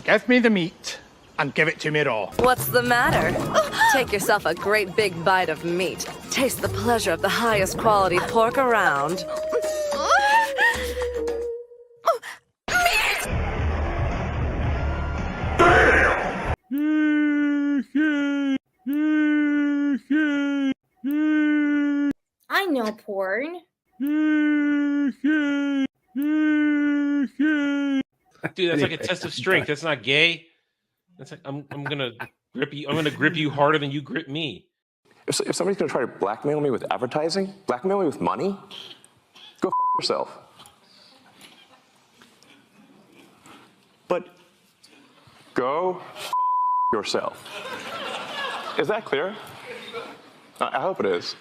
Give me the meat, and give it to me raw. What's the matter? Take yourself a great big bite of meat. Taste the pleasure of the highest quality pork around. I know porn. Dude, that's like a test of strength. That's not gay. That's like I'm gonna grip you. I'm gonna grip you harder than you grip me. If somebody's gonna try to blackmail me with advertising, blackmail me with money, go f yourself. But go f yourself. Is that clear? I hope it is.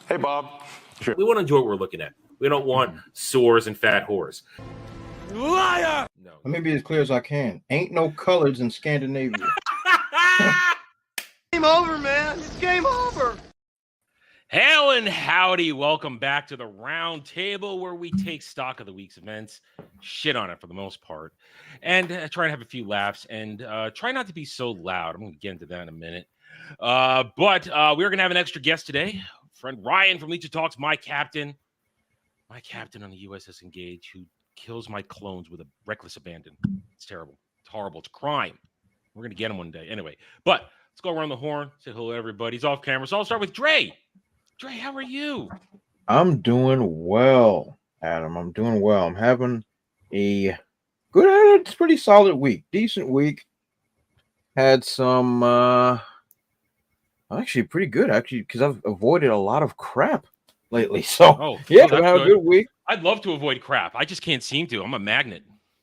Hey, Bob. We want to enjoy what we're looking at. We don't want sores and fat whores. Liar! No. Let me be as clear as I can. Ain't no colors in Scandinavia. Game over, man. It's game over. Hail and howdy. Welcome back to the round table where we take stock of the week's events, shit on it for the most part, and try and have a few laughs and try not to be so loud. I'm going to get into that in a minute. But we're going to have an extra guest today. Friend Ryan from Leech Talks, my captain on the USS Engage, who kills my clones with a reckless abandon. It's terrible. It's horrible. It's a crime. We're going to get him one day. Anyway, but let's go around the horn. Say hello to everybody. He's off camera. So I'll start with Dre. Dre, how are you? I'm doing well, Adam. I'm doing well. I'm having a good, it's pretty solid week. Decent week. Had some, actually pretty good, actually, because I've avoided a lot of crap lately. So, yeah, I'm having a good week. I'd love to avoid crap. I just can't seem to. I'm a magnet.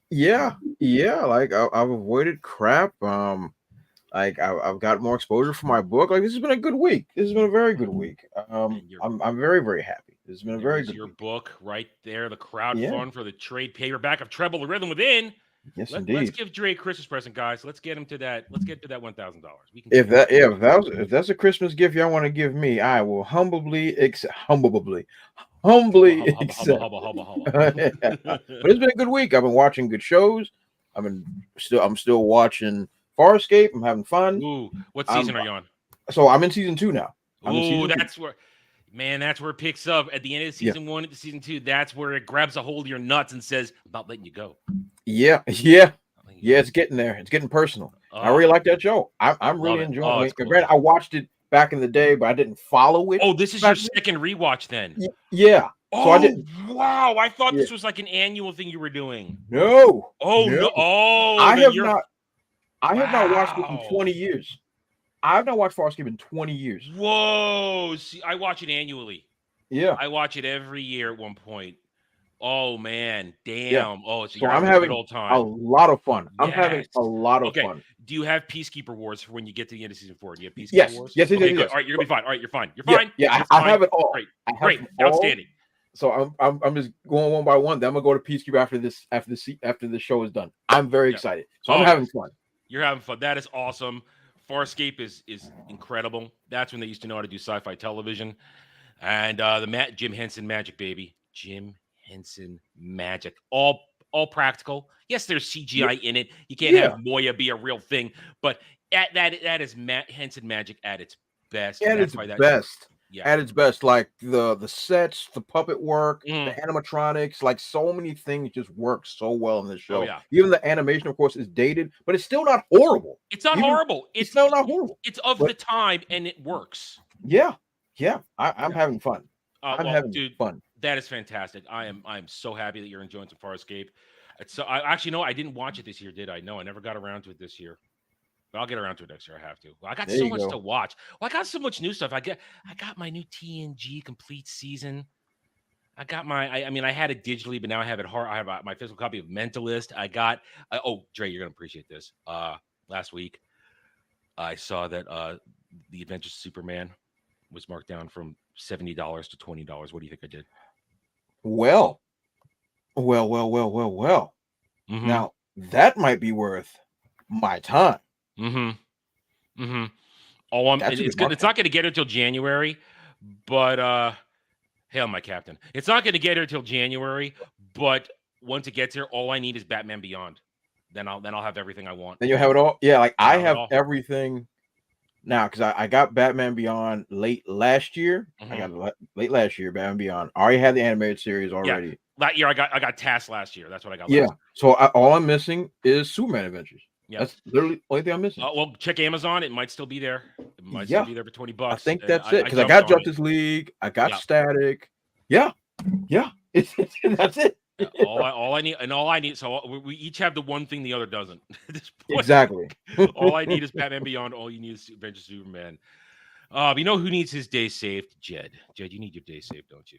Yeah. Like I've avoided crap. Like I've got more exposure for my book. Like this has been a good week. This has been a very good week. I'm very, very happy. This has been a very good your week. book right there, the crowd fund for the trade paperback of Treble the Rhythm Within. Yes, indeed. Let's give Dre a Christmas present, guys. Let's get him to that. Let's get to that $1,000. If that's a Christmas gift y'all want to give me, I will humbly accept. But it's been a good week. I've been watching good shows. I'm still watching Farscape. I'm having fun. Ooh, what season are you on? So I'm in season 2 now. That's where it picks up at the end of season 1 into season 2. That's where it grabs a hold of your nuts and says, "I'm not letting you go." Yeah. It's getting there. It's getting personal. I really like that show. I'm really enjoying it. Cool. I watched it back in the day, but I didn't follow it. Oh, this is your second rewatch then? Yeah. Oh, so I didn't. Wow. I thought this was like an annual thing you were doing. No. Oh, no. Oh, I have not watched it in 20 years. I have not watched Farscape in 20 years. Whoa. See, I watch it annually. Yeah. I watch it every year at one point. Oh, man. Damn. Yeah. Oh, so I'm having a lot of fun. I'm having a lot of fun. Do you have Peacekeeper Wars for when you get to the end of season 4? Do you have Peacekeeper Wars? Yes. Okay, good. All right, you're going to be fine. All right, you're fine. You're fine. Yeah, I have it all. Great. Outstanding. So I'm just going one by one. Then I'm gonna go to Peacekeeper after the show is done. I'm very excited. So I'm having fun. You're having fun. That is awesome. Farscape is incredible. That's when they used to know how to do sci-fi television. And Jim Henson magic, baby. Jim Henson magic. All practical. Yes, there's CGI in it. You can't have Moya be a real thing, but that is Henson magic at its best. At its best. Yeah. At its best, like the sets, the puppet work, the animatronics, like so many things just work so well in this show. Oh, yeah. Even the animation, of course, is dated, but it's still not horrible. It's not horrible. It's still not horrible. It's of the time, and it works. Yeah. I'm having fun. I'm having fun. That is fantastic. I am so happy that you're enjoying some Farscape. So I didn't watch it this year, did I? No, I never got around to it this year. But I'll get around to it next year. I have to. Well, I got so much to watch. Well, I got so much new stuff. I got my new TNG complete season. I got I had it digitally, but now I have it hard. I have my physical copy of Mentalist. I got. Dre, you're gonna appreciate this. Last week, I saw that the Adventures of Superman was marked down from $70 to $20. What do you think I did? Well. Mm-hmm. Now that might be worth my time. Oh, it's good. It's not going to get here until January, but hail my captain. It's not going to get here until January, but once it gets here, all I need is Batman Beyond. then I'll have everything I want. Then you'll have it all. Yeah, like I Have it have all. everything now because I got Batman Beyond late last year. I got it late last year. Batman Beyond. I already had the animated series already. Yeah. That year I got Task last year. That's what I got. Yeah. Last year. So all I'm missing is Superman Adventures. Yeah. That's literally the only thing I'm missing. Well, check Amazon. It might still be there. It might Yeah. still be there for $20. I think that's it because I got Justice League. I got Static. Yeah. That's it. All I need. So we each have the one thing the other doesn't. At this point. Exactly. All I need is Batman Beyond. All you need is Adventure Superman. You know who needs his day saved? Jed. Jed, you need your day saved, don't you?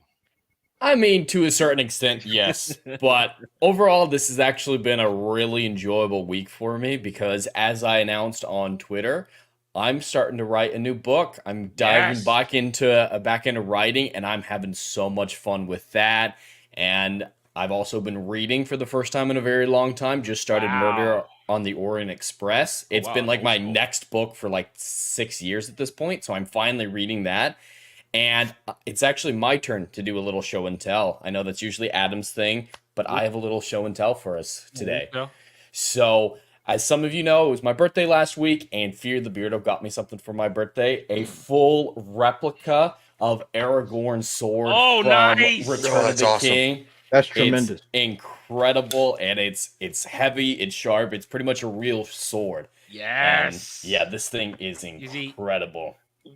I mean, to a certain extent, yes. But overall, this has actually been a really enjoyable week for me because, as I announced on Twitter, I'm starting to write a new book. I'm diving back into writing, and I'm having so much fun with that. And I've also been reading for the first time in a very long time. Just started Murder on the Orient Express. It's been like my next book for like 6 years at this point, so I'm finally reading that. And it's actually my turn to do a little show and tell. I know that's usually Adam's thing, but I have a little show and tell for us today. So, as some of you know, it was my birthday last week, and Fear the Beardo got me something for my birthday. A full replica of Aragorn's sword from Return of the King. That's tremendous. It's incredible, and it's heavy, it's sharp, it's pretty much a real sword. Yes. And yeah, this thing is incredible.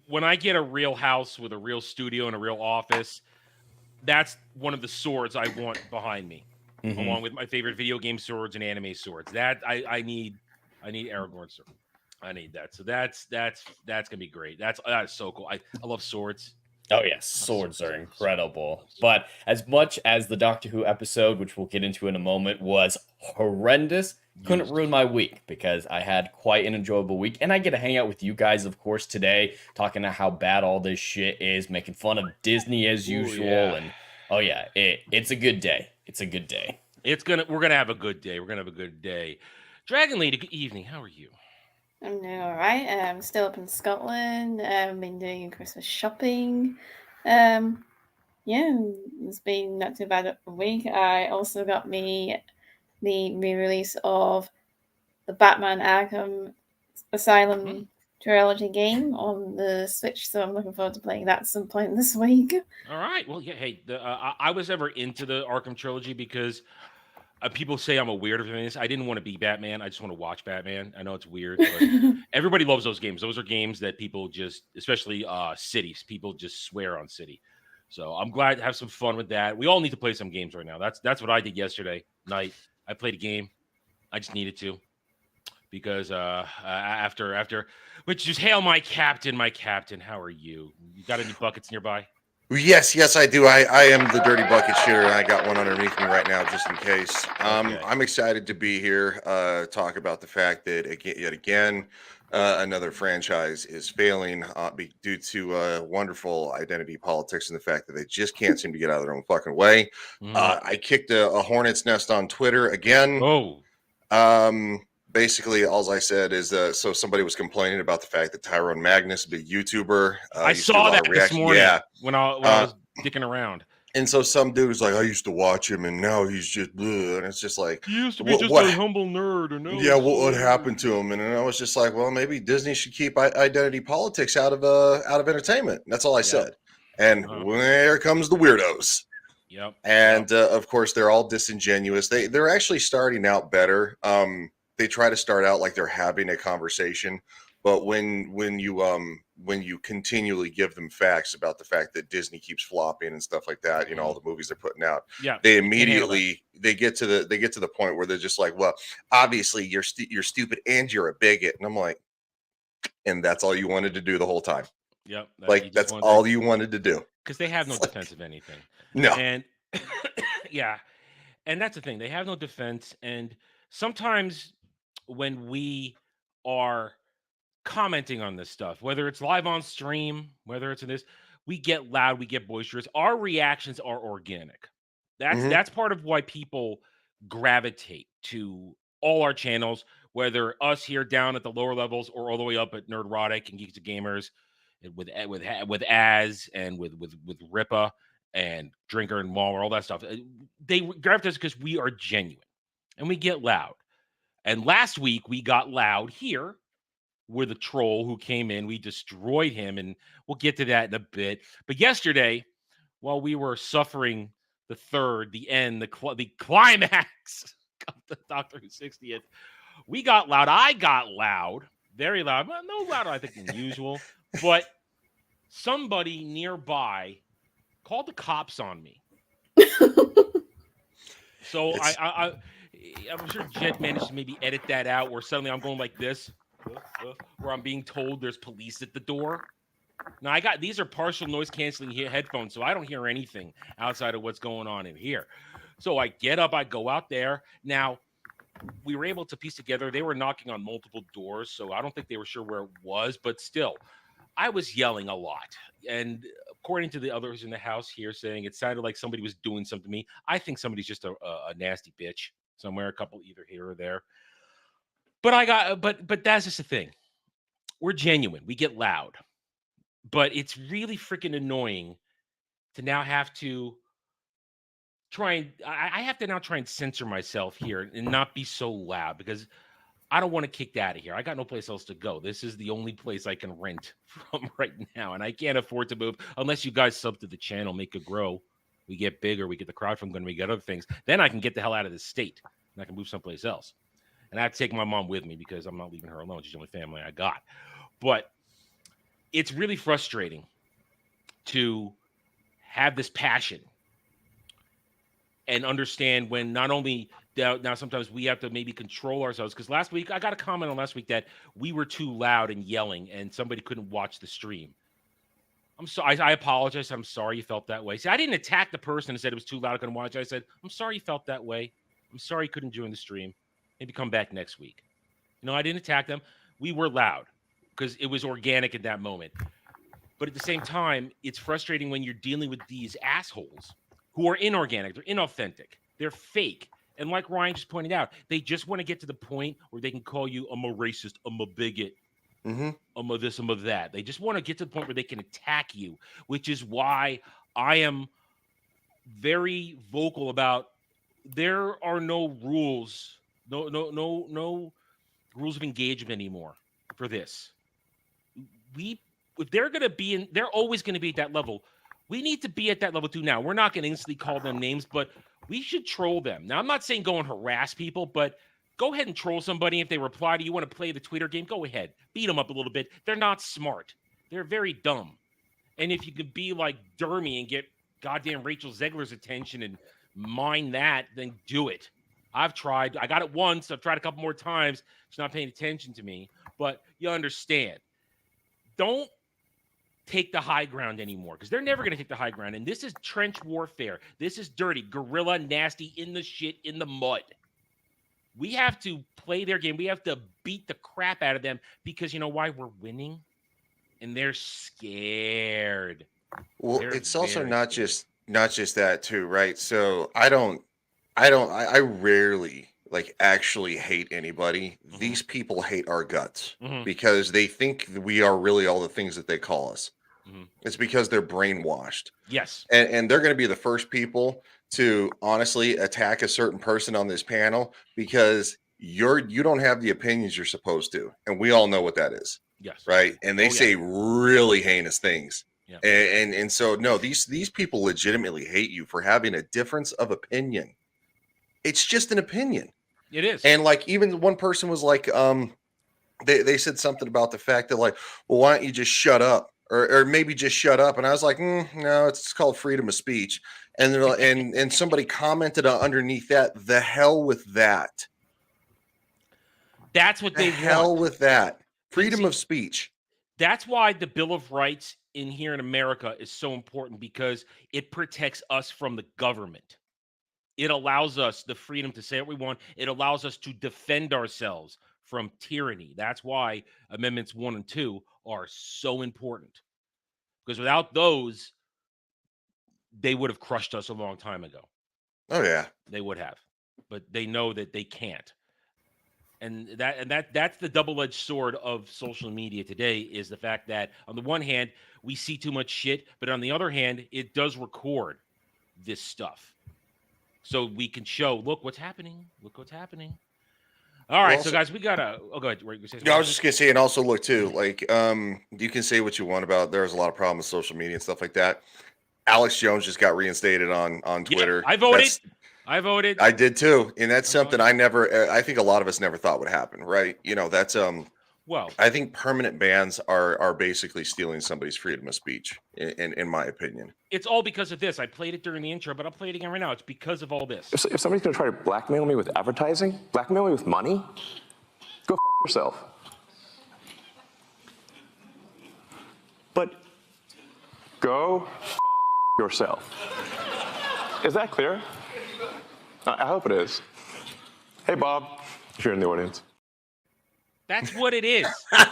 When I get a real house with a real studio and a real office, that's one of the swords I want behind me, along with my favorite video game swords and anime swords. That I need Aragorn's sword. I need that. So that's gonna be great. That is so cool. I love swords. Oh yes, swords are incredible. But as much as the Doctor Who episode, which we'll get into in a moment, was horrendous, couldn't ruin my week because I had quite an enjoyable week. And I get to hang out with you guys, of course, today, talking about how bad all this shit is, making fun of Disney as usual. And it's a good day. It's a good day. We're gonna have a good day. We're gonna have a good day. Dragon Lady, good evening. How are you? I'm doing all right. I'm still up in Scotland. I've been doing Christmas shopping. Yeah, it's been not too bad a week. I also got me the re-release of the Batman Arkham Asylum trilogy game on the Switch, so I'm looking forward to playing that at some point this week. All right. Well, yeah. Hey, I was ever into the Arkham trilogy because people say I'm a weirdo for this. I didn't want to be Batman. I just want to watch Batman. I know it's weird, but everybody loves those games. Those are games that people just, especially cities, people just swear on city. So I'm glad to have some fun with that. We all need to play some games right now. That's what I did yesterday night. I played a game. I just needed to because after which just hail my captain. How are you? You got any buckets nearby? Yes, I do. I am the dirty bucket shooter, and I got one underneath me right now, just in case. Okay. I'm excited to be here, talk about the fact that yet again, another franchise is failing due to wonderful identity politics and the fact that they just can't seem to get out of their own fucking way. I kicked a hornet's nest on Twitter again. Basically, all I said is, so somebody was complaining about the fact that Tyrone Magnus, big YouTuber, I saw that this morning when I was dicking around. And so some dude was like, I used to watch him, and now he's just, and it's just like, he used to be just a humble nerd. And what happened to him? And I was just like, well, maybe Disney should keep identity politics out of entertainment. That's all I said. And there comes the weirdos. Yep. And of course, they're all disingenuous. They're actually starting out better. They try to start out like they're having a conversation, but when you continually give them facts about the fact that Disney keeps flopping and stuff like that, all the movies they're putting out, they immediately they get to the point where they're just like, well, obviously you're stupid and you're a bigot, and I'm like, and that's all you wanted to do the whole time. Yep. That's all you wanted to do. Because they have no defense of anything. No. And and that's the thing. They have no defense, and sometimes when we are commenting on this stuff, whether it's live on stream, whether it's in this, we get loud, we get boisterous. Our reactions are organic. That's part of why people gravitate to all our channels, whether us here down at the lower levels or all the way up at Nerdrotic and Geeks to Gamers, with Az and with Ripa and Drinker and Waller, all that stuff. They gravitate us because we are genuine and we get loud. And last week we got loud here with a troll who came in. We destroyed him, and we'll get to that in a bit. But yesterday, while we were suffering the end, the climax of the Doctor Who 60th, we got loud. I got loud, very loud. Well, no louder, I think, than usual. But somebody nearby called the cops on me. So I'm sure Jet managed to maybe edit that out, where suddenly I'm going like this, where I'm being told there's police at the door. Now these are partial noise canceling headphones, so I don't hear anything outside of what's going on in here. So I get up, I go out there. Now we were able to piece together. They were knocking on multiple doors, so I don't think they were sure where it was, but still, I was yelling a lot. And according to the others in the house here saying it sounded like somebody was doing something to me, I think somebody's just a nasty bitch somewhere, a couple either here or there. But that's just the thing. We're genuine. We get loud. But it's really freaking annoying to now have to I have to now try and censor myself here and not be so loud, because I don't want to kick out of here. I got no place else to go. This is the only place I can rent from right now, and I can't afford to move unless you guys sub to the channel, make it grow. We get bigger, we get the crowd from going, we get other things. Then I can get the hell out of this state, and I can move someplace else. And I have to take my mom with me because I'm not leaving her alone. She's the only family I got. But it's really frustrating to have this passion and understand when not only now sometimes we have to maybe control ourselves, because last week I got a comment on last week that we were too loud and yelling and somebody couldn't watch the stream. I'm sorry. I apologize. I'm sorry you felt that way. See, I didn't attack the person who said it was too loud, I couldn't watch. I said, I'm sorry you felt that way. I'm sorry you couldn't join the stream. Maybe come back next week. I didn't attack them. We were loud because it was organic at that moment. But at the same time, it's frustrating when you're dealing with these assholes who are inorganic, they're inauthentic, they're fake. And like Ryan just pointed out, they just want to get to the point where they can call you, I'm a racist, I'm a bigot, I'm a this, I'm a that. They just want to get to the point where they can attack you, which is why I am very vocal about there are no rules, no rules of engagement anymore for this. If they're going to be in, they're always going to be at that level. We need to be at that level too now. We're not going to instantly call them names, but we should troll them. Now, I'm not saying go and harass people, but go ahead and troll somebody. If they reply to you, want to play the Twitter game, go ahead. Beat them up a little bit. They're not smart. They're very dumb. And if you could be like Dermy and get goddamn Rachel Zegler's attention and mine that, then do it. I've tried. I got it once. I've tried a couple more times. She's not paying attention to me. But you understand. Don't take the high ground anymore, because they're never going to take the high ground. And this is trench warfare. This is dirty, guerrilla, nasty, in the shit, in the mud. We have to play their game. We have to beat the crap out of them, because you know why? We're winning, and they're scared. Well, it's also not just that too, right? So I rarely like actually hate anybody. These people hate our guts because they think we are really all the things that they call us. It's because they're brainwashed. Yes. And they're going to be the first people to honestly attack a certain person on this panel because you don't have the opinions you're supposed to. And we all know what that is. Yes. Right. And they say really heinous things. Yeah. And so no, these people legitimately hate you for having a difference of opinion. It's just an opinion. It is. And like even one person was like, they said something about the fact that like, well, why don't you just shut up? Or maybe just shut up. And I was like, no, it's called freedom of speech. And and somebody commented underneath that, the hell with that. That's what they want. Hell with that. Freedom of speech. That's why the Bill of Rights in here in America is so important, because it protects us from the government. It allows us the freedom to say what we want. It allows us to defend ourselves from tyranny. That's why Amendments 1 and 2 are so important, because without those, they would have crushed us a long time ago. Oh yeah, they would have, but they know that they can't. And that's the double-edged sword of social media today, is the fact that on the one hand, we see too much shit, but on the other hand, it does record this stuff. So we can show, look what's happening. Look what's happening. All right, Also, so guys, we gotta. Oh, go ahead. Were you gonna say yeah, I something? was just gonna say, and also look too, like, you can say what you want about. There's a lot of problems with social media and stuff like that. Alex Jones just got reinstated on Yep, Twitter. I voted. I voted. I did too, and that's I something voted. I never. I think a lot of us never thought would happen, right? You know, that's Well, I think permanent bans are basically stealing somebody's freedom of speech, in my opinion. it's all because of this. I played it during the intro, but I'll play it again right now. It's because of all this. If somebody's going to try to blackmail me with advertising, blackmail me with money, go f yourself. But go f yourself. Is that clear? I hope it is. Hey, Bob, if you're in the audience. That's what it is.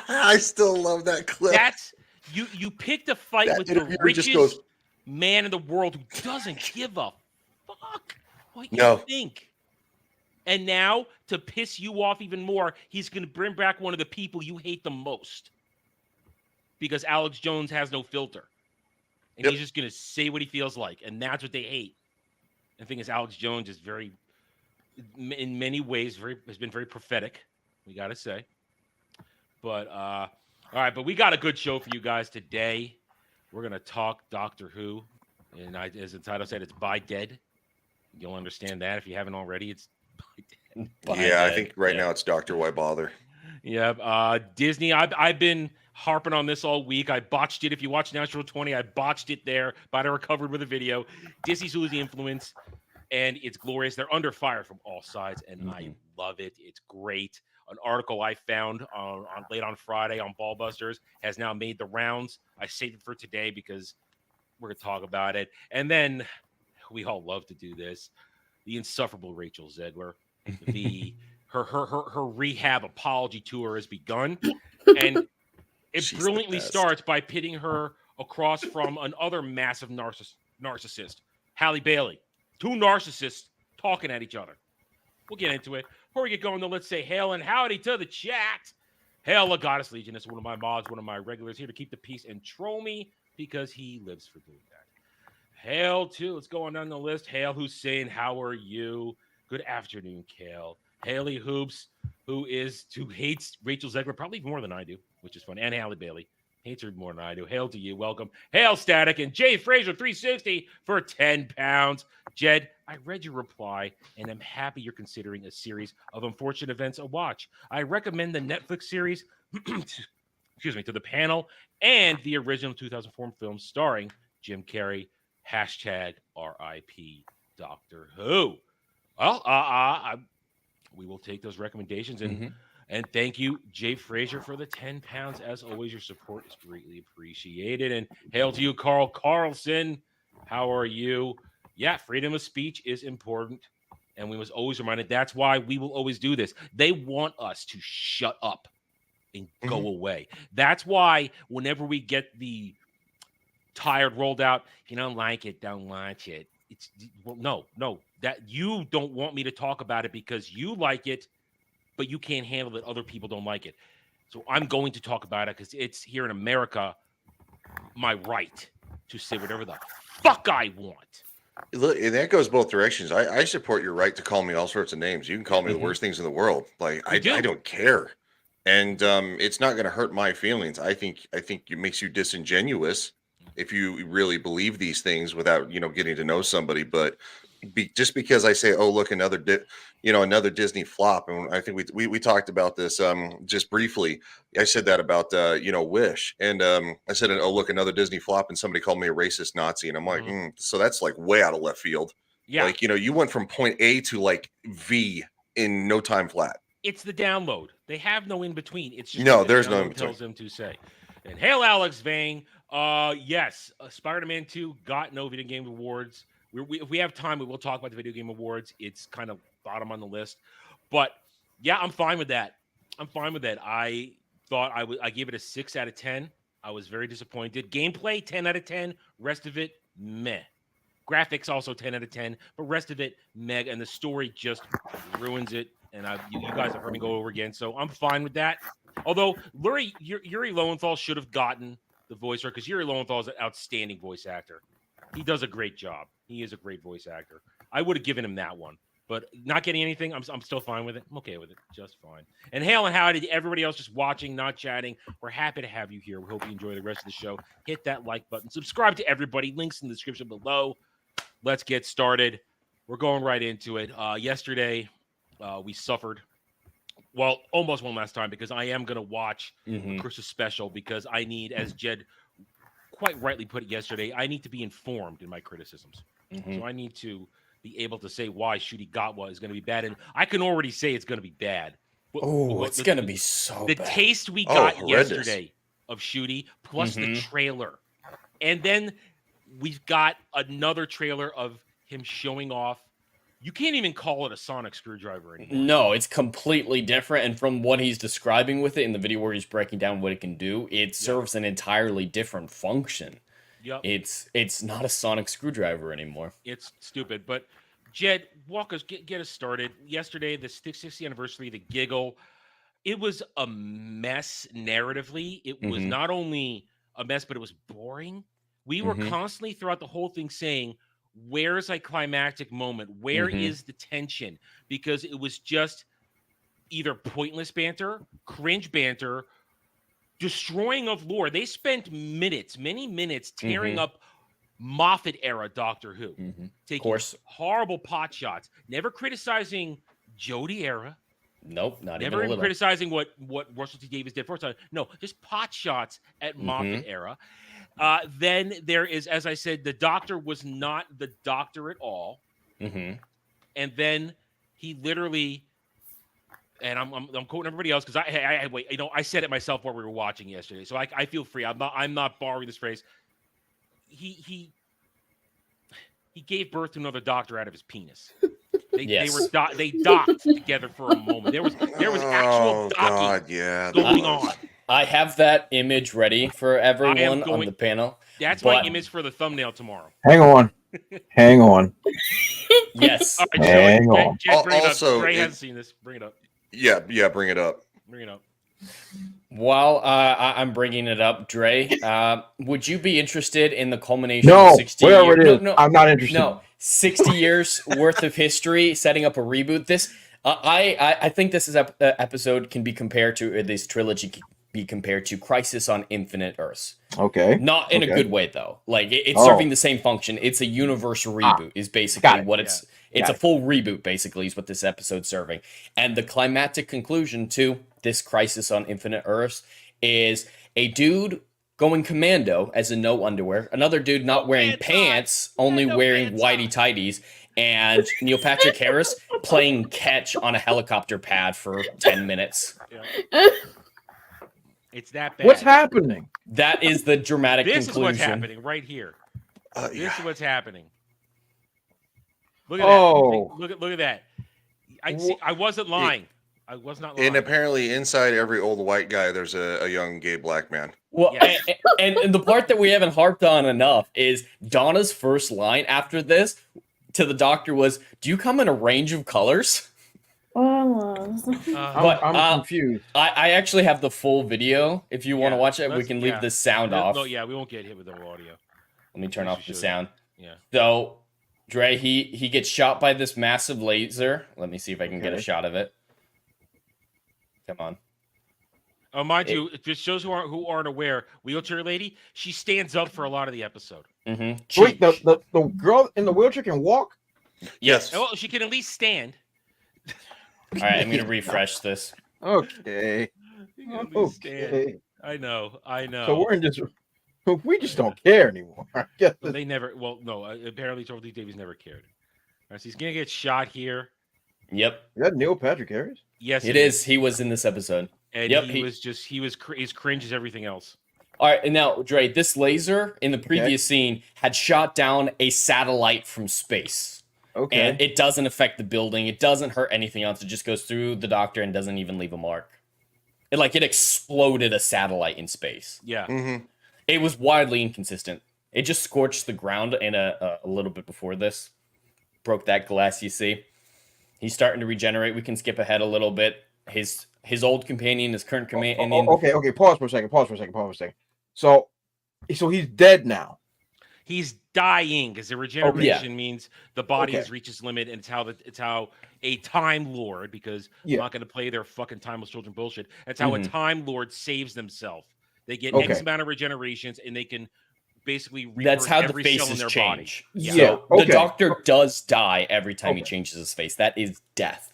I still love that clip. That's you picked a fight That with the interviewer just richest goes- man in the world who doesn't give a fuck what you No. think. And now, to piss you off even more, he's going to bring back one of the people you hate the most. Because Alex Jones has no filter. And he's just going to say what he feels like. And that's what they hate. The thing is, Alex Jones is very, in many ways, has been very prophetic, we got to say. But, all right, but we got a good show for you guys today. We're going to talk Doctor Who. And as the title said, it's Bi-DED. You'll understand that if you haven't already. It's Bi-DED. Yeah, I think right now it's Dr. Why Bother. Yeah, Disney, I've been harping on this all week. I botched it. If you watch Natural 20, I botched it there, but I recovered with a video. Disney's losing influence, and it's glorious. They're under fire from all sides, and I love it. It's great. An article I found on late on Friday on Ballbusters has now made the rounds. I saved it for today because we're going to talk about it. And then we all love to do this. The insufferable Rachel Zegler. Her rehab apology tour has begun. And it She's brilliantly the best. starts by pitting her across from another massive narcissist, Halle Bailey. Two narcissists talking at each other. We'll get into it. Before we get going, though, let's say hail and howdy to the chat. Hail the Goddess Legion. This is one of my mods, one of my regulars here to keep the peace and troll me because he lives for doing that. Hail to, let's go on down the list. Hail Hussein, how are you? Good afternoon, Kale. Haley Hoops, who hates Rachel Zegler probably more than I do, which is fun. And Halle Bailey hates her more than I do. Hail to you. Welcome. Hail Static and Jay Fraser 360 for 10 pounds. Jed, I read your reply and I'm happy you're considering a series of unfortunate events a watch. I recommend the Netflix series, excuse me, to the panel and the original 2004 film starring Jim Carrey. #RIP Doctor Who. Well, we will take those recommendations and thank you, Jay Fraser, for the 10 pounds. As always, your support is greatly appreciated. And hail to you, Carl Carlson. How are you? Yeah, freedom of speech is important. And we must always remind it. That's why we will always do this. They want us to shut up and go away. That's why whenever we get the tired rolled out, if you don't like it, don't watch it. It's no, that you don't want me to talk about it because you like it, but you can't handle that other people don't like it. So I'm going to talk about it because it's here in America, my right to say whatever the fuck I want. Look, and that goes both directions. I support your right to call me all sorts of names. You can call me the worst things in the world. Like I don't care. And it's not going to hurt my feelings. I think it makes you disingenuous if you really believe these things without, getting to know somebody. But just because I say, oh, look, another Disney flop. And I think we talked about this just briefly. I said that about, Wish. And I said, oh, look, another Disney flop. And somebody called me a racist Nazi. And I'm like, so that's like way out of left field. Yeah. Like, you went from point A to like V in no time flat. It's the download. They have no in between. It's just No, what the there's no download in between. tells them to say. And hail Alex Vang. Yes, Spider-Man 2 got no video game awards. If we have time, we will talk about the video game awards. It's kind of bottom on the list, but yeah, I'm fine with that. I thought I gave it a 6 out of 10. I was very disappointed. Gameplay 10 out of 10. Rest of it meh. Graphics also 10 out of 10, but rest of it meh. And the story just ruins it. And you guys have heard me go over again, so I'm fine with that. Although Yuri Lowenthal should have gotten the voice right because Yuri Lowenthal is an outstanding voice actor. He does a great job. He is a great voice actor. I would have given him that one. But not getting anything, I'm still fine with it. I'm okay with it, just fine. And hail and howdy to everybody else just watching, not chatting. We're happy to have you here. We hope you enjoy the rest of the show. Hit that like button. Subscribe to everybody. Links in the description below. Let's get started. We're going right into it. Yesterday, we suffered. Well, almost one last time because I am going to watch the Christmas special because I need, as Jed quite rightly put it yesterday, I need to be informed in my criticisms. So I need to be able to say why Shooty Gatwa is going to be bad. And I can already say it's going to be bad. Oh, it's going to be so bad. The taste we got yesterday of Shooty plus the trailer. And then we've got another trailer of him showing off. You can't even call it a sonic screwdriver anymore. No, it's completely different. And from what he's describing with it in the video where he's breaking down what it can do, it serves an entirely different function. Yep. It's not a sonic screwdriver anymore. It's stupid. But Jed, walk us, get us started. Yesterday, the 60th anniversary, the giggle, it was a mess narratively. It was not only a mess, but it was boring. We were constantly throughout the whole thing saying, where's a climactic moment? Where is the tension? Because it was just either pointless banter, cringe banter, destroying of lore. They spent many minutes tearing up Moffat era Doctor Who, taking horrible pot shots, never criticizing Jodie era. Nope, not never even criticizing what Russell T Davies did first time. No, just pot shots at Moffat era. Then there is, as I said, the Doctor was not the Doctor at all. And then he literally, and I'm quoting everybody else because I wait, I said it myself while we were watching yesterday, so I feel free. I'm not borrowing this phrase. He gave birth to another Doctor out of his penis. They docked together for a moment. There was actual docking going on. I have that image ready for everyone on the panel. That's my image for the thumbnail tomorrow. Hang on. Yes. All right, hang on. Also, Ray hasn't seen this. Bring it up. Yeah, bring it up. Bring it up. While I'm bringing it up, Dre, would you be interested in the culmination of 60 whatever years? it is, I'm not interested. No, 60 years worth of history, setting up a reboot. This, I think this is episode can be compared to, this trilogy can be compared to Crisis on Infinite Earths. Okay. Not in a good way, though. Like, it's serving the same function. It's a universal reboot, is basically what it's... It's a full reboot, basically, is what this episode's serving. And the climactic conclusion to this Crisis on Infinite Earths is a dude going commando, as in no underwear, another dude not wearing pants, only wearing whitey tighties, and Neil Patrick Harris playing catch on a helicopter pad for 10 minutes. It's that bad. What's happening? That is the dramatic conclusion. This is what's happening right here. This is what's happening. Look at that. Look at that. I wasn't lying. I was not lying. And apparently inside every old white guy, there's a young gay black man. Well, yes. and the part that we haven't harped on enough is Donna's first line after this to the Doctor was, "Do you come in a range of colors?" I'm confused. I actually have the full video. If you want to watch it, we can leave the sound off. No, we won't get hit with the audio. Let me turn off the sound. Yeah. So, Dre, he gets shot by this massive laser. Let me see if I can get a shot of it. Come on. Oh, mind you, if it shows who aren't aware, wheelchair lady, she stands up for a lot of the episode. Wait, the girl in the wheelchair can walk? Yes. Well, she can at least stand. All right, I'm gonna refresh this. Okay. Okay. I know. So we're in this. We just don't care anymore. Well, they never. Well, no. Apparently, Charles D. Davies never cared. All right, so he's gonna get shot here. Yep. Is that Neil Patrick Harris? Yes, it is. He was in this episode. And he was as cringe as everything else. All right, and now, Dre, this laser in the previous scene had shot down a satellite from space. Okay. And it doesn't affect the building. It doesn't hurt anything else. It just goes through the Doctor and doesn't even leave a mark. It exploded a satellite in space. Yeah. Mm-hmm. It was wildly inconsistent. It just scorched the ground in a little bit before this. Broke that glass, you see. He's starting to regenerate. We can skip ahead a little bit. His old companion, his current companion. Okay. Pause for a second. So he's dead now. He's dying because the regeneration means the body Okay. has reached its limit, and it's how a Time Lord, because I'm not going to play their fucking timeless children bullshit. That's how a Time Lord saves themselves. They get X amount of regenerations, and they can basically That's how the every cell in faces their change. body. So the Doctor does die every time he changes his face. That is death.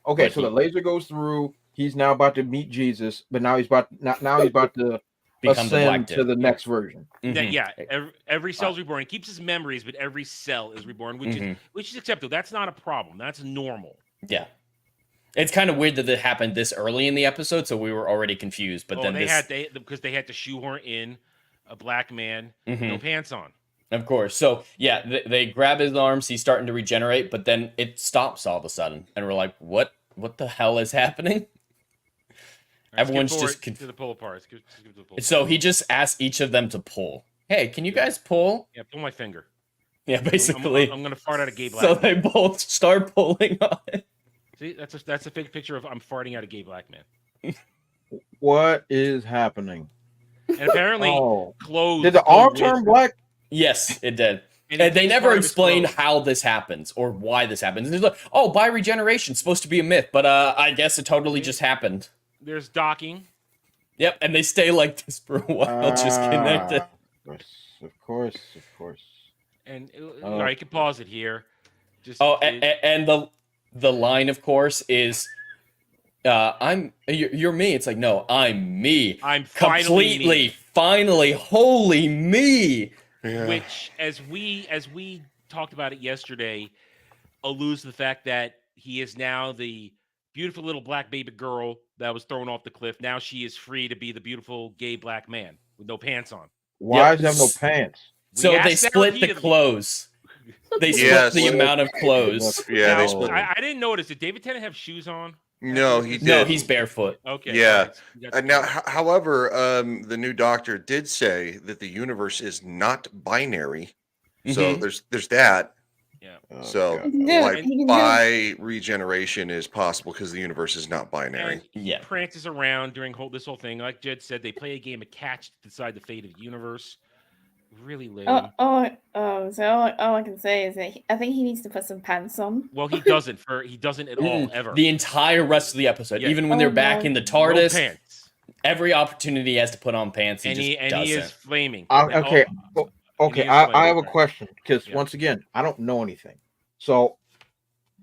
Okay, But so the laser goes through. He's now about to meet Jesus, but now he's about to become ascend to the next version. Every cell's reborn. He keeps his memories, but every cell is reborn, which is acceptable. That's not a problem. That's normal. Yeah. It's kind of weird that it happened this early in the episode, so we were already confused. But then because they had to shoehorn in a black man, no pants on. Of course. So yeah, they grab his arms. He's starting to regenerate, but then it stops all of a sudden, and we're like, "What? What the hell is happening?" Everyone's just to the pull apart. So he just asks each of them to pull. Hey, can you guys pull? Yeah, pull my finger. Yeah, basically. I'm gonna fart out a gay black. So man. they both start pulling on it. See, that's a fake picture of I'm farting out a gay black man. What is happening? And apparently, clothes. Did the arm turn black? Yes, it did. And they never explain how this happens or why this happens. And they're like, "Oh, by regeneration, supposed to be a myth, but I guess it totally just happened." There's docking. Yep, and they stay like this for a while, just connected. Of course. And I can pause it here. Just and the line, of course, is you're me. It's like, no, I'm me. I'm finally, holy me. Yeah. Which, as we talked about it yesterday, alludes to the fact that he is now the beautiful little black baby girl that was thrown off the cliff. Now she is free to be the beautiful gay black man with no pants on. Why does he have no pants? So they split the clothes. They split the amount of clothes. Yeah, now, they split. I didn't notice. Did David Tennant have shoes on? No, he did. No, he's barefoot. Okay. Yeah. Right. Now, however, the new Doctor did say that the universe is not binary. So there's that. Yeah. So like bi regeneration is possible because the universe is not binary. And prances around during this whole thing. Like Jed said, they play a game of catch to decide the fate of the universe. Really lame. So all I can say is that I think he needs to put some pants on. Well, he doesn't at all ever. The entire rest of the episode, even when they're back in the TARDIS, no pants. Every opportunity he has to put on pants, He is flaming. Okay, I have a question because once again, I don't know anything. So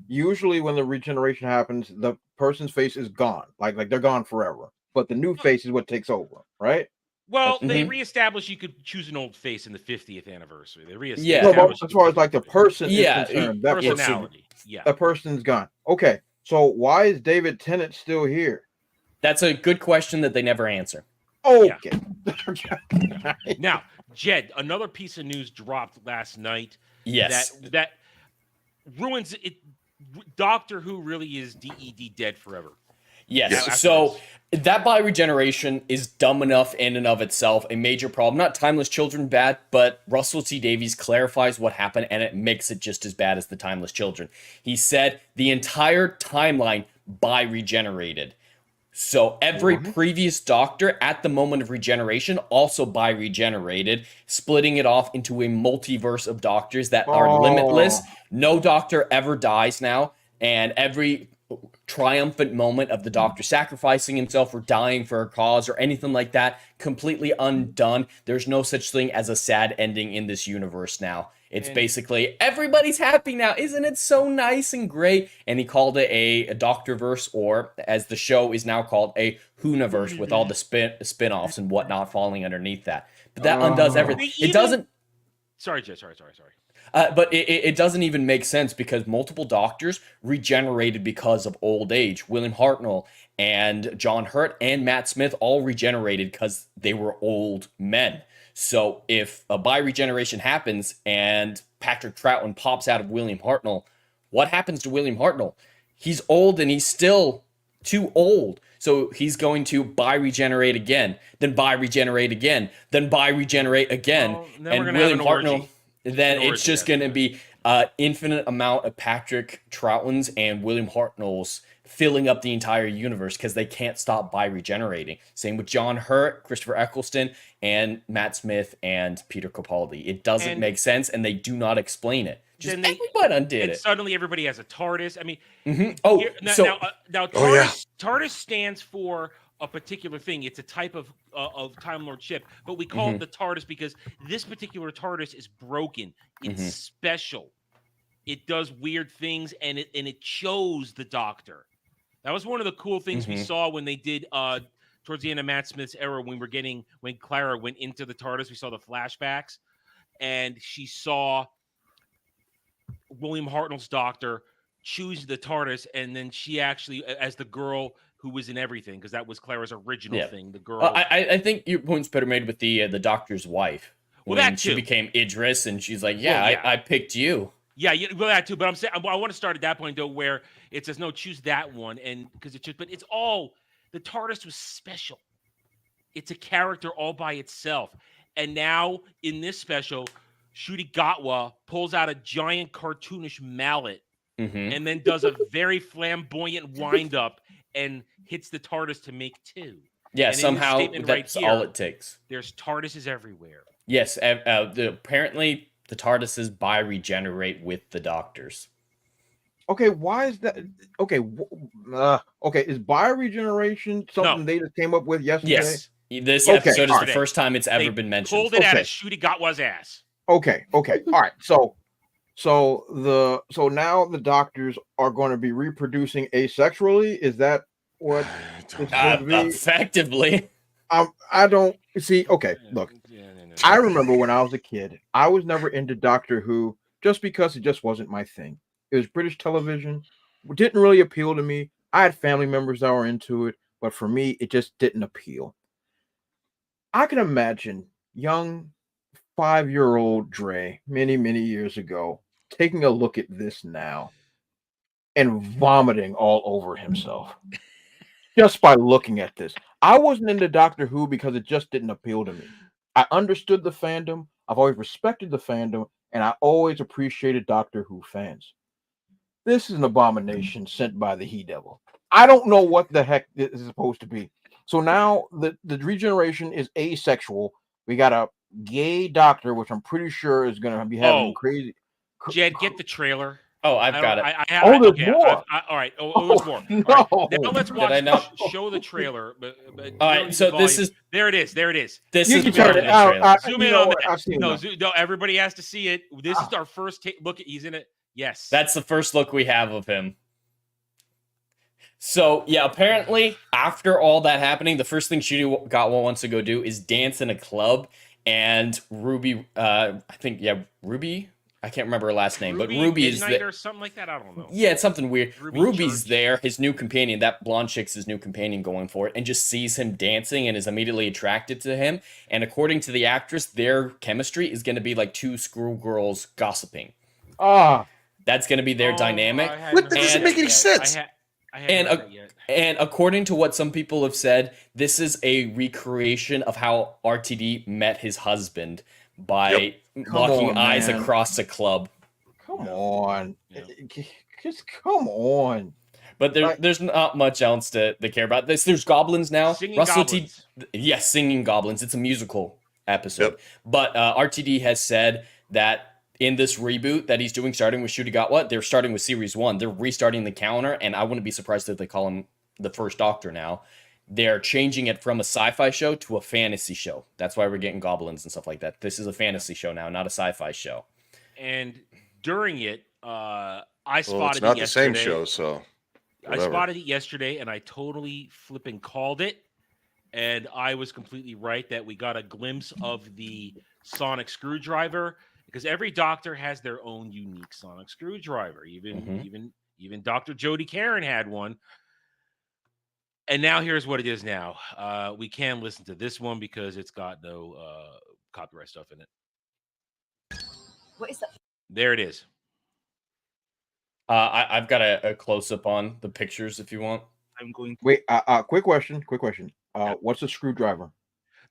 usually when the regeneration happens, the person's face is gone, like they're gone forever. But the new face is what takes over, right? Well, they reestablished you could choose an old face in the 50th anniversary. They reestablished. As far as like the person is concerned, that personality. The person's gone. Okay, so why is David Tennant still here? That's a good question that they never answer. Okay. Yeah. Now, Jed, another piece of news dropped last night. Yes. That ruins it. Doctor Who really is DED dead forever. Yes. So that by regeneration is dumb enough in and of itself, a major problem. Not Timeless Children bad, but Russell T Davies clarifies what happened and it makes it just as bad as the Timeless Children. He said the entire timeline by regenerated. So every previous Doctor at the moment of regeneration also by regenerated, splitting it off into a multiverse of Doctors that are limitless. No Doctor ever dies now, and every triumphant moment of the Doctor sacrificing himself or dying for a cause or anything like that, completely undone. There's no such thing as a sad ending in this universe now. It's basically everybody's happy now. Isn't it so nice and great? And he called it a Doctorverse, or as the show is now called, a Hooniverse, with all the spin-offs and whatnot falling underneath that. But that undoes everything. It doesn't. Sorry, Jay. Sorry. But it doesn't even make sense because multiple Doctors regenerated because of old age. William Hartnell and John Hurt and Matt Smith all regenerated because they were old men. So if a bi-regeneration happens and Patrick Troughton pops out of William Hartnell, what happens to William Hartnell? He's old and he's still too old. So he's going to bi-regenerate again, then bi-regenerate again, then bi-regenerate again. Well, and William Hartnell, then it's just going to be infinite amount of Patrick Troughton's and William Hartnell's filling up the entire universe because they can't stop by regenerating. Same with John Hurt, Christopher Eccleston, and Matt Smith and Peter Capaldi. It doesn't make sense, and they do not explain it. Just everybody undid it. Suddenly everybody has a TARDIS. I mean, now TARDIS stands for a particular thing. It's a type of Time Lord ship, but we call it the TARDIS because this particular TARDIS is broken. It's special. It does weird things, and it shows the Doctor. That was one of the cool things we saw when they did towards the end of Matt Smith's era when Clara went into the TARDIS. We saw the flashbacks, and she saw William Hartnell's Doctor choose the TARDIS, and then she actually, as the girl who was in everything, because that was Clara's original thing. The girl. I think your point's better made with the Doctor's wife. Well, when that too. She became Idris, and she's like, I picked you. Yeah, well, that too. But I'm saying I want to start at that point though, where it says no, choose that one, and because it's just. But it's all the TARDIS was special. It's a character all by itself, and now in this special, Ncuti Gatwa pulls out a giant cartoonish mallet, and then does a very flamboyant wind up and hits the TARDIS to make two. Yeah, and somehow that's all it takes. There's TARDISes everywhere. Yes, apparently. The TARDISes bi-regenerate with the Doctors. Okay, why is that? Okay, is bi-regeneration something they just came up with yesterday? Yes, this episode is the first time it's ever been mentioned. Pulled it out of Ncuti Gatwa's ass. Okay, all right. So now the Doctors are going to be reproducing asexually. Is that what it's going to be? Effectively. I don't see. Okay, look. I remember when I was a kid, I was never into Doctor Who just because it just wasn't my thing. It was British television. It didn't really appeal to me. I had family members that were into it, but for me, it just didn't appeal. I can imagine young 5-year-old Dre many, many years ago taking a look at this now and vomiting all over himself just by looking at this. I wasn't into Doctor Who because it just didn't appeal to me. I understood the fandom. I've always respected the fandom, and I always appreciated Doctor Who fans. This is an abomination sent by the He-Devil. I don't know what the heck this is supposed to be. So now the regeneration is asexual. We got a gay Doctor, which I'm pretty sure is going to be having crazy. Jed, get the trailer. Oh, I've got it. There's more. All right. There's more. No. Right. Now let's watch. Show the trailer. But all right. So this is. There it is. This you is. Can turn it out. Zoom in on that. No, everybody has to see it. This is our first look. He's in it. Yes. That's the first look we have of him. So yeah, apparently after all that happening, the first thing Ncuti Gatwa wants to go do is dance in a club, and Ruby. Ruby. I can't remember her last name, but Ruby is there. Or something like that. I don't know. Yeah, it's something weird. Ruby's there, his new companion, that blonde chick's his new companion going for it, and just sees him dancing and is immediately attracted to him. And according to the actress, their chemistry is going to be like two schoolgirls gossiping. That's going to be their dynamic. That doesn't make any sense. And according to what some people have said, this is a recreation of how RTD met his husband by locking eyes across a club. Come on. Just come on. But there's not much else to care about. There's goblins now. Singing goblins. Yes, singing goblins. It's a musical episode. But RTD has said that in this reboot that he's doing, starting with Ncuti Gatwa, they're starting with Series 1. They're restarting the calendar, and I wouldn't be surprised if they call him the First Doctor now. They're changing it from a sci-fi show to a fantasy show. That's why we're getting goblins and stuff like that. This is a fantasy show now, not a sci-fi show. And during it, I spotted it's not it yesterday. the same show, so whatever. I spotted it yesterday, and I totally flipping called it. And I was completely right that we got a glimpse of the sonic screwdriver, because every Doctor has their own unique sonic screwdriver. Even Dr. Jodie Karen had one. And now here's what it is now. We can listen to this one because it's got no copyright stuff in it. What is that? There it is. I've got a close-up on the pictures if you want. I'm going to... Wait, quick question. What's a screwdriver?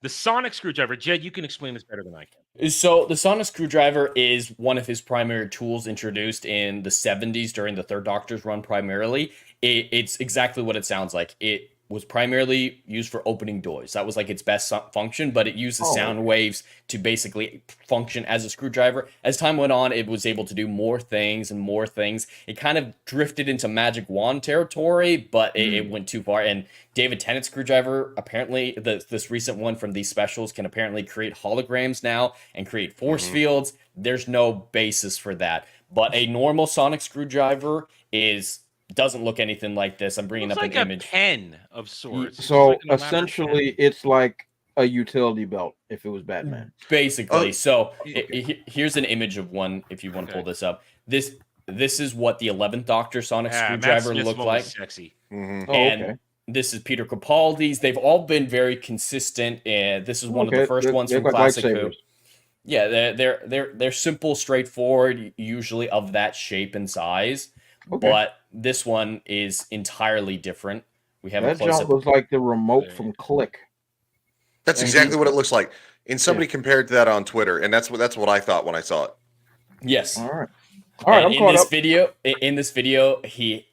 The sonic screwdriver, Jed, you can explain this better than I can. So the sonic screwdriver is one of his primary tools introduced in the 70s during the Third Doctor's run primarily. It's exactly what it sounds like. It was primarily used for opening doors. That was like its best function, but it used the sound waves to basically function as a screwdriver. As time went on, it was able to do more things and more things. It kind of drifted into magic wand territory, but it went too far. And David Tennant's screwdriver, apparently, this recent one from these specials can apparently create holograms now and create force fields. There's no basis for that. But a normal sonic screwdriver doesn't look anything like this. I'm bringing up an image. A pen of sorts. So essentially, it's like a utility belt if it was Batman. Basically. So here's an image of one if you want to pull this up. This is what the 11th Doctor sonic screwdriver looked like. Sexy. And this is Peter Capaldi's. They've all been very consistent. And this is one of the first ones from Classic Who. Yeah, they're simple, straightforward, usually of that shape and size. But this one is entirely different. We have that jump looks like the remote from Click. That's exactly what it looks like. And somebody compared that on Twitter, and that's what I thought when I saw it. Yes. All right. I'm in this video, he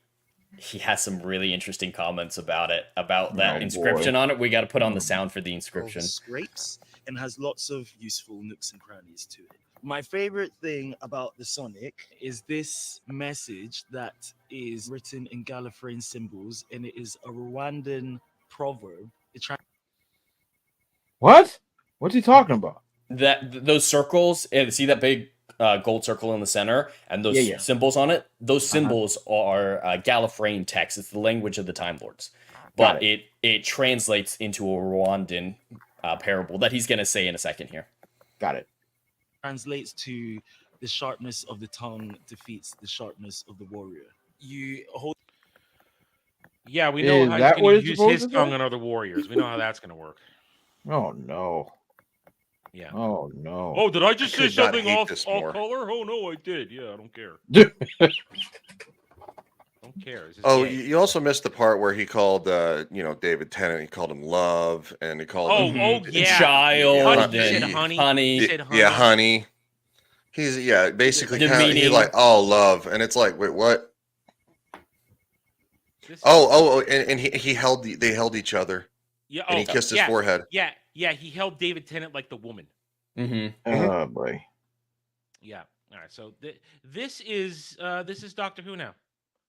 has some really interesting comments about it, about that inscription on it. We got to put on the sound for the inscription. Scrapes and has lots of useful nooks and crannies to it. My favorite thing about the Sonic is this message that is written in Gallifreyan symbols, and it is a Rwandan proverb. What? What's he talking about? Those circles, and see that big gold circle in the center, and those symbols on it. Those symbols are Gallifreyan text. It's the language of the Time Lords, but it translates into a Rwandan parable that he's going to say in a second here. Got it. Translates to the sharpness of the tongue defeats the sharpness of the warrior. You hold. Yeah, we know how he's going to use his tongue on other warriors. We know how that's going to work. Oh no. Yeah. Oh no. Oh, did I just say something off color? Oh no, I did. Yeah, I don't care. Don't care. You also missed the part where he called David Tennant. He called him love, and he called him child, honey. Yeah, honey. He's basically kind of like love, and it's like, wait, what? And they held each other. Yeah, and he kissed his forehead. Yeah, he held David Tennant like the woman. Oh boy. Yeah. All right. So this is Doctor Who now.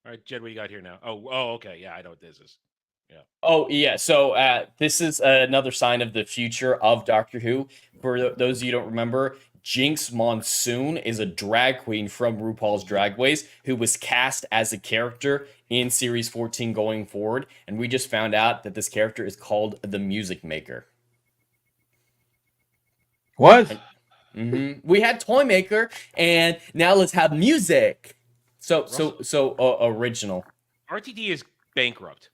All right, Jed, what you got here now? Oh, okay. Yeah, I know what this is. Yeah. Oh, yeah. So this is another sign of the future of Doctor Who. For those of you who don't remember, Jinx Monsoon is a drag queen from RuPaul's Drag Race who was cast as a character in Series 14 going forward. And we just found out that this character is called the Music Maker. What? We had Toy Maker, and now let's have music. So original. RTD is bankrupt.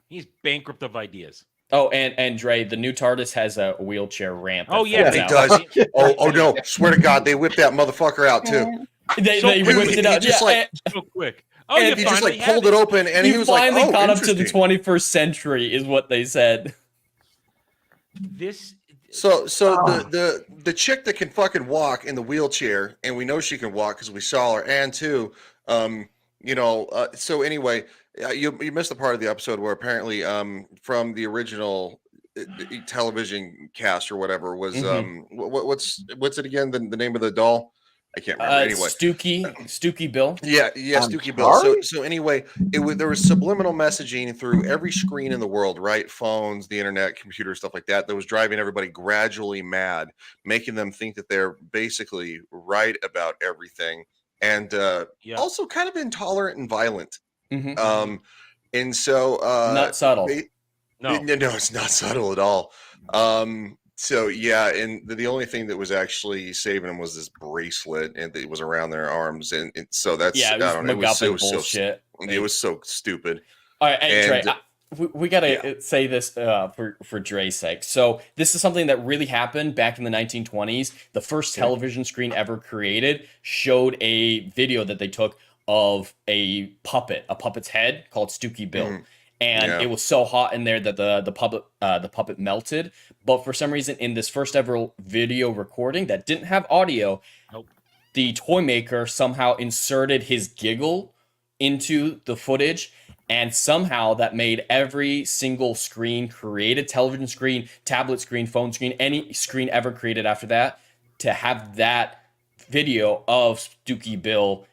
He's bankrupt of ideas. Oh, and Dre, the new TARDIS has a wheelchair ramp. Oh yeah, it does. Oh no! Swear to God, they whipped that motherfucker out too. They whipped it out just so quick. Oh, and he just pulled it open, and he was like, finally caught up to the 21st century, is what they said. So the chick that can fucking walk in the wheelchair, and we know she can walk because we saw her, and too, so anyway, you missed the part of the episode where apparently from the original television cast or whatever was what's it again, the name of the doll? I can't remember. Anyway, Stooky Bill. Yeah, Stooky Bill. So anyway, there was subliminal messaging through every screen in the world, right? Phones, the internet, computers, stuff like that. That was driving everybody gradually mad, making them think that they're basically right about everything, and also kind of intolerant and violent. And so not subtle. No, it's not subtle at all. So yeah, and the only thing that was actually saving them was this bracelet, and it was around their arms, and so that's it was so stupid. All right, and Dre, we gotta say this for Dre's sake. So this is something that really happened back in the 1920s. The first television screen ever created showed a video that they took of a puppet's head called Stooky Bill. and Yeah. it was so hot in there that the puppet melted. But for some reason, in this first ever video recording that didn't have audio, Nope. the toy maker somehow inserted his giggle into the footage, and somehow that made every single screen created, television screen, tablet screen, phone screen, any screen ever created after that, to have that video of Dookie Bill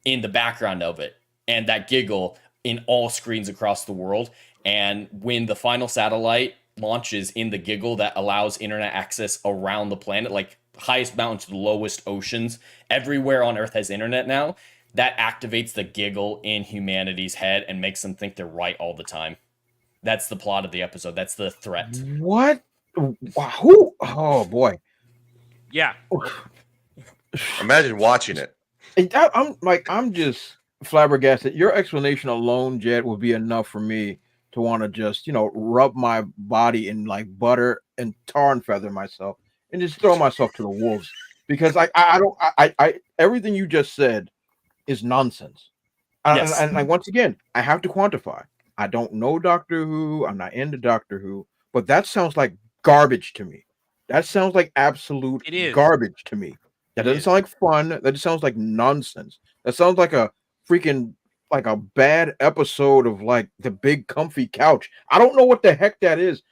in the background of it, and that giggle in all screens across the world. And when the final satellite launches in the giggle that allows internet access around the planet, like highest mountain to the lowest oceans, everywhere on Earth has internet now, that activates the giggle in humanity's head and makes them think they're right all the time. That's the plot of the episode. That's the threat. What? Who? Oh boy. Yeah. Imagine watching it. I'm just flabbergasted. Your explanation alone, Jed, would be enough for me to want to just, rub my body in like butter and tar and feather myself and just throw myself to the wolves, because I everything you just said is nonsense. Yes. And once again, I have to quantify. I don't know Doctor Who. I'm not into Doctor Who, but that sounds like garbage to me. That sounds like absolute It is. garbage to me. That doesn't sound like fun. That just sounds like nonsense. That sounds like a freaking like a bad episode of like The Big Comfy Couch. I don't know what the heck that is.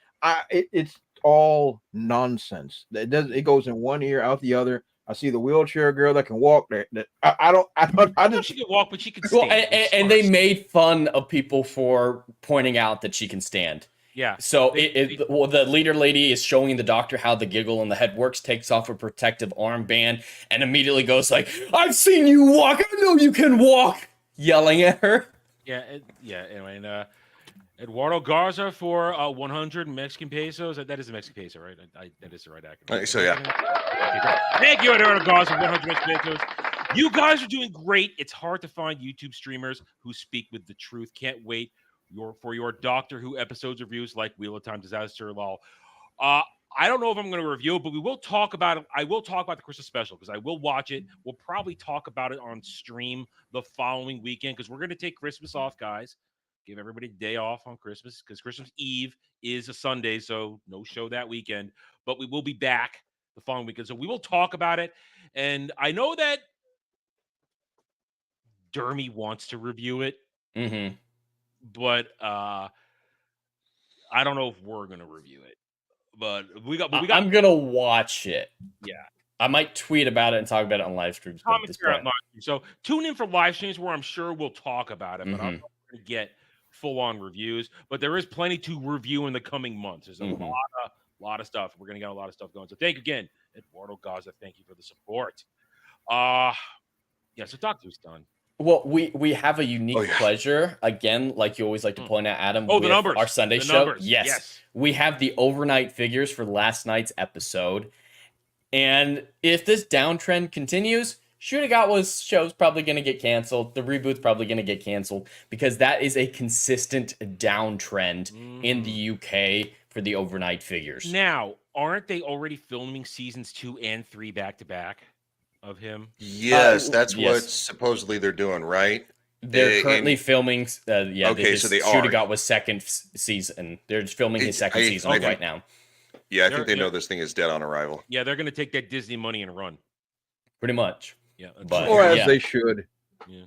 It's all nonsense. It goes in one ear out the other. I see the wheelchair girl that can walk. I just She can walk, but she can Well, stand. and they made fun of people for pointing out that she can stand. Yeah. So the leader lady is showing the doctor how the giggle in the head works, takes off a protective armband, and immediately goes like, "I've seen you walk. I know you can walk," yelling at her. Yeah. Anyway, and Eduardo Garza for 100 Mexican pesos. That is a Mexican peso, right? That is the right acronym. So yeah. Okay, great. Thank you, Eduardo Garza for 100 Mexican pesos. You guys are doing great. It's hard to find YouTube streamers who speak with the truth. Can't wait for your Doctor Who episodes reviews like Wheel of Time, Disaster Law. I don't know if I'm going to review it, but we will talk about it. I will talk about the Christmas special because I will watch it. We'll probably talk about it on stream the following weekend because we're going to take Christmas off, guys. Give everybody a day off on Christmas because Christmas Eve is a Sunday, so no show that weekend. But we will be back the following weekend, so we will talk about it. And I know that Dermy wants to review it. Mm-hmm. But I don't know if we're gonna review it. But we got. I'm gonna watch it. Yeah, I might tweet about it and talk about it on live streams. But at this point, so tune in for live streams where I'm sure we'll talk about it. But I'm not gonna get full on reviews. But there is plenty to review in the coming months. There's a lot of stuff. We're gonna get a lot of stuff going. So thank you again, Eduardo Garza. Thank you for the support. So Doctor Who's done. Well, we have a unique pleasure, again, like you always like to point out, Adam, the numbers. Our Sunday The show. numbers. Yes. We have the overnight figures for last night's episode. And if this downtrend continues, Shootigatwa's show's probably going to get canceled. The reboot's probably going to get canceled because that is a consistent downtrend in the UK for the overnight figures. Now, aren't they already filming seasons 2 and 3 back to back of him? Yes, that's what supposedly they're doing, right? They're currently filming. Okay, so they are. Shootigatwa's second season. They're just filming his second season right now. Yeah, I think they know this thing is dead on arrival. Yeah, they're going to take that Disney money and run. Pretty much. Yeah, or as they should. Yeah.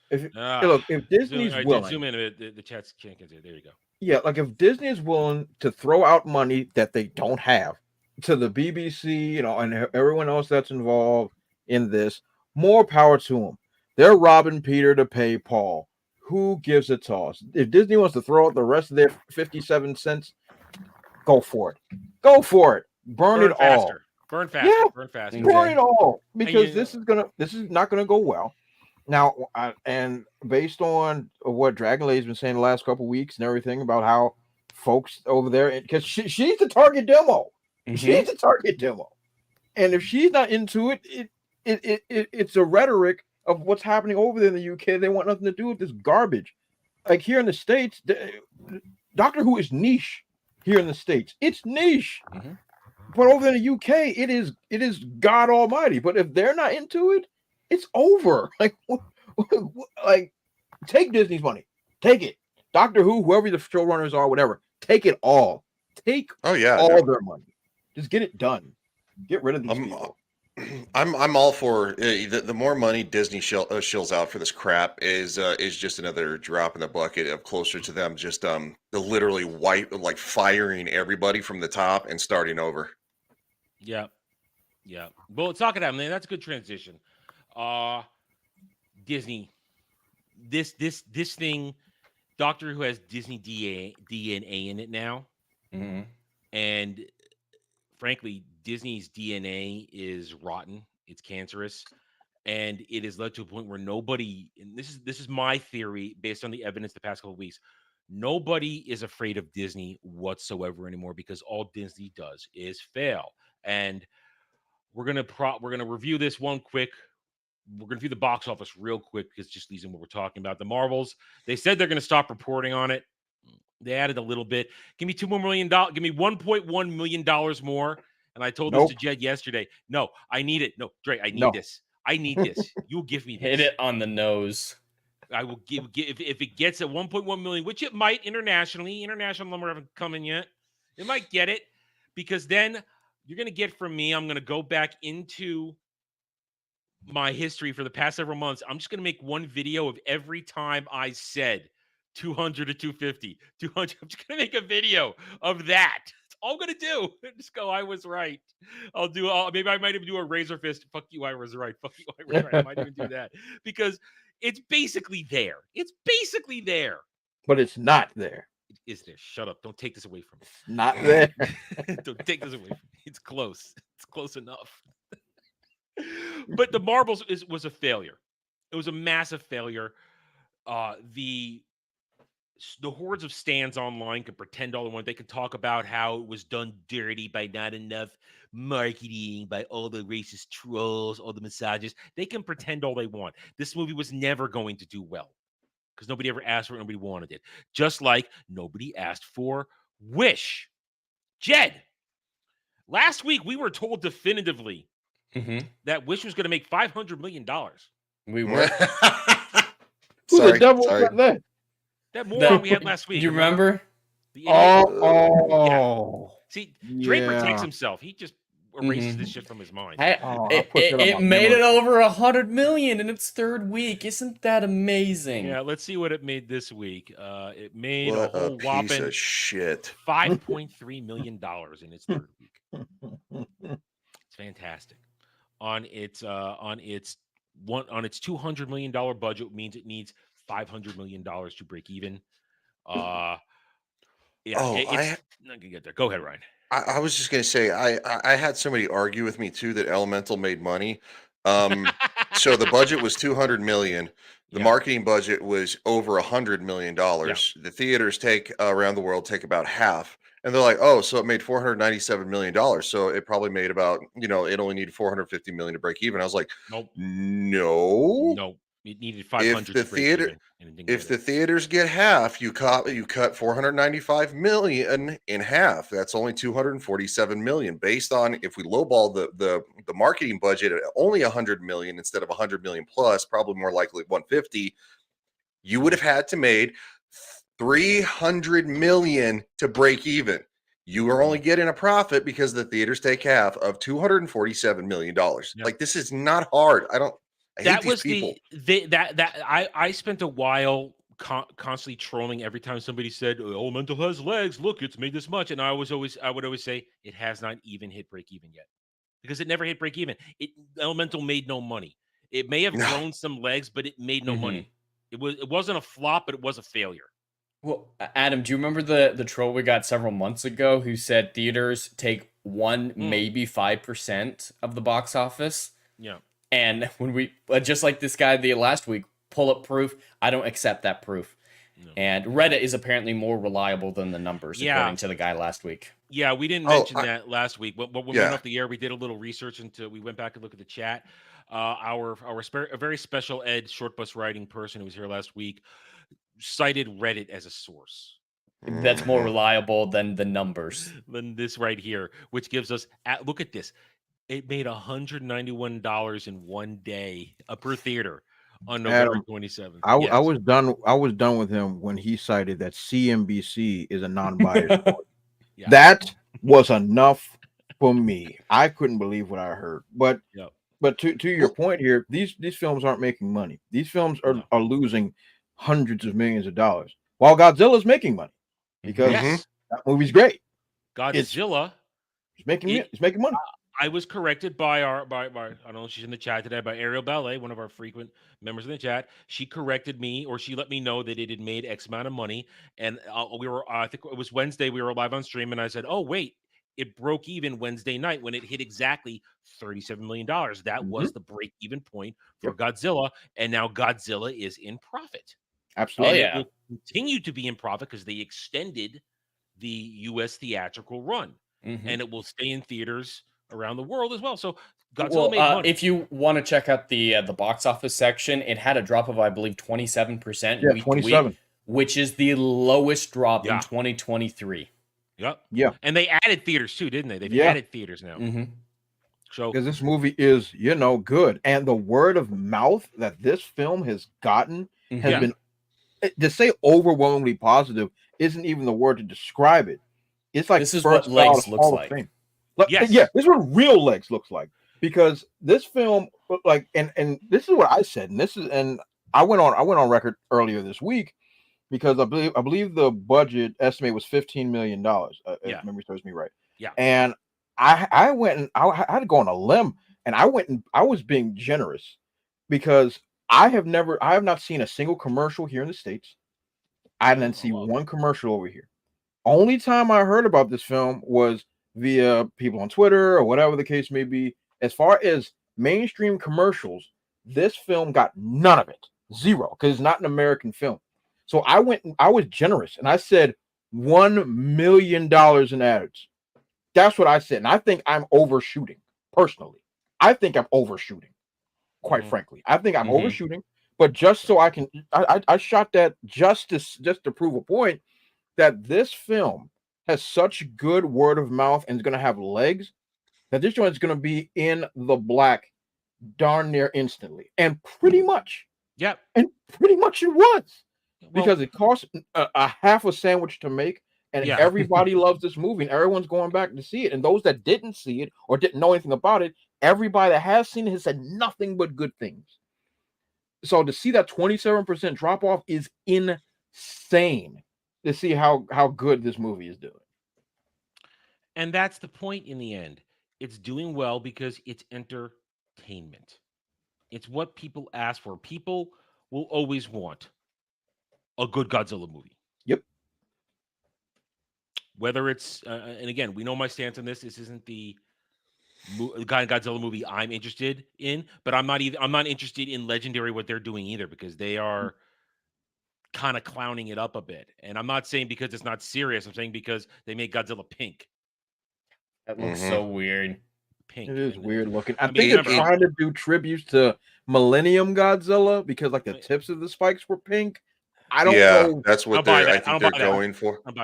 If Disney's willing, zoom in a bit. The chat's can't get there. There you go. Yeah, like if Disney is willing to throw out money that they don't have to the BBC, and everyone else that's involved in this, more power to them. They're robbing Peter to pay Paul. Who gives a toss? If Disney wants to throw out the rest of their 57 cents, go for it. Go for it. Burn it faster. all. Burn faster. Yeah, burn faster. Burn it all, because this is not gonna go well. Now, and based on what Dragon Lady's been saying the last couple of weeks and everything about how folks over there, because she's the target demo. She's the target demo, and if she's not into it, it's a rhetoric of what's happening over there in the UK. They want nothing to do with this garbage. Like here in the States, Doctor Who is niche. Here in the States, it's niche. But over in the UK, it is God Almighty. But if they're not into it, it's over. Like take Disney's money, take it, Doctor Who, whoever the showrunners are, whatever, take it all. Take Oh yeah, all no. their money. Just get it done. Get rid of these I'm people. I'm all for the more money Disney shills out for this crap is just another drop in the bucket of closer to them just the literally firing everybody from the top and starting over. Yeah. Well, talking about, man, that's a good transition. Disney, this thing, Doctor Who has Disney DNA in it now, and frankly, Disney's DNA is rotten. It's cancerous, and it has led to a point where nobody. And this is my theory based on the evidence the past couple of weeks. Nobody is afraid of Disney whatsoever anymore because all Disney does is fail. And we're gonna review this one quick. We're gonna view the box office real quick because just leads in what we're talking about. The Marvels. They said they're gonna stop reporting on it. They added a little bit. Give me $2 more million. Give me $1.1 million more. And I told this to Jed yesterday. No, I need it. No, Dre, I need this. I need this. You'll give me this. Hit it on the nose. I will give if it gets at 1.1 million, which it might internationally. International number haven't come in yet. It might get it because then you're gonna get from me. I'm gonna go back into my history for the past several months. I'm just gonna make one video of every time I said 200 to 250, 200. I'm just gonna make a video of that. That's all I'm gonna do. Just go, I was right. Maybe I might even do a razor fist. Fuck you, I was right. Fuck you, I was right. I might even do that because it's basically there. It's basically there. But it's not there. It is there. Shut up. Don't take this away from me. Not there. Don't take this away from me. It's close. It's close enough. But the Marvels was a failure. It was a massive failure. The hordes of stands online can pretend all they want. They can talk about how it was done dirty by not enough marketing, by all the racist trolls, all the misogynists. They can pretend all they want. This movie was never going to do well because nobody ever asked for it. Nobody wanted it. Just like nobody asked for Wish. Jed, last week we were told definitively that Wish was going to make $500 million. We were. Who the devil got that? That moron we had last week. Do you remember? Oh. Yeah. See, Drake protects himself. He just erases this shit from his mind. It made it over 100 million in its third week. Isn't that amazing? Yeah, let's see what it made this week. It made What a whole piece whopping of shit. $5.3 million in its third week. It's fantastic. On its $200 million budget means it needs $500 million to break even. I can get there. Go ahead, Ryan. I was just gonna say I had somebody argue with me too that Elemental made money. So the budget was 200 million. The marketing budget was over $100 million. The theaters around the world take about half. And they're like, oh, so it made $497 million. So it probably made about, it only needed $450 million to break even. I was like, nope. No. It needed 500 to break even. If the theaters get half, you cut 495 million in half. That's only 247 million. Based on if we lowball the marketing budget at only 100 million instead of 100 million plus, probably more likely 150, you would have had to made 300 million to break even. You are only getting a profit because the theaters take half of $247 million. Like, this is not hard. I hate these people. I spent a while constantly trolling every time somebody said, Elemental has legs. Look, it's made this much. And I would always say it has not even hit break even yet because it never hit break even. Elemental made no money. It may have grown some legs, but it made no money. It wasn't a flop, but it was a failure. Well, Adam, do you remember the troll we got several months ago who said theaters take 1, maybe 5% of the box office? Yeah. And when we, just like this guy the last week, pull up proof, I don't accept that proof. No. And Reddit is apparently more reliable than the numbers, according to the guy last week. Yeah, we didn't mention that last week. But when we went off the air, we did a little research we went back and looked at the chat. A very special ed short bus riding person who was here last week cited Reddit as a source. That's more reliable than the numbers. Than this right here, which gives us, look at this. It made $191 in one day per theater. on November Adam, 27th. I Yes. was done. I was done with him when he cited that CNBC is a non-biased source. Yeah. That was enough for me. I couldn't believe what I heard. But Yep. but to your point here, these films aren't making money. These films No. are losing hundreds of millions of dollars, while Godzilla's making money because Yes. that movie's great. Godzilla. It's making money. I was corrected by I don't know if she's in the chat today, by Ariel Ballet, one of our frequent members in the chat. She corrected me, or she let me know that it had made X amount of money. And we were, I think it was Wednesday, we were live on stream, and I said, oh, wait, it broke even Wednesday night when it hit exactly $37 million. That was the break even point for Godzilla. And now Godzilla is in profit. Absolutely. And it will continue to be in profit because they extended the U.S. theatrical run. And it will stay in theaters around the world as well. So Godzilla made money. If you want to check out the box office section, it had a drop of, I believe, 27% Yeah, week 27. to week, which is the lowest drop in 2023. Yep. Yeah. And they added theaters too, didn't they? They've Yeah. added theaters now. So because this movie is, good. And the word of mouth that this film has gotten has been, to say overwhelmingly positive isn't even the word to describe it. It's like This is first what Legs ballot looks Hall of like. Fame. Yes. Yeah, this is what real Legs looks like. Because this film, like, and this is what I said, and I went on record earlier this week because I believe the budget estimate was $15 million. If memory serves me right. Yeah. And I went and I had to go on a limb, and I was being generous because I have not seen a single commercial here in the States. I didn't see one commercial over here. Only time I heard about this film was via people on Twitter or whatever the case may be. As far as mainstream commercials, this film got none of it. Zero, because it's not an American film. So I was generous, and I said $1 million in ads. That's what I said. And I think I'm overshooting, personally. I think I'm overshooting, quite frankly. I think I'm overshooting, but just so I can, I shot that just to prove a point that this film has such good word of mouth and is going to have legs that this joint is going to be in the black darn near instantly. And pretty much. Yep. And pretty much it was. Because it cost a half a sandwich to make, and everybody loves this movie, and everyone's going back to see it. And those that didn't see it or didn't know anything about it, everybody that has seen it has said nothing but good things. So to see that 27% drop off is insane. To see how good this movie is doing. And that's the point in the end. It's doing well because it's entertainment. It's what people ask for. People will always want a good Godzilla movie. Yep. Whether it's, and again, we know my stance on this. This isn't the Godzilla movie I'm interested in, but I'm not interested in Legendary what they're doing either, because they are kind of clowning it up a bit. And I'm not saying because it's not serious. I'm saying because they make Godzilla pink. That looks so weird. Pink. It is weird looking. I mean, think they're remember- trying to do tributes to Millennium Godzilla because like the tips of the spikes were pink. I don't know. That's what I think they're going for. I don't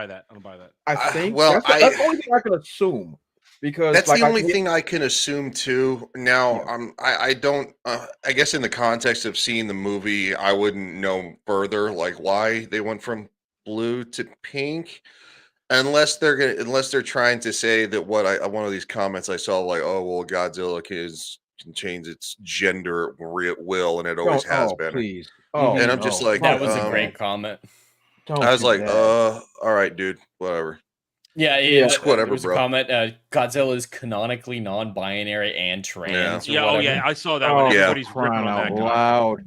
buy that. I think well, that's the only thing I can assume. Because that's like, the only thing I can assume too. Now, I don't. I guess in the context of seeing the movie, I wouldn't know further like why they went from blue to pink, unless they're trying to say that one of these comments I saw like, oh well, Godzilla can change its gender at will, and it always has been. Please. And I'm just like, that was a great comment. I was like, all right, dude, whatever. Yeah, whatever, there was bro. a comment. Godzilla is canonically non-binary and trans. Yeah, or oh yeah, whatever. I saw that. When everybody's ripping Crying on that out guy. loud.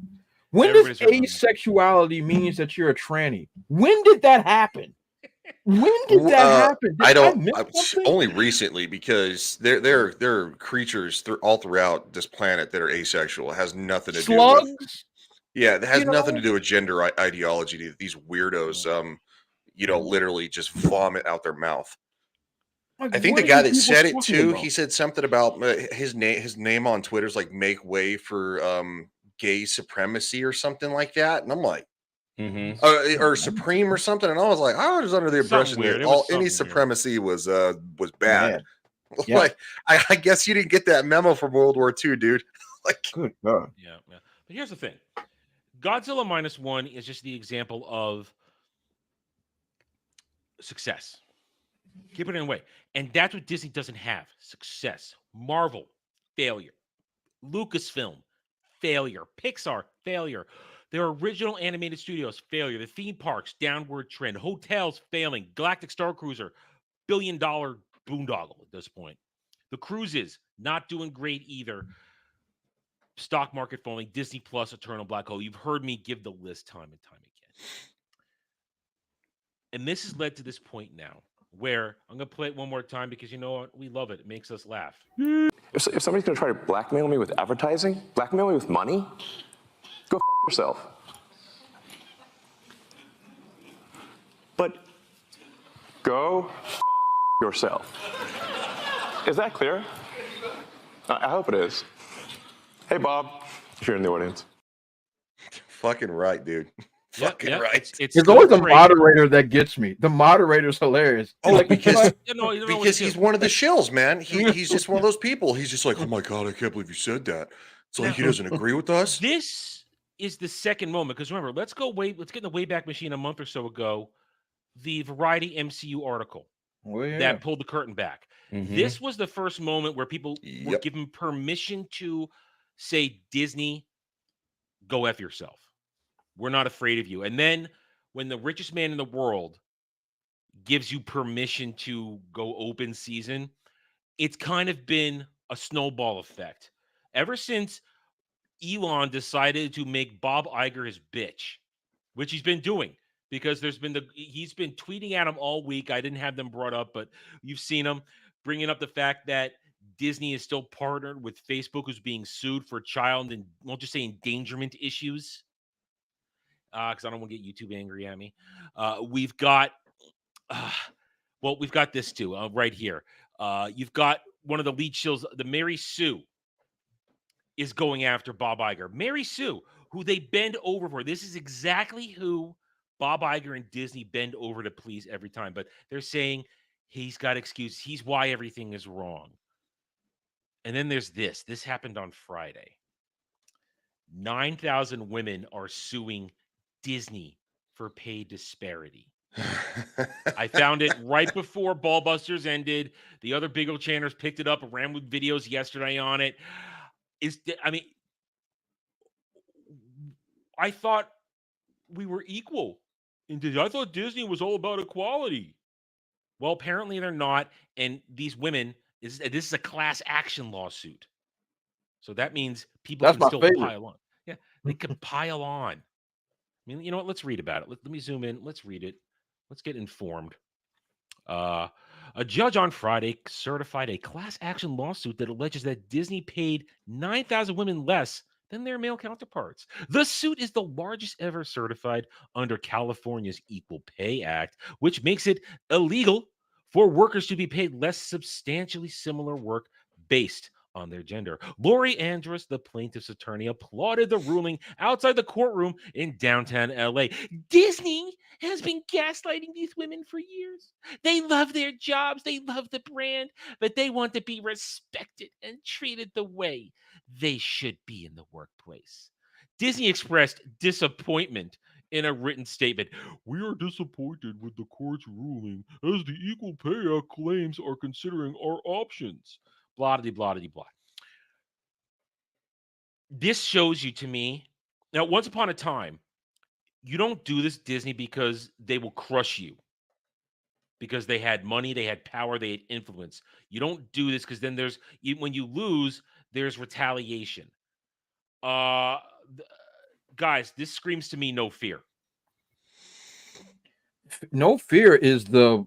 When Everybody's does ripping on asexuality means that you're a tranny? When did that happen? When did that happen? Did I don't. miss something? Only recently, because there are creatures all throughout this planet that are asexual. It has nothing to do with. Slugs? Yeah, it has nothing to do with gender ideology. These weirdos, literally just vomit out their mouth. Like, I think what the are guy these that people said it talking too. about? He said something about his name on Twitter is like "make way for gay supremacy" or something like that, and I'm like. Or supreme or something, and I was like, I was under the impression weird. that It was any something supremacy was bad. Yeah. Like, I guess you didn't get that memo from World War II, dude. Like, Good God. Yeah. But here's the thing: Godzilla -1 is just the example of success. Keep it in a way. And that's what Disney doesn't have. Success. Marvel, failure. Lucasfilm, failure. Pixar, failure. Their original animated studios, failure. The theme parks, downward trend. Hotels, failing. Galactic Star Cruiser, billion-dollar boondoggle at this point. The cruises, not doing great either. Stock market falling. Disney Plus, Eternal Black Hole. You've heard me give the list time and time again. And this has led to this point now where I'm going to play it one more time because you know what? We love it. It makes us laugh. If somebody's going to try to blackmail me with advertising, blackmail me with money, go yourself. But go yourself. Is that clear? I hope it is. Hey, Bob, if you're in the audience. Fucking right, dude. Fucking right. It's always the moderator that gets me. The moderator's hilarious. Oh, Like, because because he's one of the shills, man. He's just one of those people. He's just like, oh my God, I can't believe you said that. It's like he doesn't agree with us. This is the second moment because remember, let's get in the Wayback Machine a month or so ago. The Variety MCU article that pulled the curtain back. This was the first moment where people were given permission to say, Disney, go F yourself. We're not afraid of you. And then when the richest man in the world gives you permission to go open season, it's kind of been a snowball effect. Ever since Elon decided to make Bob Iger his bitch, which he's been doing because he's been tweeting at him all week. I didn't have them brought up, but you've seen him bringing up the fact that Disney is still partnered with Facebook, who's being sued for child and won't just say endangerment issues. Because I don't want to get YouTube angry at me. We've got this too right here. You've got one of the lead shills, the Mary Sue, is going after Bob Iger. Mary Sue, who they bend over for. This is exactly who Bob Iger and Disney bend over to please every time. But they're saying he's got excuses. He's why everything is wrong. And then there's this. This happened on Friday. 9,000 women are suing Disney for pay disparity. I found it right before Ballbusters ended. The other Big O channels picked it up and ran with videos yesterday on it. I thought we were equal in Disney. I thought Disney was all about equality. Well, apparently they're not. And these women, this is a class action lawsuit. So that means people can still pile on. Yeah, they can pile on. I mean, you know what? Let's read about it. Let me zoom in. Let's read it. Let's get informed. A judge on Friday certified a class action lawsuit that alleges that Disney paid 9,000 women less than their male counterparts. The suit is the largest ever certified under California's Equal Pay Act, which makes it illegal for workers to be paid less substantially similar work based on their gender. Lori Andrus, the plaintiff's attorney, applauded the ruling outside the courtroom in downtown LA. Disney has been gaslighting these women for years. They love their jobs, they love the brand, but they want to be respected and treated the way they should be in the workplace. Disney expressed disappointment in a written statement. We are disappointed with the court's ruling as the Equal Pay Act claims are considering our options. Blah, blah, blah, blah. This shows you to me. Now, once upon a time, you don't do this, Disney, because they will crush you. Because they had money, they had power, they had influence. You don't do this because then when you lose, there's retaliation. Guys, this screams to me no fear. No fear is the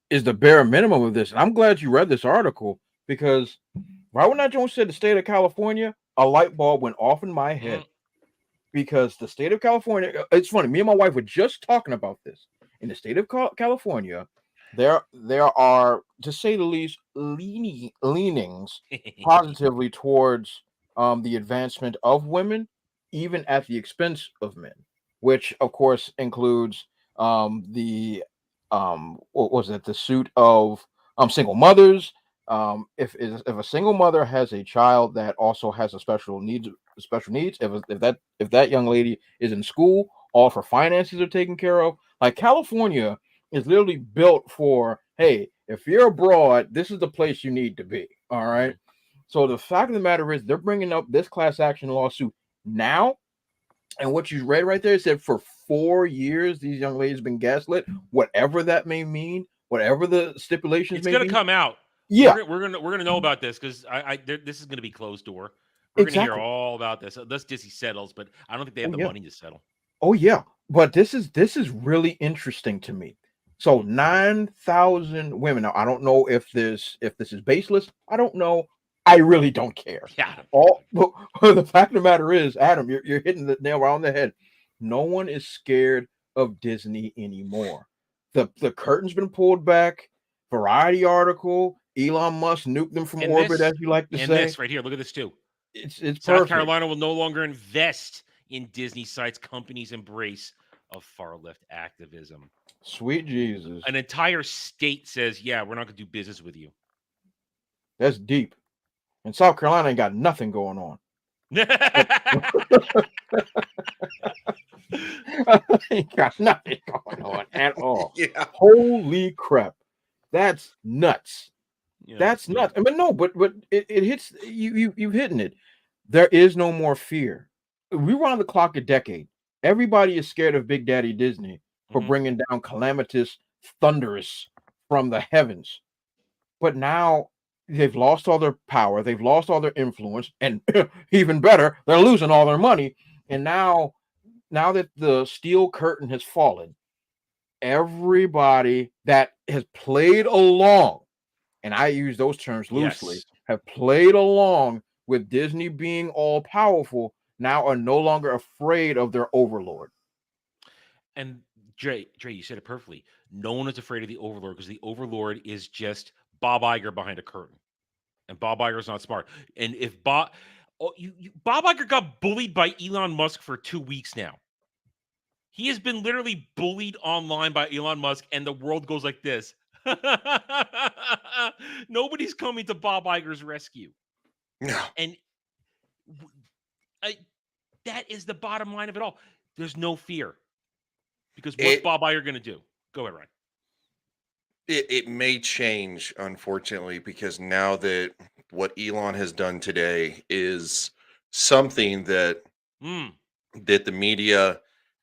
bare minimum of this. And I'm glad you read this article. Because right when that Jones said the state of California, a light bulb went off in my head. Because the state of California, it's funny, me and my wife were just talking about this. In the state of California, there are, to say the least, leanings positively towards the advancement of women, even at the expense of men, which of course includes the suit of single mothers. If a single mother has a child that also has a special needs, if that young lady is in school, all of her finances are taken care of. Like California is literally built for, hey, if you're abroad, this is the place you need to be. All right. So the fact of the matter is, they're bringing up this class action lawsuit now, and what you read right there said for 4 years these young ladies have been gaslit, whatever that may mean, whatever the stipulations It's may going be. to come out. Yeah, we're gonna know about this because this is gonna be closed door. We're gonna hear exactly. all about this unless Disney settles, but I don't think they have Oh the yeah. money to settle. Oh yeah. But this is really interesting to me. So 9,000 women. Now I don't know if this is baseless. I don't know. I really don't care. Yeah. All but the fact of the matter is, Adam, you're hitting the nail right on the head. No one is scared of Disney anymore. The curtain's been pulled back. Variety article. Elon Musk nuked them from And orbit, this, as you like to and say. this right here. Look at this too. It's South perfect. Carolina will no longer invest in Disney sites companies' embrace of far left activism. Sweet Jesus. An entire state says, yeah, we're not going to do business with you. That's deep. And South Carolina ain't got nothing going on. Ain't got nothing going on at all. Yeah. Holy crap. That's nuts. Yeah, That's nuts. I mean, no, but it hits you've hit it. There is no more fear. We were on the clock a decade. Everybody is scared of Big Daddy Disney for bringing down calamitous thunderous from the heavens. But now they've lost all their power, they've lost all their influence, and even better, they're losing all their money. And now that the steel curtain has fallen, everybody that has played along, and I use those terms loosely, have played along with Disney being all powerful, now are no longer afraid of their overlord. And Dre, you said it perfectly. No one is afraid of the overlord because the overlord is just Bob Iger behind a curtain, and Bob Iger's not smart. And if Bob Iger got bullied by Elon Musk for 2 weeks now. He has been literally bullied online by Elon Musk, and the world goes like this. Nobody's coming to Bob Iger's rescue. No. And that is the bottom line of it all. There's no fear. Because what's Bob Iger going to do? Go ahead, Ryan. It may change, unfortunately, because now that what Elon has done today is something that that the media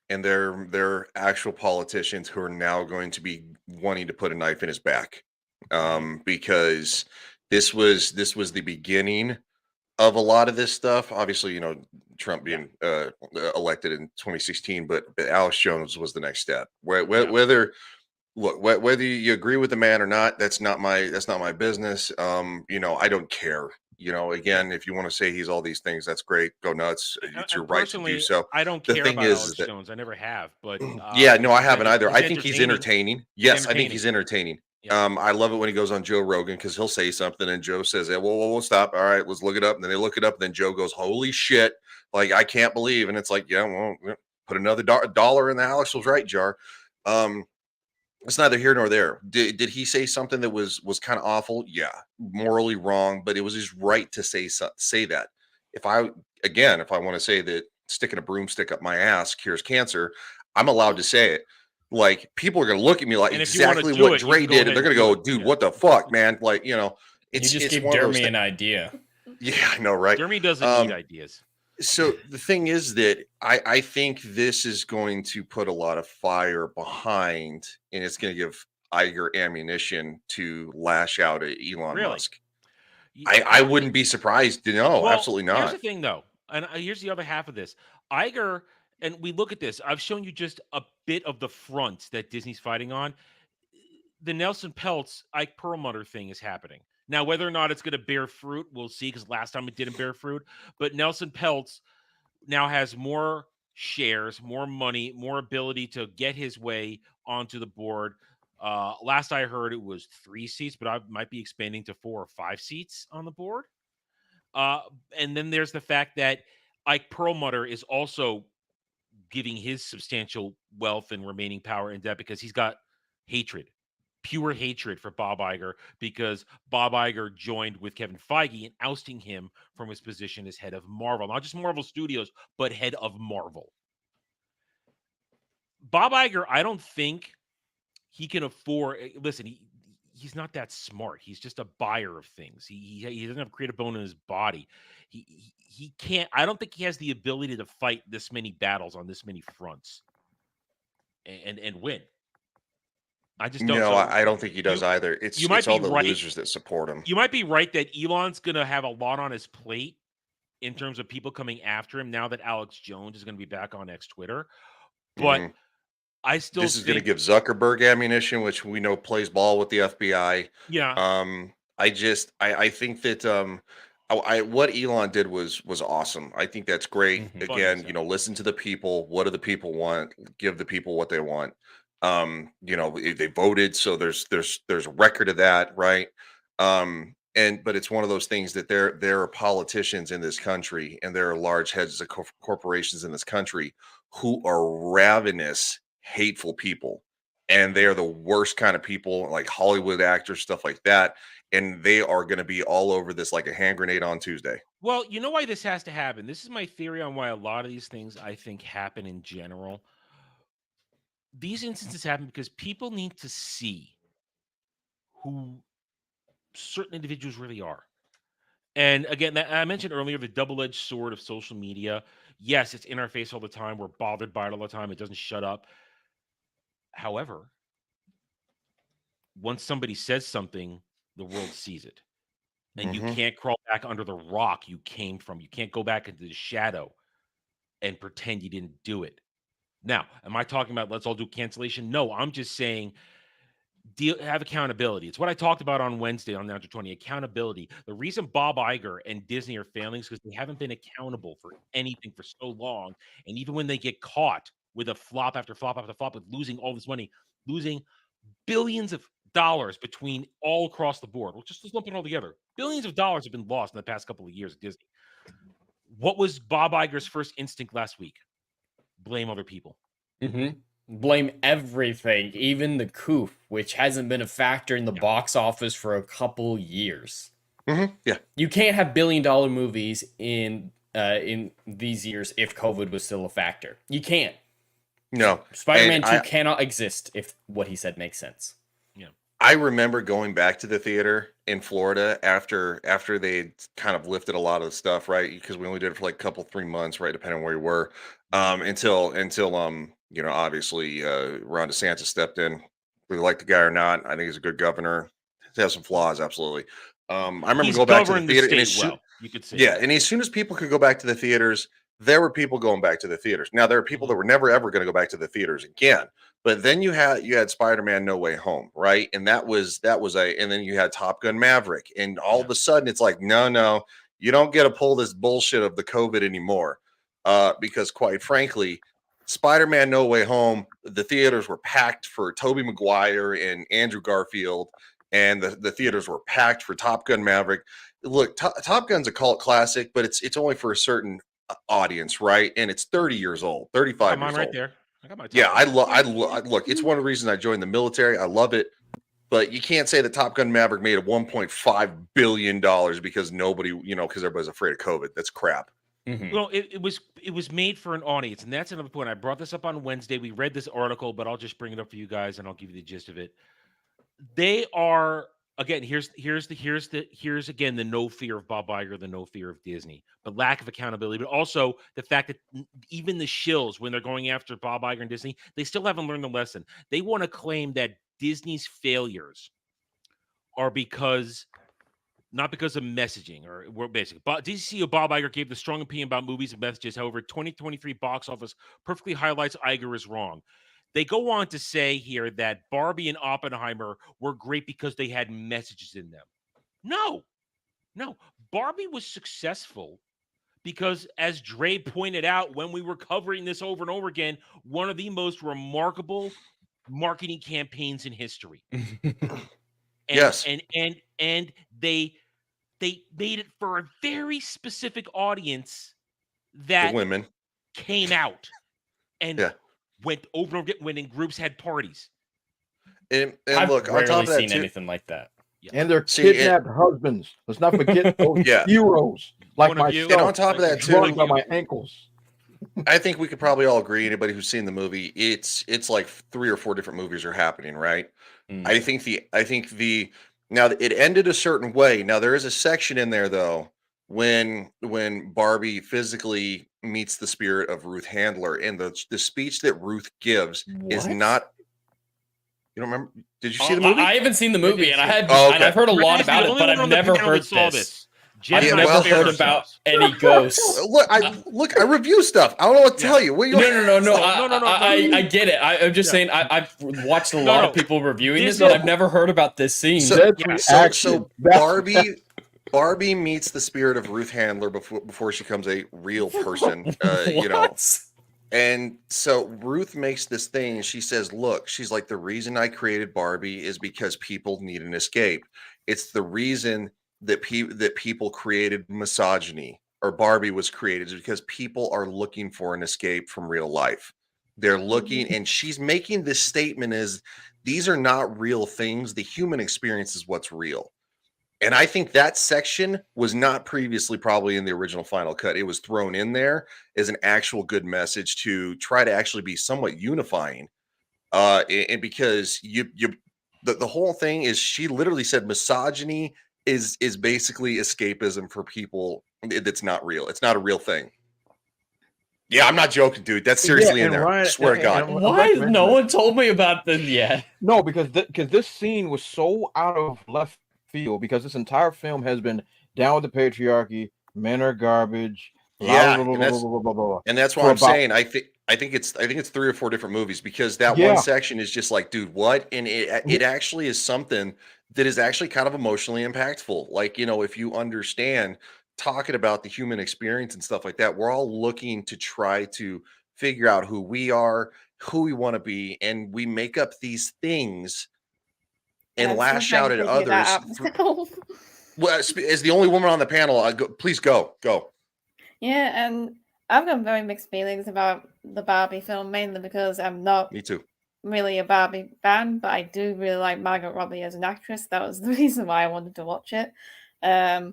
and their actual politicians who are now going to be wanting to put a knife in his back, because this was the beginning of a lot of this stuff. Obviously, you know, Trump being elected in 2016, but Alex Jones was the next step. Whether you agree with the man or not, that's not my business. You know, I don't care. You know, again, if you want to say he's all these things, that's great. Go nuts. It's your right to do so. I don't care about Alex Jones. I never have. But yeah, no, I haven't either. I think he's entertaining. Yes, I think he's entertaining. Yeah. I love it when he goes on Joe Rogan because he'll say something and Joe says, "Hey, we'll stop. All right, let's look it up." And then they look it up, and then Joe goes, "Holy shit! Like I can't believe." And it's like, yeah, well, put another dollar in the Alex was right jar. It's neither here nor there. Did he say something that was kind of awful? Yeah, morally wrong, but it was his right to say that. If I want to say that sticking a broomstick up my ass cures cancer, I'm allowed to say it. Like people are going to look at me like exactly what Dre did, and they're going to go, "Dude, what the fuck, man?" Like, you know, you just give Jeremy an idea. Yeah, I know, right? Jeremy doesn't need ideas. So the thing is that I think this is going to put a lot of fire behind, and it's going to give Iger ammunition to lash out at Elon Musk. I wouldn't be surprised. No, absolutely not. Here's the thing, though, and here's the other half of this. Iger, and we look at this. I've shown you just a bit of the front that Disney's fighting on. The Nelson Peltz, Ike Perlmutter thing is happening. Now, whether or not it's going to bear fruit, we'll see, because last time it didn't bear fruit. But Nelson Peltz now has more shares, more money, more ability to get his way onto the board. Last I heard, it was 3 seats, but I might be expanding to 4 or 5 seats on the board. And then there's the fact that Ike Perlmutter is also giving his substantial wealth and remaining power in debt because he's got hatred. pure hatred for Bob Iger because Bob Iger joined with Kevin Feige in ousting him from his position as head of Marvel. Not just Marvel Studios, but head of Marvel. Bob Iger, I don't think he can afford. Listen, he's not that smart. He's just a buyer of things. He doesn't have a creative bone in his body. He can't. I don't think he has the ability to fight this many battles on this many fronts and win. I just don't. No, So I don't think he does either. you might It's all be the right. losers that support him. You might be right that Elon's going to have a lot on his plate in terms of people coming after him now that Alex Jones is going to be back on X Twitter. But I still This is going to give Zuckerberg ammunition, which we know plays ball with the FBI. Yeah. I think that what Elon did was awesome. I think that's great. Again, listen to the people. What do the people want? Give the people what they want. They voted, so there's a record of that, right? But it's one of those things that there are politicians in this country and there are large heads of corporations in this country who are ravenous, hateful people, and they are the worst kind of people, like Hollywood actors, stuff like that, and they are going to be all over this like a hand grenade on Tuesday. Well, you know why this has to happen? This is my theory on why a lot of these things I think happen in general. These instances happen because people need to see who certain individuals really are. And again, I mentioned earlier the double-edged sword of social media. Yes, it's in our face all the time. We're bothered by it all the time. It doesn't shut up. However, once somebody says something, the world sees it. And you can't crawl back under the rock you came from. You can't go back into the shadow and pretend you didn't do it. Now, am I talking about let's all do cancellation? No, I'm just saying have accountability. It's what I talked about on Wednesday on After 20, accountability. The reason Bob Iger and Disney are failing is because they haven't been accountable for anything for so long. And even when they get caught with a flop after flop after flop with losing all this money, losing billions of dollars between all across the board, we'll just lump it all together. Billions of dollars have been lost in the past couple of years at Disney. What was Bob Iger's first instinct last week? Blame other people. Blame everything, even the coup, which hasn't been a factor in the box office for a couple years. Yeah, you can't have billion-dollar movies in these years if COVID was still a factor. You can't. No, Spider-Man 2 cannot exist if what he said makes sense. Yeah, I remember going back to the theater in Florida after they kind of lifted a lot of the stuff, right? Because we only did it for like a couple 3 months, right, depending on where you were, until obviously Ron DeSantis stepped in. Whether you like the guy or not, I think he's a good governor. He has some flaws, absolutely. I remember going back to the theater, and you could say, and as soon as people could go back to the theaters, there were people going back to the theaters. Now there are people that were never ever going to go back to the theaters again. But then you had Spider-Man No Way Home, right? And and then you had Top Gun Maverick, and all of a sudden it's like, no, you don't get to pull this bullshit of the COVID anymore, because quite frankly, Spider-Man No Way Home, the theaters were packed for Tobey Maguire and Andrew Garfield, and the theaters were packed for Top Gun Maverick. Look, Top Gun's a cult classic, but it's only for a certain audience, right? And it's 30 years old, 35 years old. There. I got my look, it's one of the reasons I joined the military. I love it. But you can't say that Top Gun Maverick made a $1.5 billion because because everybody's afraid of COVID. That's crap. Well, it was made for an audience, and that's another point. I brought this up on Wednesday. We read this article, but I'll just bring it up for you guys, and I'll give you the gist of it. They are again. Here's again the no fear of Bob Iger, the no fear of Disney, but lack of accountability, but also the fact that even the shills, when they're going after Bob Iger and Disney, they still haven't learned the lesson. They want to claim that Disney's failures are not because of messaging or we're basic. But CEO Bob Iger gave the strong opinion about movies and messages. However, 2023 box office perfectly highlights Iger is wrong. They go on to say here that Barbie and Oppenheimer were great because they had messages in them. No. Barbie was successful because, as Dre pointed out when we were covering this over and over again, one of the most remarkable marketing campaigns in history. Yes. And they made it for a very specific audience that the women came out and went over and over again, when in groups had parties. And I've look, on rarely top of that seen too, anything like that. And their See, kidnapped husbands. Let's not forget those Yeah. heroes like One of you- myself. and on top of that too, Drawn by my ankles. I think we could probably all agree. Anybody who's seen the movie, it's like 3 or 4 different movies are happening, right? Mm. I think the now it ended a certain way. Now there is a section in there though when Barbie physically meets the spirit of Ruth Handler, and the speech that Ruth gives is What? not. You don't remember? Did you see the movie? I haven't seen the movie, and okay. and I've heard a lot about it, but I've never heard this. I've Yeah, never well, heard about any ghosts. Look, I review stuff. I don't know what to tell you. What you No. I get it. I'm just saying. I've watched a lot of people reviewing this, but I've never heard about this scene. So Barbie meets the spirit of Ruth Handler before she becomes a real person. You know. And so Ruth makes this thing, and she says, "Look, she's like, the reason I created Barbie is because people need an escape. It's the reason that people created misogyny, or Barbie was created, is because people are looking for an escape from real life. They're looking, and she's making this statement is these are not real things. The human experience is what's real." And I think that section was not previously probably in the original final cut. It was thrown in there as an actual good message to try to actually be somewhat unifying. And because the whole thing is, she literally said misogyny is basically escapism for people that's not real. It's not a real thing. Yeah, I'm not joking, dude. That's seriously in there. Ryan, Swear to God. Why has no one told me about this yet? No, because this scene was so out of left field, because this entire film has been down with the patriarchy, men are garbage. Yeah, and that's why I'm saying I think it's 3 or 4 different movies, because that one section is just like, dude, what? And it actually is something that is actually kind of emotionally impactful. Like, you know, if you understand talking about the human experience and stuff like that, we're all looking to try to figure out who we are, who we want to be, and we make up these things and lash out at others. Well, as the only woman on the panel, please go. Yeah, and I've got very mixed feelings about the Barbie film, mainly because I'm not really a Barbie fan, but I do really like Margot Robbie as an actress. That was the reason why I wanted to watch it. I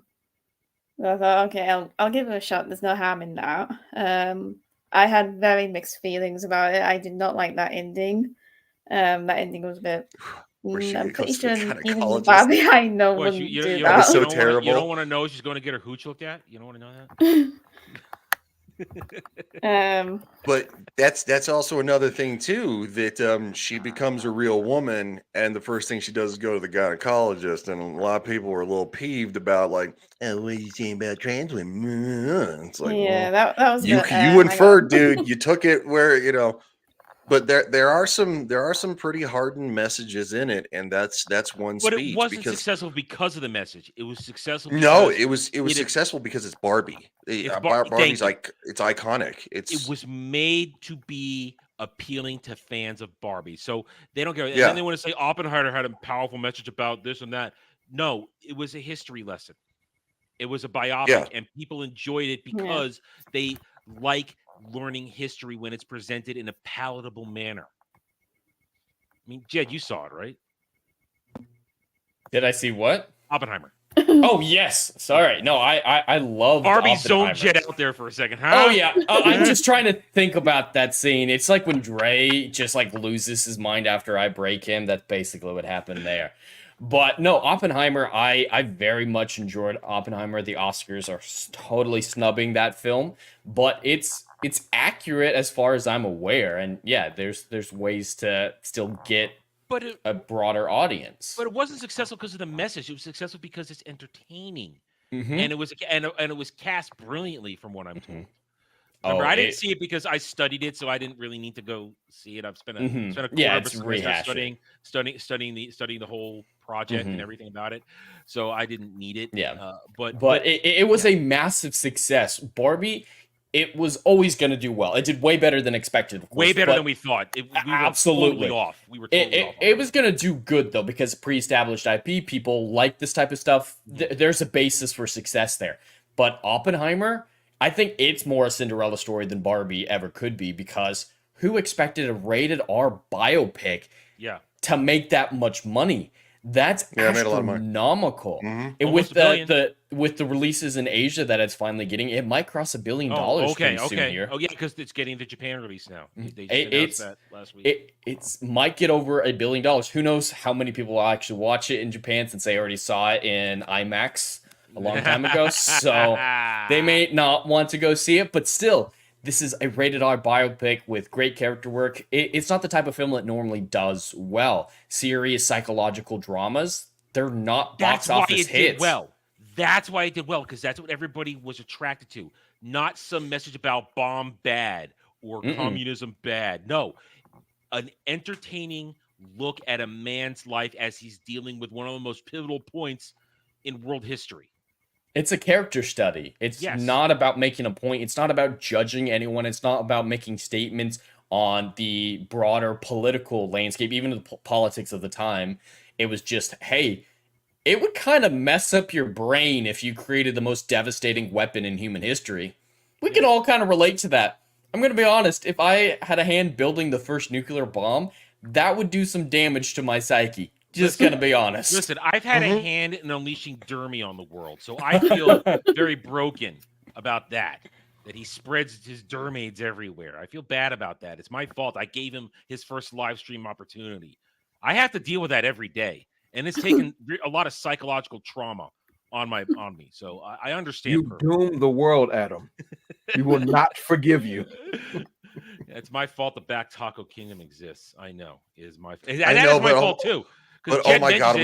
thought, okay, I'll give it a shot. There's no harm in that. I had very mixed feelings about it. I did not like that ending. That ending was a bit. I'm pretty sure even Barbie I know wouldn't do that. That was so terrible. You don't want to know she's going to get her hooch looked at? You don't want to know that? But that's also another thing too, that she becomes a real woman, and the first thing she does is go to the gynecologist, and a lot of people were a little peeved about, like, oh, what are you saying about trans women? It's like, yeah, well, that was you inferred, dude. You took it where, you know. But there are some pretty hardened messages in it, and that's one speech. But it wasn't successful because of the message. It was successful. No, it was successful because it's Barbie. Barbie's like, it's iconic. It was made to be appealing to fans of Barbie, so they don't care. And then they want to say Oppenheimer had a powerful message about this and that. No, it was a history lesson. It was a biopic, and people enjoyed it because they like learning history when it's presented in a palatable manner. I mean, Jed, you saw it, right? Did I see what? Oppenheimer. Oh yes. Sorry. No, I love Barbie zoned Jed out there for a second, huh? Oh yeah. I'm just trying to think about that scene. It's like when Dre just like loses his mind after I break him. That's basically what happened there. But no, Oppenheimer, I very much enjoyed Oppenheimer. The Oscars are totally snubbing that film, but it's accurate as far as I'm aware. And yeah, there's ways to still get a broader audience. But it wasn't successful because of the message. It was successful because it's entertaining, and it was cast brilliantly, from what I'm told. Remember, I didn't see it because I studied it, so I didn't really need to go see it. I've spent a quarter of a semester studying the whole project and everything about it, so I didn't need it. Yeah, but it was a massive success. Barbie, it was always going to do well. It did way better than expected. Of course, way better than we thought. We absolutely were totally off. We were totally off. It was going to do good though, because pre-established IP, people like this type of stuff. There's a basis for success there. But Oppenheimer, I think it's more a Cinderella story than Barbie ever could be, because who expected a rated R biopic to make that much money. That's Yeah, it made a lot of money. astronomical. Mhm. And Almost with $1 billion. with the releases in Asia that it's finally getting, it might cross $1 billion pretty soon here. Oh yeah, because it's getting the Japan release now. They just It- announced it's that last week. it's might get over $1 billion. Who knows how many people will actually watch it in Japan, since they already saw it in IMAX a long time ago. So they may not want to go see it, but still, this is a rated R biopic with great character work. It's not the type of film that normally does well. Serious psychological dramas, they're not That's box why office it hits. did well. That's why it did well, because that's what everybody was attracted to. Not some message about bomb bad or communism bad. No, an entertaining look at a man's life as he's dealing with one of the most pivotal points in world history. It's a character study. It's not about making a point. It's not about judging anyone. It's not about making statements on the broader political landscape, even the politics of the time. It was just, hey, it would kind of mess up your brain if you created the most devastating weapon in human history. We can all kind of relate to that. I'm going to be honest. If I had a hand building the first nuclear bomb, that would do some damage to my psyche. Just going to be honest. Listen, I've had a hand in unleashing Dermy on the world, so I feel very broken about that he spreads his Dermades everywhere. I feel bad about that. It's my fault. I gave him his first live stream opportunity. I have to deal with that every day, and it's taken a lot of psychological trauma on me. So I understand. You doom the world, Adam. We will not forgive you. It's my fault the Back Taco Kingdom exists. I know. It's my fault too. But oh my god,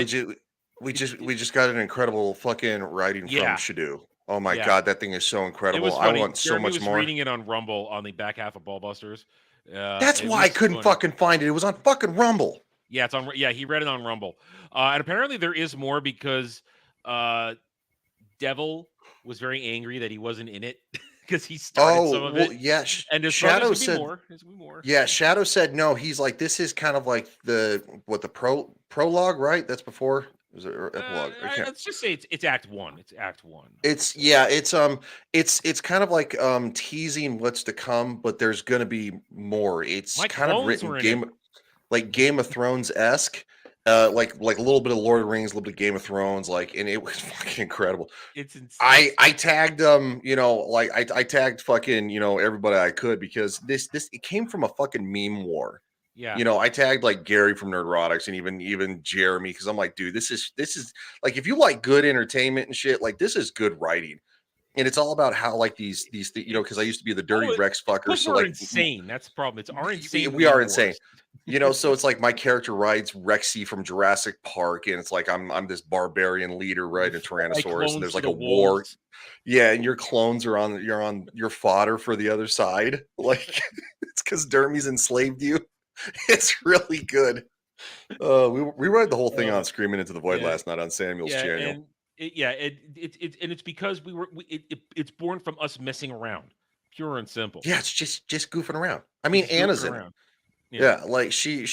we just got an incredible fucking writing from Shadu. Oh my god, that thing is so incredible. I want so much more. Reading it on Rumble on the back half of Ballbusters. That's why I couldn't fucking find it. It was on fucking Rumble. Yeah, it's on. Yeah, he read it on Rumble, and apparently there is more because Devil was very angry that he wasn't in it because he started some of it. Yeah, and Shadow said more. Yeah, Shadow said no. He's like, this is kind of like the prologue, right? That's before. Is it epilogue? Let's just say it's Act 1. It's Act 1. It's kind of like teasing what's to come, but there's gonna be more. It's kind of written Game of Thrones-esque. Like a little bit of Lord of the Rings, a little bit of Game of Thrones, and it was fucking incredible. It's insane. I tagged I tagged fucking everybody I could, because this it came from a fucking meme war. Yeah. I tagged like Gary from Nerdrotics and even Jeremy, because I'm like, dude, this is like, if you like good entertainment and shit, like, this is good writing. And it's all about how, like, these because I used to be the dirty Rex fucker. So we're like, insane. That's the problem. It's our insane. We are insane. So it's like my character rides Rexy from Jurassic Park, and it's like I'm this barbarian leader, right? A Tyrannosaurus, and there's like a war. Yeah, and your clones are on your fodder for the other side. Like, it's because Dermy's enslaved you. It's really good. We read the whole thing on Screaming Into the Void last night on Samuel's channel. It's because it's born from us messing around, pure and simple. Yeah, it's just goofing around. I mean, Anna's in it. Yeah, like she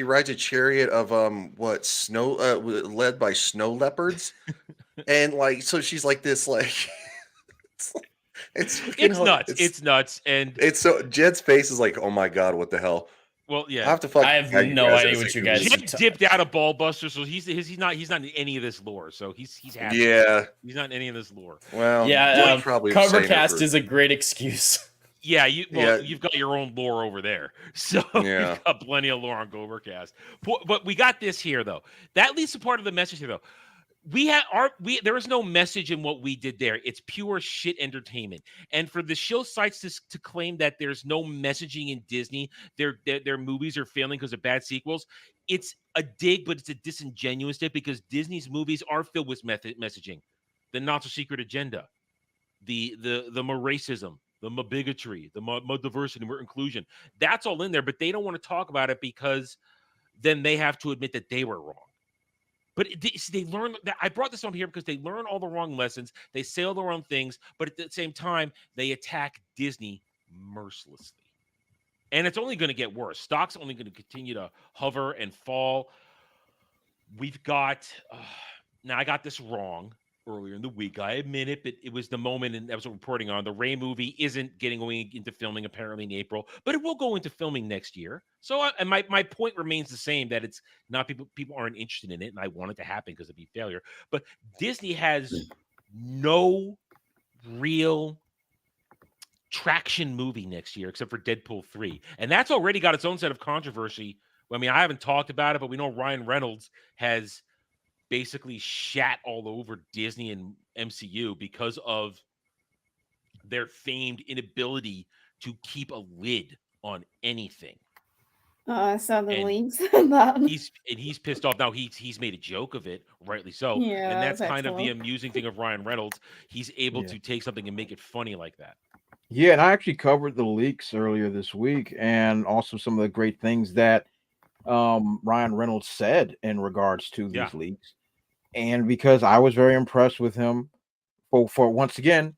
rides a chariot of snow led by snow leopards, and like, so she's like this, like it's nuts. It's nuts, and it's so Jed's face is like, oh my god, what the hell? Well, yeah, I have no idea what you guys. Jed dipped out of Ballbuster, so he's not in any of this lore. So he's happy. Yeah, he's not in any of this lore. Well, yeah, Covercast is a great excuse. Yeah, you've got your own lore over there, so you've got plenty of lore on Covercast. But we got this here, though. That leads to part of the message here, though. There is no message in what we did there. It's pure shit entertainment. And for the show sites to claim that there's no messaging in Disney, their movies are failing because of bad sequels, it's a dig, but it's a disingenuous dig, because Disney's movies are filled with messaging. The not so secret agenda, the more racism, the more bigotry, the more diversity, more inclusion. That's all in there, but they don't want to talk about it because then they have to admit that they were wrong. But they learn that. I brought this on here because they learn all the wrong lessons. They say all the wrong things, but at the same time, they attack Disney mercilessly. And it's only going to get worse. Stock's only going to continue to hover and fall. We've got now I got this wrong. earlier in the week. I admit it, but it was the moment, and I was reporting on the Ray movie isn't going into filming apparently in April, but it will go into filming next year. So, and my point remains the same, that it's not people aren't interested in it, and I want it to happen because it'd be failure. But Disney has no real traction movie next year except for Deadpool 3, and that's already got its own set of controversy. I mean, I haven't talked about it, but we know Ryan Reynolds has basically shat all over Disney and MCU because of their famed inability to keep a lid on anything. I saw the And links on that. He's pissed off now. He's made a joke of it, rightly so. Yeah, And that's that's kind of the excellent. amusing thing of Ryan Reynolds. He's able to take something and make it funny like that. Yeah, and I actually covered the leaks earlier this week, and also some of the great things that Ryan Reynolds said in regards to Yeah. these leaks. And because I was very impressed with him, for once again,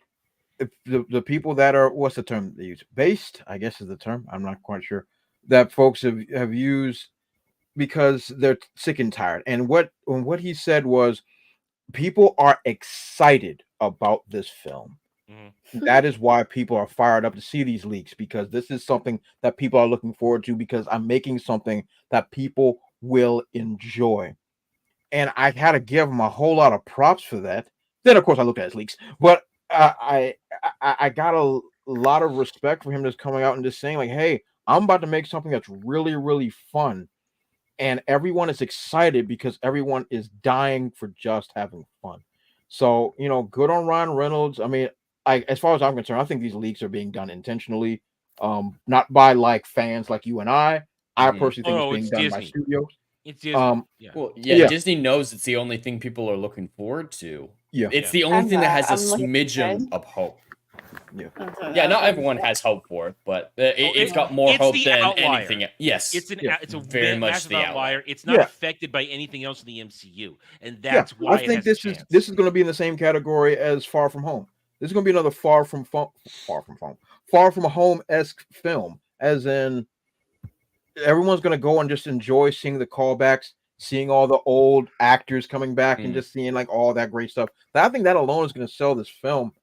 the people that are, what's the term they use? Based, I guess is the term. I'm not quite sure, that folks have used because they're sick and tired. And what he said was, people are excited about this film. That is why people are fired up to see these leaks, because this is something that people are looking forward to, because I'm making something that people will enjoy. And I had to give him a whole lot of props for that. Then, of course, I looked at his leaks, but I got a lot of respect for him just coming out and just saying, like, hey, I'm about to make something that's really, really fun. And everyone is excited because everyone is dying for just having fun. So, good on Ryan Reynolds. I mean, as far as I'm concerned, I think these leaks are being done intentionally, not by like fans like you and I. I personally think it's being done by studios. It's Disney. Well, Disney knows it's the only thing people are looking forward to. Yeah. It's the only thing that has a I'm looking smidgen ahead. of hope. Yeah. Yeah, not everyone has hope for it, but it's got more hope than anything. Yes, it's a very much massive the outlier. It's not affected by anything else in the MCU, and that's why I think this is going to be in the same category as Far From Home. This is going to be another Far From Home-esque film, as in everyone's going to go and just enjoy seeing the callbacks, seeing all the old actors coming back, and just seeing like all that great stuff. I think that alone is going to sell this film.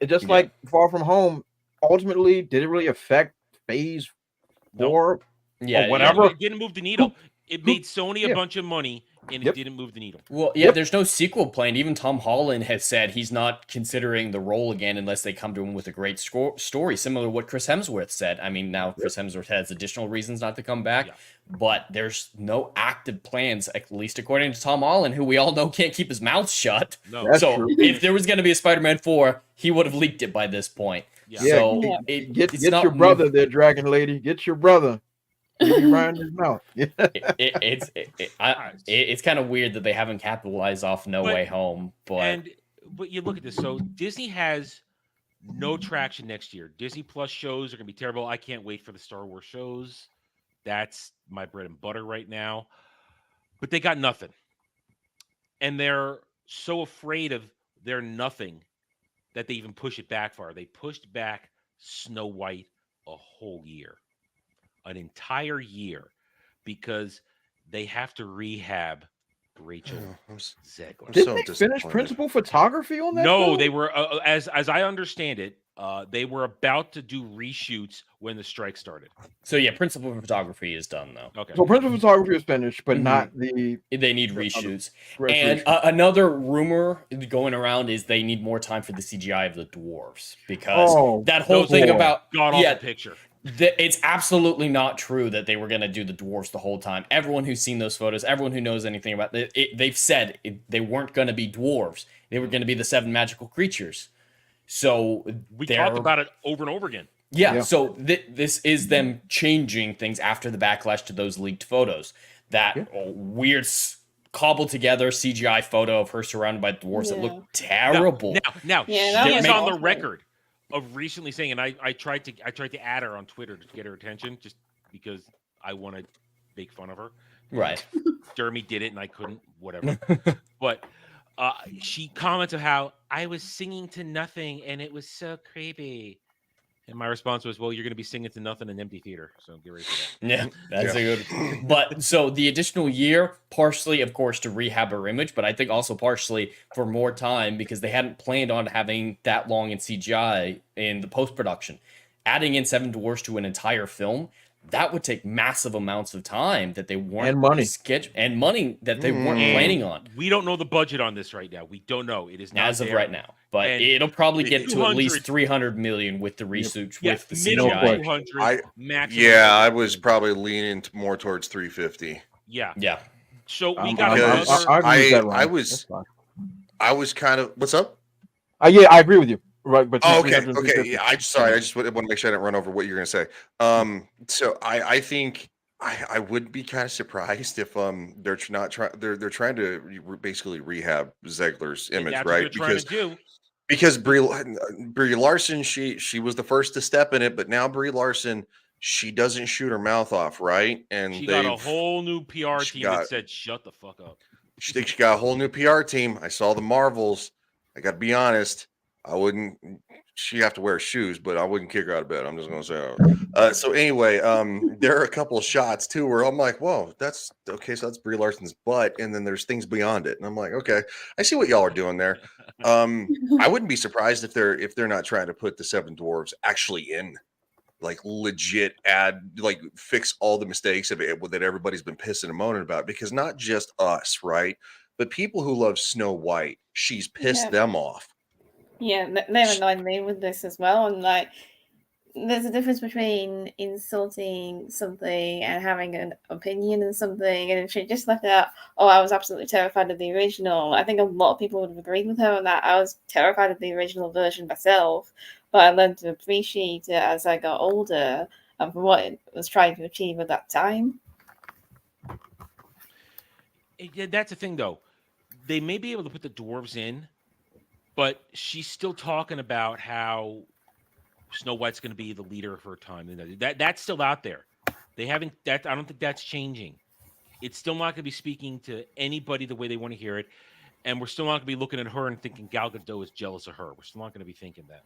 Just like Far From Home, ultimately, did it really affect Phase 4 or whatever? It didn't move the needle. It made Sony a bunch of money, and it didn't move the needle. Well, there's no sequel planned. Even Tom Holland has said he's not considering the role again unless they come to him with a great story, similar to what Chris Hemsworth said. I mean, now Chris Hemsworth has additional reasons not to come back, but there's no active plans, at least according to Tom Holland, who we all know can't keep his mouth shut. No. So if there was going to be a Spider-Man 4, he would have leaked it by this point. Yeah. So get your brother there, Dragon Lady. Get your brother. Give me right in his mouth. It's kind of weird that they haven't capitalized off No Way Home, but you look at this. So Disney has no traction next year. Disney Plus shows are going to be terrible. I can't wait for the Star Wars shows. That's my bread and butter right now. But they got nothing, and they're so afraid of their nothing that they even push it back far. They pushed back Snow White a whole year. An entire year, because they have to rehab Rachel Zegler. Didn't they finish principal photography on that? No, film? they were, as I understand it, they were about to do reshoots when the strike started. So principal photography is done though. Okay. So principal photography is finished, but not the. They need reshoots. And another rumor going around is they need more time for the CGI of the dwarves, because that whole thing about god-awful picture. It's absolutely not true that they were going to do the dwarves the whole time. Everyone who's seen those photos, everyone who knows anything about it, they've said they weren't going to be dwarves. They were going to be the 7 magical creatures. So we talked about it over and over again. Yeah. So this is them changing things after the backlash to those leaked photos. That weird cobbled together CGI photo of her surrounded by dwarves that looked terrible. Now she is on the record of recently saying, and I tried to add her on Twitter to get her attention, just because I want to make fun of her. Right. Jeremy did it, and I couldn't. Whatever. But she comments of how I was singing to nothing, and it was so creepy. And my response was, well, you're going to be singing to nothing in an empty theater. So get ready for that. Yeah, that's a good. But so the additional year, partially, of course, to rehab her image, but I think also partially for more time because they hadn't planned on having that long in CGI in the post production. Adding in Seven Dwarfs to an entire film, that would take massive amounts of time that they weren't And money. and money that they weren't planning on. We don't know the budget on this right now. We don't know. It is not As of there. right now, but And it'll probably get to at least 200 300 million with the research Yeah, with the minimum CGI. 200, maximum. Yeah, I was probably leaning more towards 350. Yeah. Yeah. So we I'm- got I'm- another. I agree with that, Ryan. I That's fine. was kind of what's up? Yeah, I agree with you. Right, but Oh, 300 and okay. 350. Yeah, I just want to make sure I didn't run over what you're going to say. So I think I would be kind of surprised if they're trying to basically rehab Zegler's image, That's right? what they're trying to do. Because Brie Larson, she was the first to step in it, but now Brie Larson, she doesn't shoot her mouth off, right? And She got a whole new PR team that said, "Shut the fuck up." She got a whole new PR team. I saw the Marvels. I got to be honest. I wouldn't. She have to wear shoes, but I wouldn't kick her out of bed. I'm just gonna say. So anyway, there are a couple of shots too where I'm like, "Whoa, that's okay." So that's Brie Larson's butt, and then there's things beyond it, and I'm like, "Okay, I see what y'all are doing there." I wouldn't be surprised if they're not trying to put the Seven Dwarfs actually in, like legit like fix all the mistakes of it that everybody's been pissing and moaning about, because not just us, right? But people who love Snow White, she's pissed them off. Yeah, they're annoyed me with this as well. And like, there's a difference between insulting something and having an opinion on something. And if she just left out, "Oh, I was absolutely terrified of the original," I think a lot of people would have agreed with her on that. I was terrified of the original version myself, but I learned to appreciate it as I got older and for what it was trying to achieve at that time. That's the thing, though. They may be able to put the dwarves in, but she's still talking about how Snow White's going to be the leader of her time. That's still out there. They haven't. I don't think that's changing. It's still not going to be speaking to anybody the way they want to hear it, and we're still not going to be looking at her and thinking Gal Gadot is jealous of her. We're still not going to be thinking that.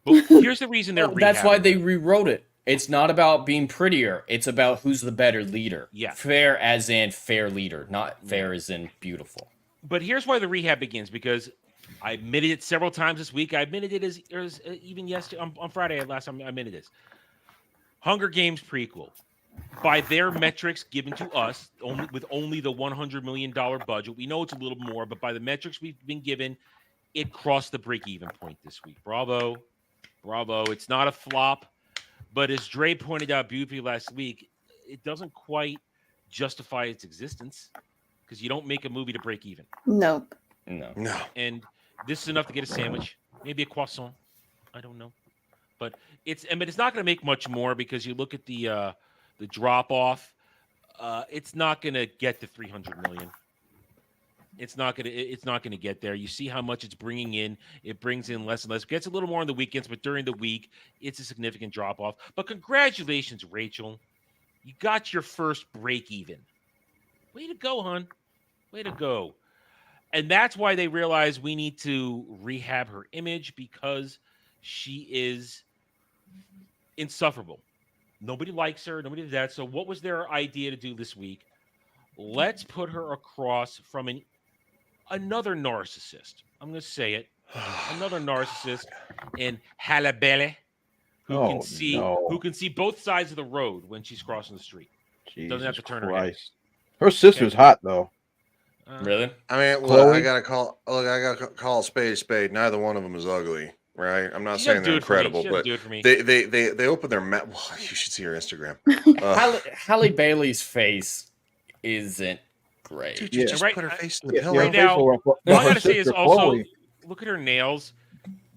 But here's the reason they're. That's why rehabbing they her. rewrote it. It's not about being prettier. It's about who's the better leader. Yeah. Fair as in fair leader, not fair as in beautiful. But here's why the rehab begins, because I admitted it several times this week. I admitted it as even yesterday on Friday. Last time I admitted this. Hunger Games prequel, by their metrics given to us, only the $100 million budget. We know it's a little more, but by the metrics we've been given, it crossed the break-even point this week. Bravo, bravo! It's not a flop, but as Dre pointed out beautifully last week, it doesn't quite justify its existence because you don't make a movie to break even. Nope. No. And this is enough to get a sandwich, maybe a croissant. I don't know, but it's not going to make much more because you look at the drop off. It's not going to get to 300 million. It's not going to get there. You see how much it's bringing in. It brings in less and less. It gets a little more on the weekends, but during the week, it's a significant drop off. But congratulations, Rachel. You got your first break even. Way to go, hon. Way to go. And that's why they realize we need to rehab her image, because she is insufferable. Nobody likes her. Nobody did that. So what was their idea to do this week? Let's put her across from another narcissist. I'm going to say it. Another narcissist in Halle Berry, who can see both sides of the road when she's crossing the street. Doesn't have to turn her head. Her sister's hot though. Really? I mean, look, I gotta call a spade a spade. Neither one of them is ugly, right? I'm not saying they're incredible, but they open their mouth. Well, you should see her Instagram. Halle Bailey's face isn't great. Dude, you just put her face in the pillow. Right now, all I gotta say is also look at her nails.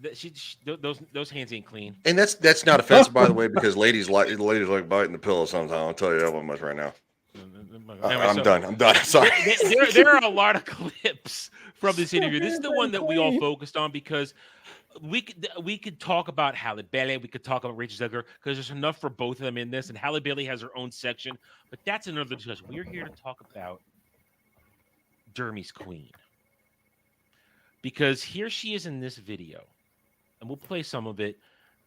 Those hands ain't clean. And that's not offensive, by the way, because ladies like biting the pillow sometimes. I'll tell you that one much right now. I'm done. Sorry. There are a lot of clips from this interview. This is the one that we all focused on because we could talk about Halle Bailey. We could talk about Rachel Zegler because there's enough for both of them in this. And Halle Bailey has her own section, but that's another discussion. We're here to talk about Dermy's Queen, because here she is in this video, and we'll play some of it.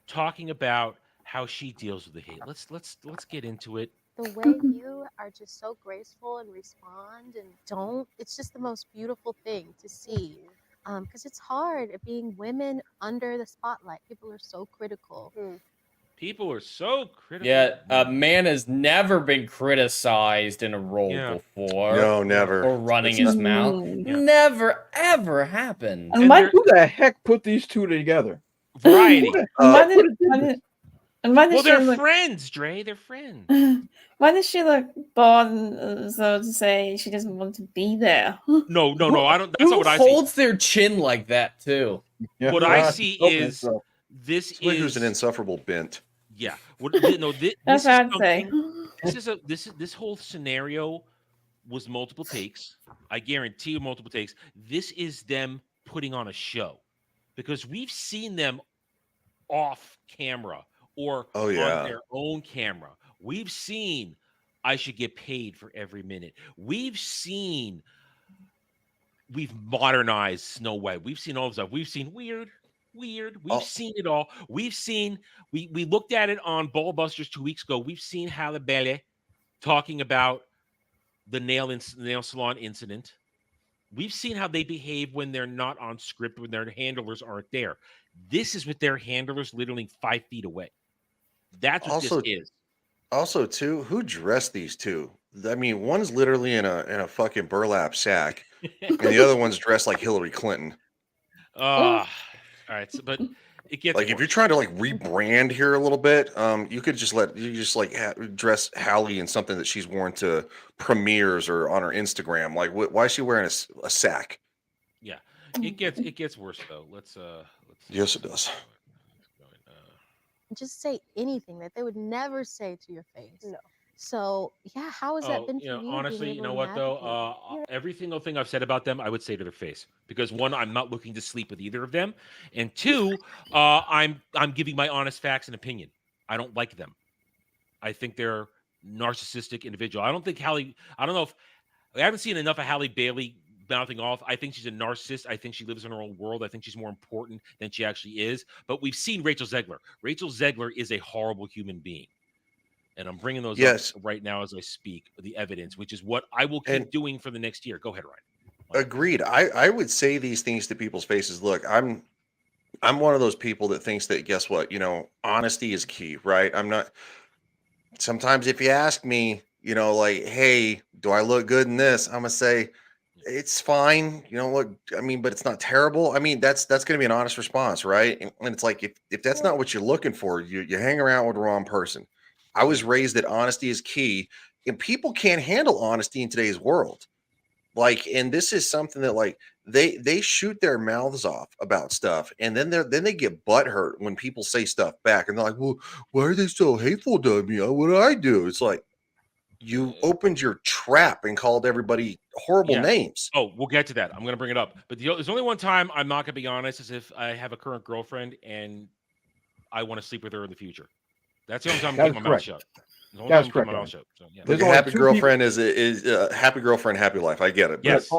talking about how she deals with the hate. Let's get into it. The way you are just so graceful and respond and don't, it's just the most beautiful thing to see. Because it's hard being women under the spotlight. People are so critical. People are so critical. Yeah, a man has never been criticized in a role before. No, never. Or running his mouth. Never, ever happened. And like, who the heck put these two together? Variety. Well, they're friends, Dre. They're friends. Why does she look bored, so to say she doesn't want to be there? No. I don't. That's not what I see. Who holds their chin like that too? What I see is this Somebody is who's an insufferable bent. Yeah. That's what I'd say. This whole scenario was multiple takes. I guarantee you multiple takes. This is them putting on a show because we've seen them off camera or on their own camera. We've seen I should get paid for every minute. We've modernized Snow White. We've seen all this stuff. We've seen weird. We've seen it all. We've seen, we looked at it on Ballbusters 2 weeks ago. We've seen Halle Berry talking about the nail salon incident. We've seen how they behave when they're not on script, when their handlers aren't there. This is with their handlers literally 5 feet away. That's what this is. Also, too, who dressed these two? I mean, one's literally in a fucking burlap sack, and the other one's dressed like Hillary Clinton. All right, but it gets like worse. If you're trying to like rebrand here a little bit, you could just dress Hallie in something that she's worn to premieres or on her Instagram. Like, why is she wearing a sack? Yeah, it gets worse though. Let's yes, it does. Just say anything that they would never say to your face. No. So yeah, how has that been for you? Honestly, you know what though? Every single thing I've said about them, I would say to their face because one, I'm not looking to sleep with either of them, and two, I'm giving my honest facts and opinion. I don't like them. I think they're narcissistic individual. I don't think Halle. I don't know if I haven't seen enough of Halle Bailey mouthing off. I think she's a narcissist. I think she lives in her own world. I think she's more important than she actually is. But we've seen Rachel Zegler. Rachel Zegler is a horrible human being. And I'm bringing those up right now as I speak, the evidence, which is what I will keep doing for the next year. Go ahead, Ryan. Agreed. I would say these things to people's faces. Look, I'm one of those people that thinks that, guess what? Honesty is key, right? I'm not. Sometimes if you ask me, like, hey, do I look good in this? I'm going to say, it's fine. Look, I mean, but it's not terrible. I mean, that's going to be an honest response, right? And it's like, if that's not what you're looking for, you hang around with the wrong person. I was raised that honesty is key, and people can't handle honesty in today's world. Like, and this is something that like they shoot their mouths off about stuff, and then they get butthurt when people say stuff back, and they're like, "Well, why are they so hateful to me? What did I do?" It's like you opened your trap and called everybody horrible names. Oh, we'll get to that. I'm going to bring it up, but there's only one time I'm not going to be honest, is if I have a current girlfriend and I want to sleep with her in the future. That's the only time I'm keeping my mouth shut. That's correct. Like a happy girlfriend is a happy girlfriend, happy life. I get it. Yes.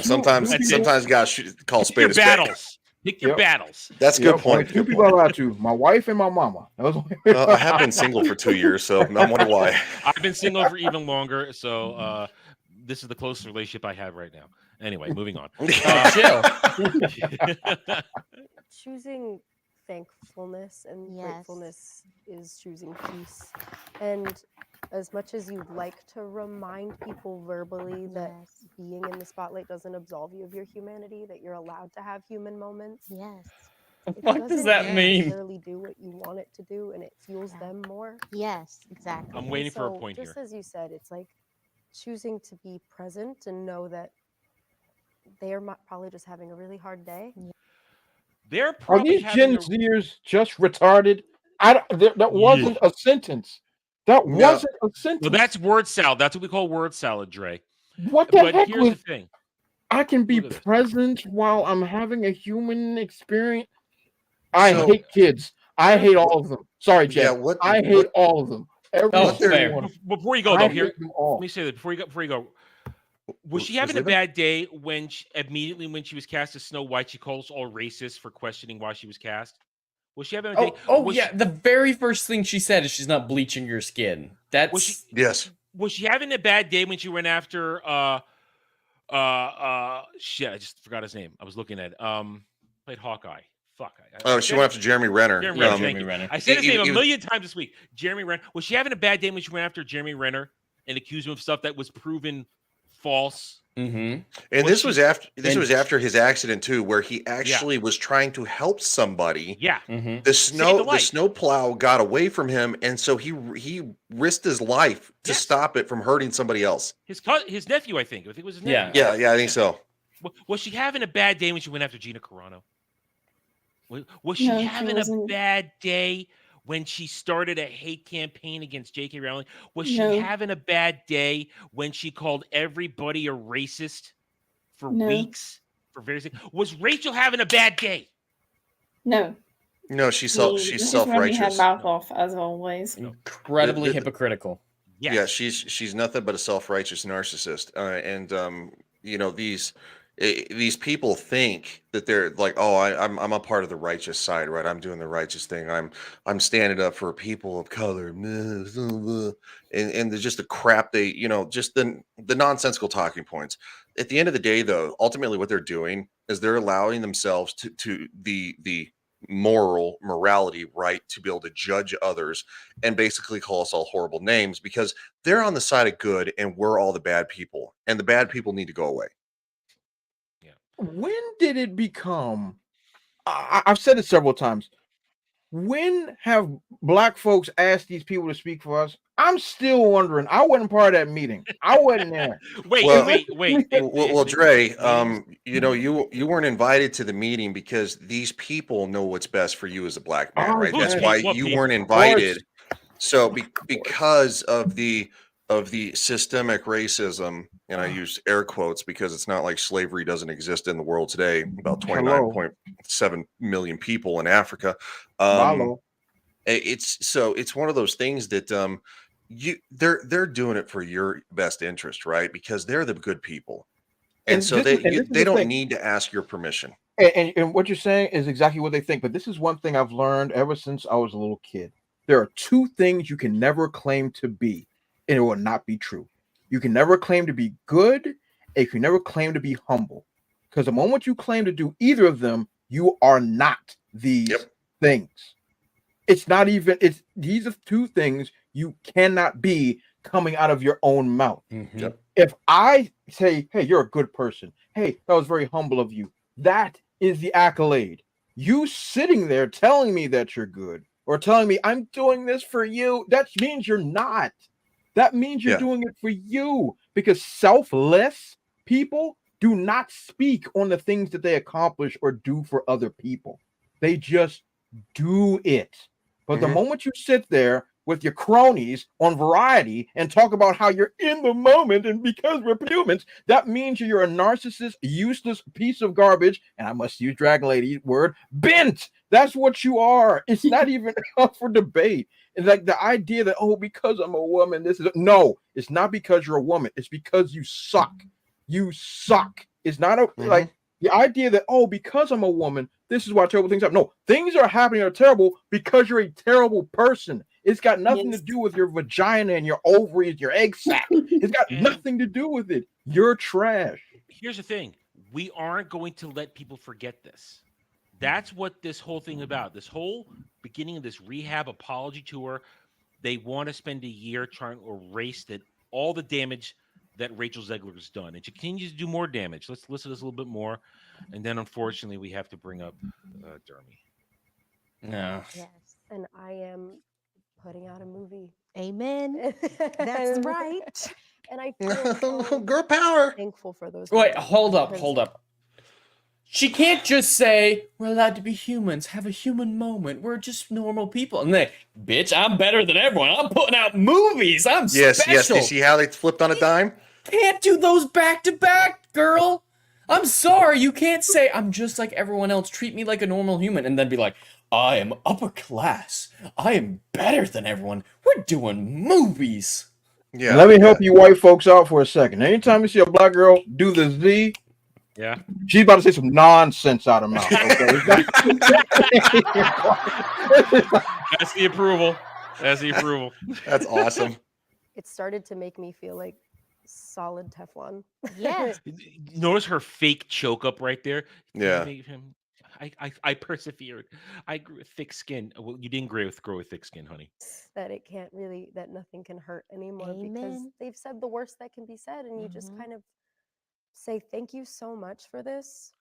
Sometimes guys should call spade a spade. Battles. Pick your battles. That's a good point. Two people I'm allowed to: my wife and my mama. I have been single for 2 years, so I'm wondering why. I've been single for even longer, so this is the closest relationship I have right now. Anyway, moving on. Chill. Choosing thankfulness and gratefulness is choosing peace. And as much as you'd like to remind people verbally that being in the spotlight doesn't absolve you of your humanity, that you're allowed to have human moments. Yes. What does that mean? Necessarily do what you want it to do, and it fuels them more. Yes, exactly. I'm waiting for a point just here. As you said, it's like choosing to be present and know that they are probably just having a really hard day. Are these Gen Zers just retarded? That wasn't a sentence. That wasn't a sentence. Well, that's word salad. That's what we call word salad, Dre. What the heck? Here's the thing. I can be present while I'm having a human experience. I hate kids. I hate all of them. Sorry, Jeff. I hate all of them. Before you go, though, here, let me say that before you go. Was she having a bad day when immediately when she was cast as Snow White, she calls all racist for questioning why she was cast? Was she having a day? Yeah. The very first thing she said is she's not bleaching your skin. That's yes. Was she having a bad day when she went after shit, I just forgot his name. I was looking at played Hawkeye. Fuck. She went after Jeremy Renner. Jeremy Renner. I said his name a million times this week. Jeremy Renner. Was she having a bad day when she went after Jeremy Renner and accused him of stuff that was proven false? Mm-hmm. And this was after his accident too, where he actually was trying to help somebody. Yeah. Mm-hmm. The snow plow got away from him, and so he risked his life to stop it from hurting somebody else. His nephew, I think. I think it was his nephew. Yeah, I think so. Was she having a bad day when she went after Gina Carano? Was she having a bad day when she started a hate campaign against J.K. Rowling? Was she having a bad day when she called everybody a racist for weeks? For various things? Was Rachel having a bad day? No. No, she's self-righteous. Her mouth off as always. Incredibly hypocritical. Yes. Yeah, she's nothing but a self-righteous narcissist. These people think that they're like, oh, I'm a part of the righteous side, right? I'm doing the righteous thing. I'm standing up for people of color, and there's just the crap just the nonsensical talking points. At the end of the day, though, ultimately what they're doing is they're allowing themselves to the morality right to be able to judge others and basically call us all horrible names because they're on the side of good and we're all the bad people, and the bad people need to go away. When did it become? I've said it several times. When have black folks asked these people to speak for us? I'm still wondering. I wasn't part of that meeting. I wasn't there. Wait. Well, Dre, you weren't invited to the meeting because these people know what's best for you as a black man, right? That's why you weren't invited. So because of the systemic racism, and I use air quotes because it's not like slavery doesn't exist in the world today, about 29.7 million people in Africa. It's one of those things that they're doing it for your best interest, right? Because they're the good people. And so they don't need to ask your permission. And what you're saying is exactly what they think. But this is one thing I've learned ever since I was a little kid. There are two things you can never claim to be, and it will not be true. You can never claim to be good, and you can never claim to be humble. Because the moment you claim to do either of them, you are not these things. It's not even, these are two things you cannot be coming out of your own mouth. Mm-hmm. Yep. If I say, hey, you're a good person. Hey, that was very humble of you. That is the accolade. You sitting there telling me that you're good or telling me I'm doing this for you, that means you're not. That means you're doing it for you, because selfless people do not speak on the things that they accomplish or do for other people. They just do it. But the moment you sit there with your cronies on Variety and talk about how you're in the moment and because we're humans, that means you're a narcissist, useless piece of garbage. And I must use Dragon Lady's word, bent. That's what you are. It's not even up for debate. It's like the idea that, oh, because I'm a woman, no, it's not because you're a woman. It's because you suck. You suck. It's not like the idea that, oh, because I'm a woman, this is why terrible things happen. No, things are happening are terrible because you're a terrible person. It's got nothing to do with your vagina and your ovaries, your egg sac. It's got nothing to do with it. You're trash. Here's the thing. We aren't going to let people forget this. That's what this whole thing about. This whole beginning of this rehab apology tour, they want to spend a year trying to erase all the damage that Rachel Zegler has done. And she continues to do more damage. Let's listen to this a little bit more. And then, unfortunately, we have to bring up Dermy. No. Yes, and I am putting out a movie. Amen. That's right. And I feel girl power. Thankful for those. Wait, hold up. She can't just say, we're allowed to be humans, have a human moment. We're just normal people. And then, bitch, I'm better than everyone. I'm putting out movies. I'm special. Yes. You see how they flipped on a dime? Can't do those back to back, girl. I'm sorry. You can't say, I'm just like everyone else. Treat me like a normal human. And then be like, I am upper class. I am better than everyone. We're doing movies. Yeah. Let me help you white folks out for a second. Anytime you see a black girl do the Z, Yeah. She's about to say some nonsense out of her mouth. Okay. That's the approval. That's the approval. That's awesome. It started to make me feel like solid Teflon. Yes. Notice her fake choke up right there. Yeah. I persevered. I grew with thick skin. Well, you didn't grow with thick skin, honey. That it can't really, that nothing can hurt anymore because Amen. they've said the worst that can be said, and you just kind of say thank you so much for this.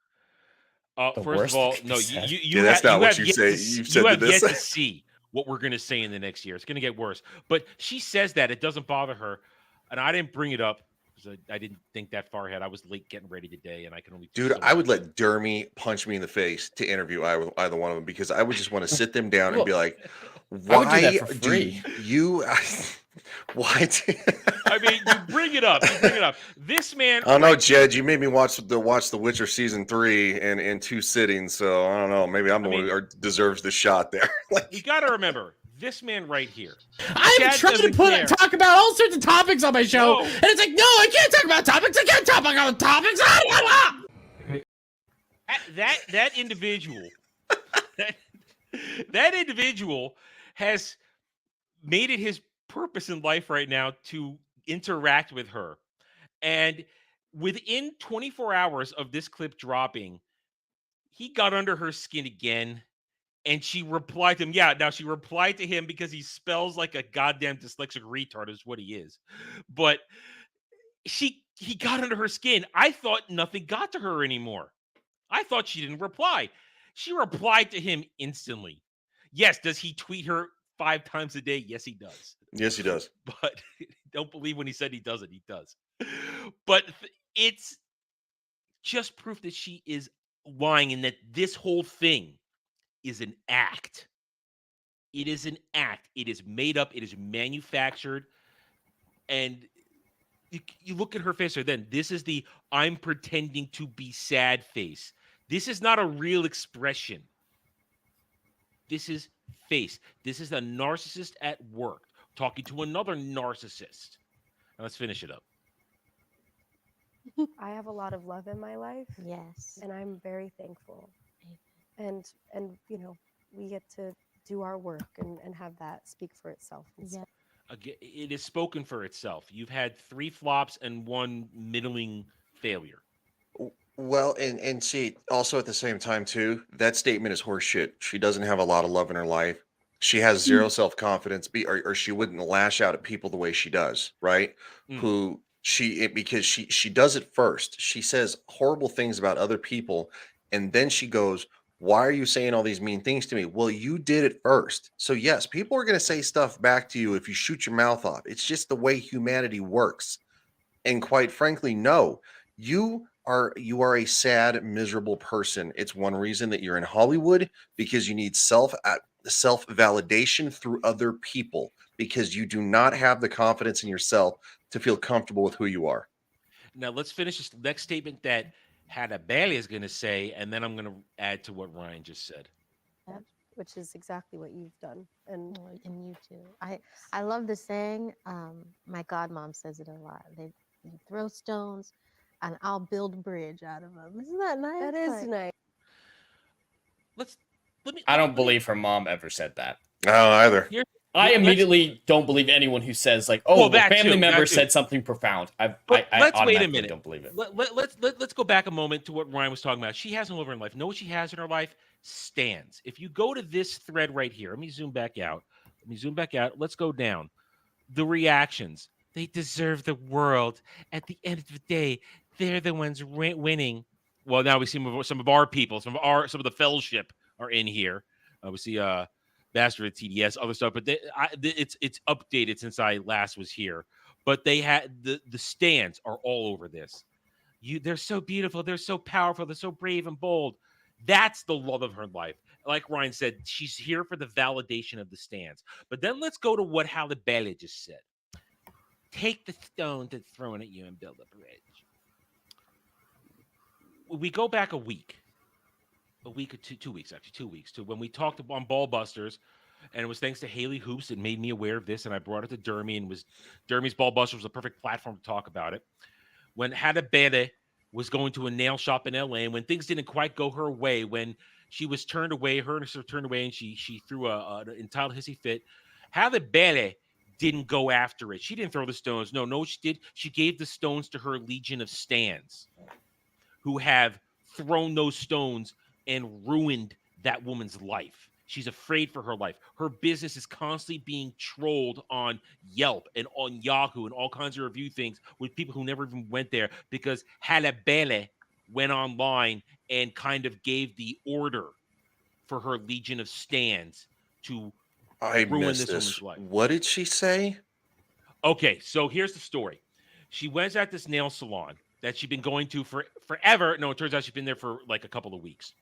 First worst of all, that can no, be said. you that's not what have you yet say. to You've you said to have yet this. to see what we're gonna say in the next year. It's gonna get worse. But she says that it doesn't bother her, and I didn't bring it up because I didn't think that far ahead. I was late getting ready today, and I can only do Dude, so I would much. let Dermy punch me in the face to interview either one of them because I would just want to sit them down and be like, I would do that why for do free. you why I mean, you bring it up. You bring it up. This man. I don't know, right here- Jed. You made me watch The Witcher season 3 in 2 sittings, so I don't know. Maybe I'm the one who deserves the shot there. We got to remember this man right here. I'm Chad trying to doesn't care. talk about all sorts of topics on my show, No. and it's like, no, I can't talk about topics. I can't talk about topics. That individual, that individual has made it his purpose in life right now to interact with her, and within 24 hours of this clip dropping, he got under her skin again. And she replied to him. Yeah, now she replied to him because he spells like a goddamn dyslexic retard is what he is. But he got under her skin. I thought nothing got to her anymore. I thought she didn't reply. She replied to him instantly. Yes, does he tweet her 5 times a day? Yes, he does. Yes, he does. But don't believe when he said he doesn't. He does. But it's just proof that she is lying and that this whole thing is an act. It is an act. It is made up. It is manufactured. And you look at her face right then. This is the I'm pretending to be sad face. This is not a real expression. This is face. This is a narcissist at work talking to another narcissist. Now let's finish it up. I have a lot of love in my life. Yes. And I'm very thankful. And you know, we get to do our work and have that speak for itself. Yeah. Again, it is spoken for itself. You've had 3 flops and 1 middling failure. Well, and see, also at the same time too, that statement is horseshit. She doesn't have a lot of love in her life. She has zero self-confidence, or she wouldn't lash out at people the way she does, right? Because she does it first. She says horrible things about other people, and then she goes, why are you saying all these mean things to me? Well, you did it first. So yes, people are going to say stuff back to you if you shoot your mouth off. It's just the way humanity works. And quite frankly, no, you are a sad, miserable person. It's one reason that you're in Hollywood, because you need self-validation through other people, because you do not have the confidence in yourself to feel comfortable with who you are. Now let's finish this next statement that Hannah Bailey is going to say, and then I'm going to add to what Ryan just said. Which is exactly what you've done. And you too. I love the saying. My godmom says it a lot. You throw stones, and I'll build a bridge out of them. Isn't that nice? that is nice. I don't believe her mom ever said that. I don't either. I immediately don't believe anyone who says like, "Oh, the family member said something profound." I Let's wait a automatically minute. don't believe it. Let's go back a moment to what Ryan was talking about. She has no love in her life. Know what she has in her life? Stands. If you go to this thread right here, let me zoom back out. Let's go down. The reactions. They deserve the world. At the end of the day, they're the ones winning. Well, now we see some of our people, some of the fellowship are in here. We see Master of TDS, other stuff, but it's updated since I last was here. But they had the stands are all over this. They're so beautiful, they're so powerful, they're so brave and bold. That's the love of her life. Like Ryan said, she's here for the validation of the stands. But then let's go to what Halle Bailey just said. Take the stone that's thrown at you and build a bridge. We go back a week or 2 weeks, actually 2 weeks, to when we talked on Ball Busters, and it was thanks to Haley Hoops that made me aware of this, and I brought it to Dermy, and Dermy's Ball Busters was a perfect platform to talk about it. When Halle Bailey was going to a nail shop in LA, and when things didn't quite go her way, when she was turned away, her and her sister turned away, and she threw an entitled hissy fit, Halle Berry didn't go after it. She didn't throw the stones. No, she did. She gave the stones to her legion of stans who have thrown those stones and ruined that woman's life. She's afraid for her life. Her business is constantly being trolled on Yelp and on Yahoo and all kinds of review things with people who never even went there because Halle Berry went online and kind of gave the order for her legion of stans to ruin this woman's life. What did she say? Okay, so here's the story. She went at this nail salon that she'd been going to for forever. No, it turns out she's been there for like a couple of weeks.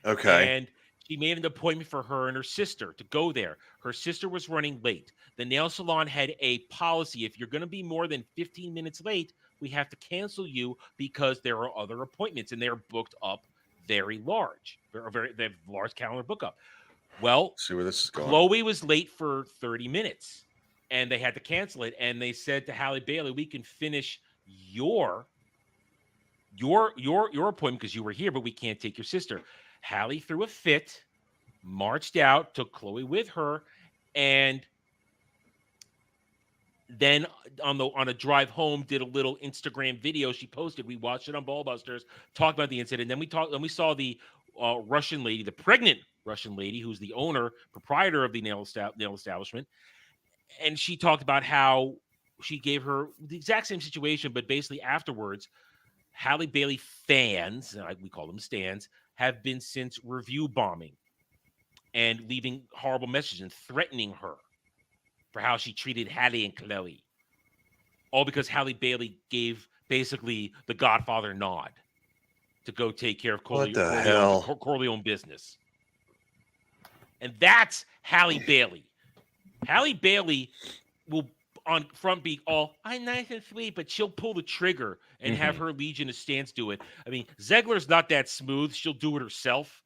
Okay. And she made an appointment for her and her sister to go there. Her sister was running late. The nail salon had a policy. If you're going to be more than 15 minutes late, we have to cancel you because there are other appointments and they're booked up very large. They have large calendar book up. Well, see where this is going. Chloe was late for 30 minutes and they had to cancel it. And they said to Halle Bailey, we can finish your appointment because you were here, but we can't take your sister. Halle threw a fit, marched out, took Chloe with her, and then on a drive home, did a little Instagram video she posted. We watched it on Ballbusters, talked about the incident. Then we saw the Russian lady, the pregnant Russian lady, who's the owner, proprietor of the nail establishment, and she talked about how she gave her the exact same situation, but basically afterwards, Halle Bailey fans, we call them stans, have been since review bombing and leaving horrible messages and threatening her for how she treated Halle and Chloe. All because Halle Bailey gave basically the Godfather nod to go take care of Corleone business. And that's Halle Bailey. Halle Bailey will on front be all, I'm nice and sweet, but she'll pull the trigger and have her legion of stans do it. I mean, Zegler's not that smooth. She'll do it herself.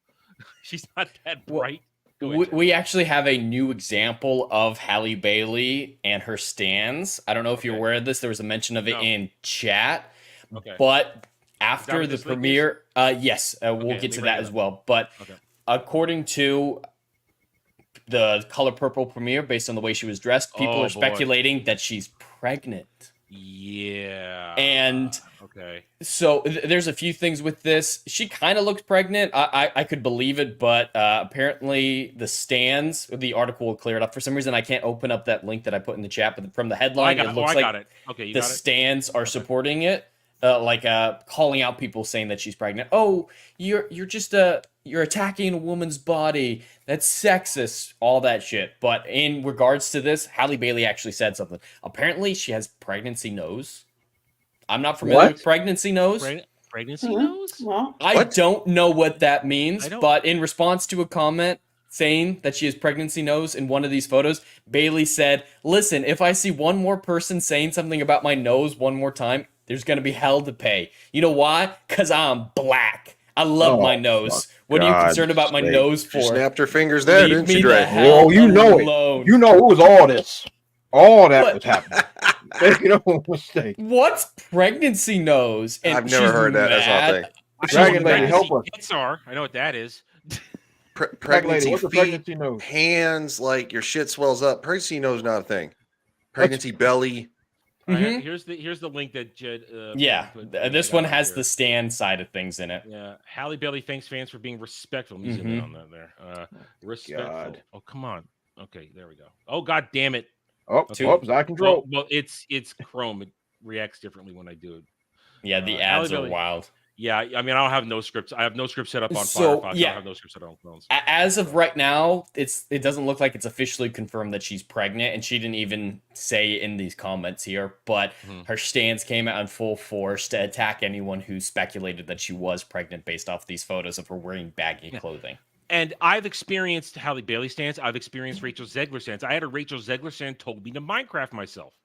She's not that bright. We actually have a new example of Halle Bailey and her stans. I don't know if you're aware of this. There was a mention of it in chat. Okay. But after the premiere, yes, we'll get to that as well. But according to the Color Purple premiere, based on the way she was dressed, people are speculating that she's pregnant. Yeah. And so there's a few things with this. She kind of looked pregnant. I could believe it, but apparently the stans, the article will clear it up. For some reason, I can't open up that link that I put in the chat, but from the headline, it looks like the stans are supporting it. Calling out people saying that she's pregnant. Oh, you're just you're attacking a woman's body. That's sexist. All that shit. But in regards to this, Halle Bailey actually said something. Apparently, she has pregnancy nose. I'm not familiar with pregnancy nose. Pregnancy nose? I don't know what that means. But in response to a comment saying that she has pregnancy nose in one of these photos, Bailey said, "Listen, if I see one more person saying something about my nose one more time, there's going to be hell to pay. You know why? Because I'm black. I love my nose. What are you concerned about my nose for?" She snapped her fingers there, didn't she, Dre? Oh, you know it. You know it was all this. All that was happening. Make no mistake. What's pregnancy nose? And I've never heard that. That's all thing. Dragon Lady, help us. I know what that is. Pregnancy what's a pregnancy nose? Hands, like your shit swells up. Pregnancy nose, not a thing. Pregnancy belly. Here's the link that Jed. This one has the stand side of things in it. Yeah, Halle Bailey thanks fans for being respectful. Let me zoom in on that there. Respectful. God. Oh, come on. Okay, there we go. Oh, God damn it. Oops, out of control. Well, it's Chrome. It reacts differently when I do it. Yeah, the ads are wild. Yeah, I mean, I don't have no scripts. I have no script set up on Firefox. I don't have no script set up on phones. As of right now, it doesn't look like it's officially confirmed that she's pregnant, and she didn't even say in these comments here, but her stance came out in full force to attack anyone who speculated that she was pregnant based off these photos of her wearing baggy clothing. And I've experienced Halle Bailey stance. I've experienced Rachel Zegler stance. I had a Rachel Zegler stance told me to Minecraft myself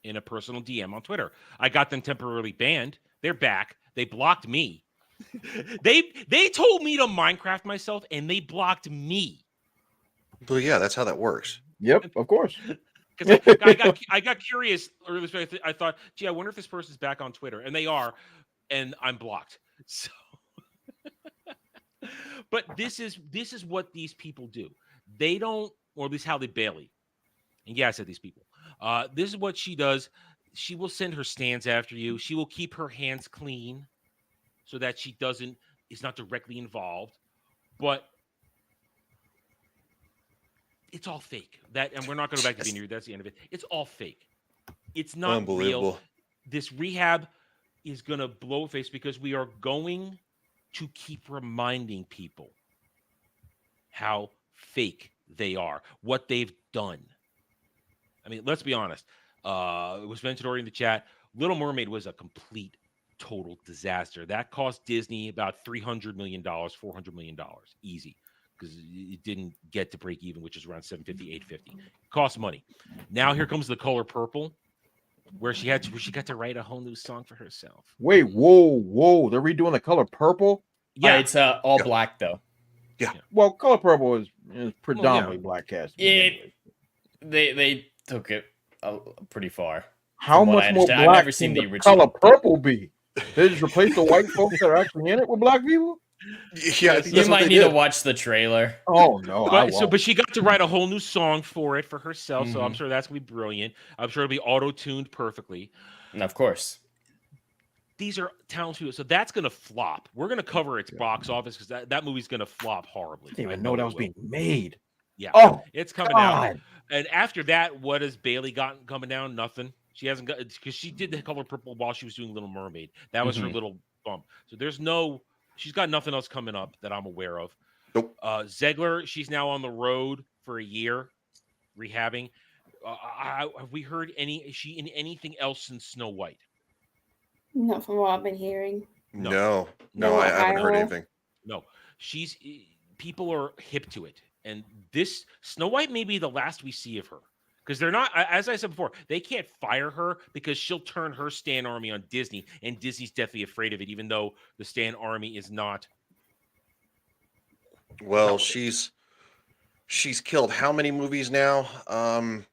in a personal DM on Twitter. I got them temporarily banned. They're back. They blocked me. They told me to Minecraft myself, and they blocked me. Well, yeah, that's how that works. Yep, of course. Because I got curious earlier. I thought, gee, I wonder if this person's back on Twitter, and they are. and I'm blocked. So, but this is what these people do. They don't, or at least Halle Bailey. And yeah, I said these people. This is what she does. She will send her stands after you. She will keep her hands clean so that she is not directly involved. But it's all fake. And we're not going to go back to being here. That's the end of it. It's all fake. It's not Unbelievable. real. This rehab is going to blow a face because we are going to keep reminding people how fake they are, what they've done. I mean, let's be honest. It was mentioned already in the chat. Little Mermaid was a complete, total disaster. That cost Disney about $300 million, $400 million. Easy. Because it didn't get to break even, which is around $750, $850. Cost money. Now here comes The Color Purple, where she got to write a whole new song for herself. Wait, whoa! They're redoing The Color Purple. Yeah, it's all black though. Yeah. Well, Color Purple is predominantly black cast. They took it pretty far. How much more black I've never seen the original. Color Purple be? They just replace the white folks that are actually in it with black people. Yeah, you might need to watch the trailer. Oh no! But she got to write a whole new song for herself. So I'm Mhm. sure that's gonna be brilliant. I'm sure it'll be auto-tuned perfectly. And of course, these are talented people. So that's gonna flop. We're gonna cover its box office because that movie's gonna flop horribly. I didn't even know that was being made. Yeah. Oh, it's coming out. And after that, what has Bailey gotten coming down? Nothing. She hasn't got, because she did The Color Purple while she was doing Little Mermaid. That was her little bump. So she's got nothing else coming up that I'm aware of. Nope. Zegler, she's now on the road for a year, rehabbing. Have we heard is she in anything else since Snow White? Not from what I've been hearing. No, I haven't heard anything. No, people are hip to it. And this Snow White may be the last we see of her. Because they're not, as I said before, they can't fire her because she'll turn her Stan army on Disney, and Disney's definitely afraid of it, even though the Stan army is not. Well, she's killed how many movies now? Snow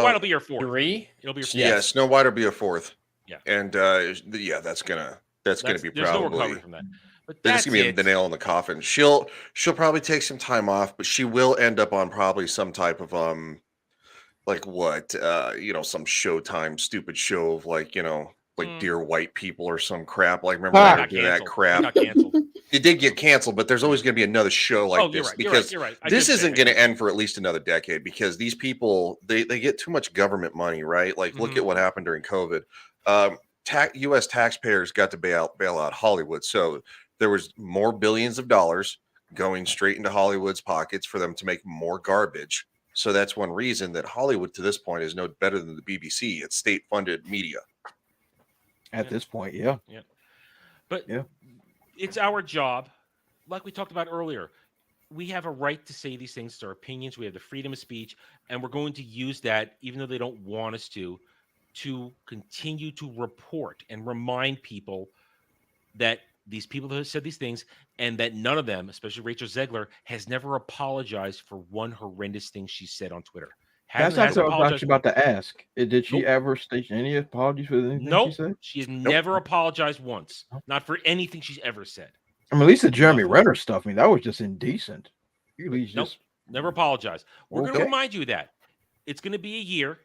White will be her fourth. 3? It'll be her fourth. Yeah, Snow White will be a fourth. Yeah, and that's gonna be there's probably no recovery from that. But that's gonna be the nail in the coffin. She'll probably take some time off, but she will end up on probably some type of like what some Showtime stupid show of like Dear White People or some crap. Like remember I did that crap. Got canceled. It did get canceled, but there's always going to be another show like this because you're right. this isn't going to end for at least another decade because these people they get too much government money, right? Like look at what happened during COVID. U.S. taxpayers got to bail out Hollywood, so there was more billions of dollars going straight into Hollywood's pockets for them to make more garbage. So that's one reason that Hollywood to this point is no better than the BBC. It's state-funded media. At this point, yeah. But it's our job, like we talked about earlier. We have a right to say these things. It's our opinions. We have the freedom of speech, and we're going to use that, even though they don't want us to continue to report and remind people that these people have said these things, and that none of them, especially Rachel Zegler, has never apologized for one horrendous thing she said on Twitter. That's not what I was actually about to ask. Did she ever state any apologies for anything she said? She has never apologized once. Not for anything she's ever said. I mean, at least the Jeremy Renner stuff, that was just indecent. Never apologized. We're going to remind you of that. It's going to be a year,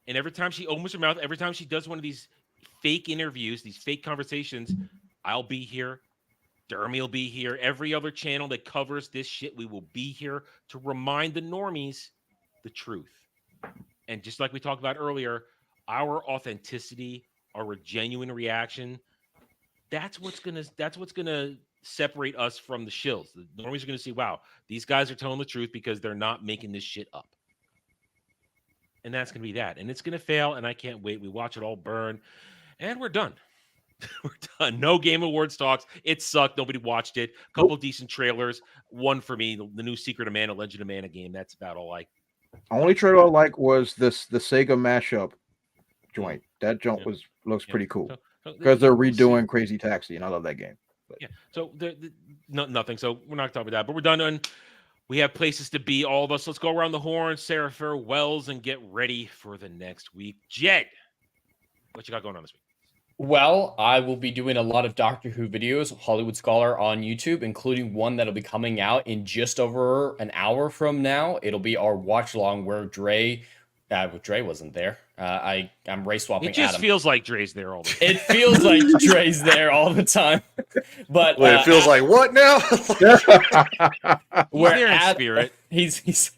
and every time she opens her mouth, every time she does one of these fake interviews, these fake conversations, I'll be here. Jeremy will be here. Every other channel that covers this shit, we will be here to remind the normies the truth. And just like we talked about earlier, our authenticity, our genuine reaction, that's what's gonna separate us from the shills. The normies are gonna see, wow, these guys are telling the truth because they're not making this shit up. And that's gonna be that. And it's gonna fail, and I can't wait. We watch it all burn, and we're done. We're done. No Game Awards talks. It sucked. Nobody watched it. A couple decent trailers. One for me, the new Secret of Mana, Legend of Mana game. That's about all I. Only trailer I like was the Sega mashup joint. That joint looks pretty cool because they're redoing Crazy Taxi, and I love that game. But. Yeah. So nothing. So we're not talking about that. But we're done. And we have places to be. All of us. Let's go around the horn. Sarah farewells and get ready for the next week. Jed, what you got going on this week? Well, I will be doing a lot of Doctor Who videos, Hollywood Scholar on YouTube, including one that'll be coming out in just over an hour from now. It'll be our watch along where Dre wasn't there. I'm race swapping It just Adam. feels like Dre's there all the time. It feels like Dre's there all the time. But Wait, it feels like what now? He's there in spirit. He's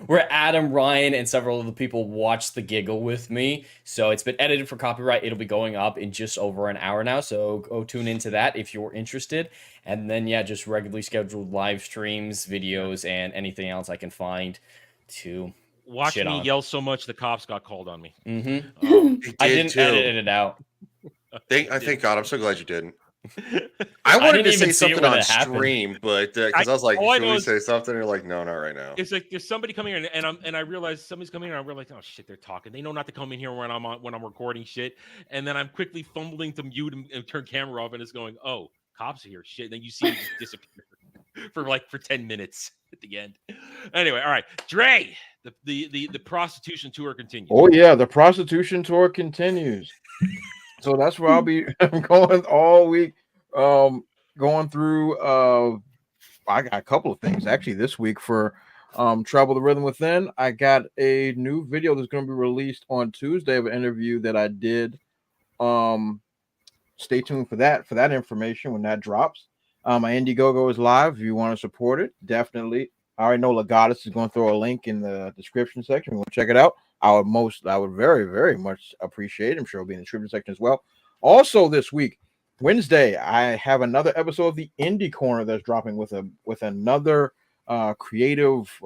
where Adam, Ryan, and several of the people watch the giggle with me. So it's been edited for copyright. It'll be going up in just over an hour now. So go tune into that if you're interested. And then just regularly scheduled live streams, videos, and anything else I can find to watch shit me on. yell so much the cops got called on me. I didn't edit it out. Thank God. I'm so glad you didn't. I wanted to say something on stream, but because I was like, should we say something? And you're like, no, not right now. It's like there's somebody coming here, and I realize somebody's coming here. And I realize, oh shit, they're talking. They know not to come in here when I'm recording shit. And then I'm quickly fumbling to mute and turn camera off, and it's going, oh, cops are here, shit. And then you see me just disappear for 10 minutes at the end. Anyway, all right, Dre, the prostitution tour continues. Oh yeah, the prostitution tour continues. So that's where I'll be going all week. Going through I got a couple of things actually this week for Travel the Rhythm Within. I got a new video that's going to be released on Tuesday of an interview that I did. Stay tuned for that information when that drops. My Indiegogo is live. If you want to support it, definitely. I already know Legatus is going to throw a link in the description section. We'll check it out. I would very, very much appreciate it. I'm sure it'll be in the description section as well. Also this week, Wednesday, I have another episode of the Indie Corner that's dropping with another creative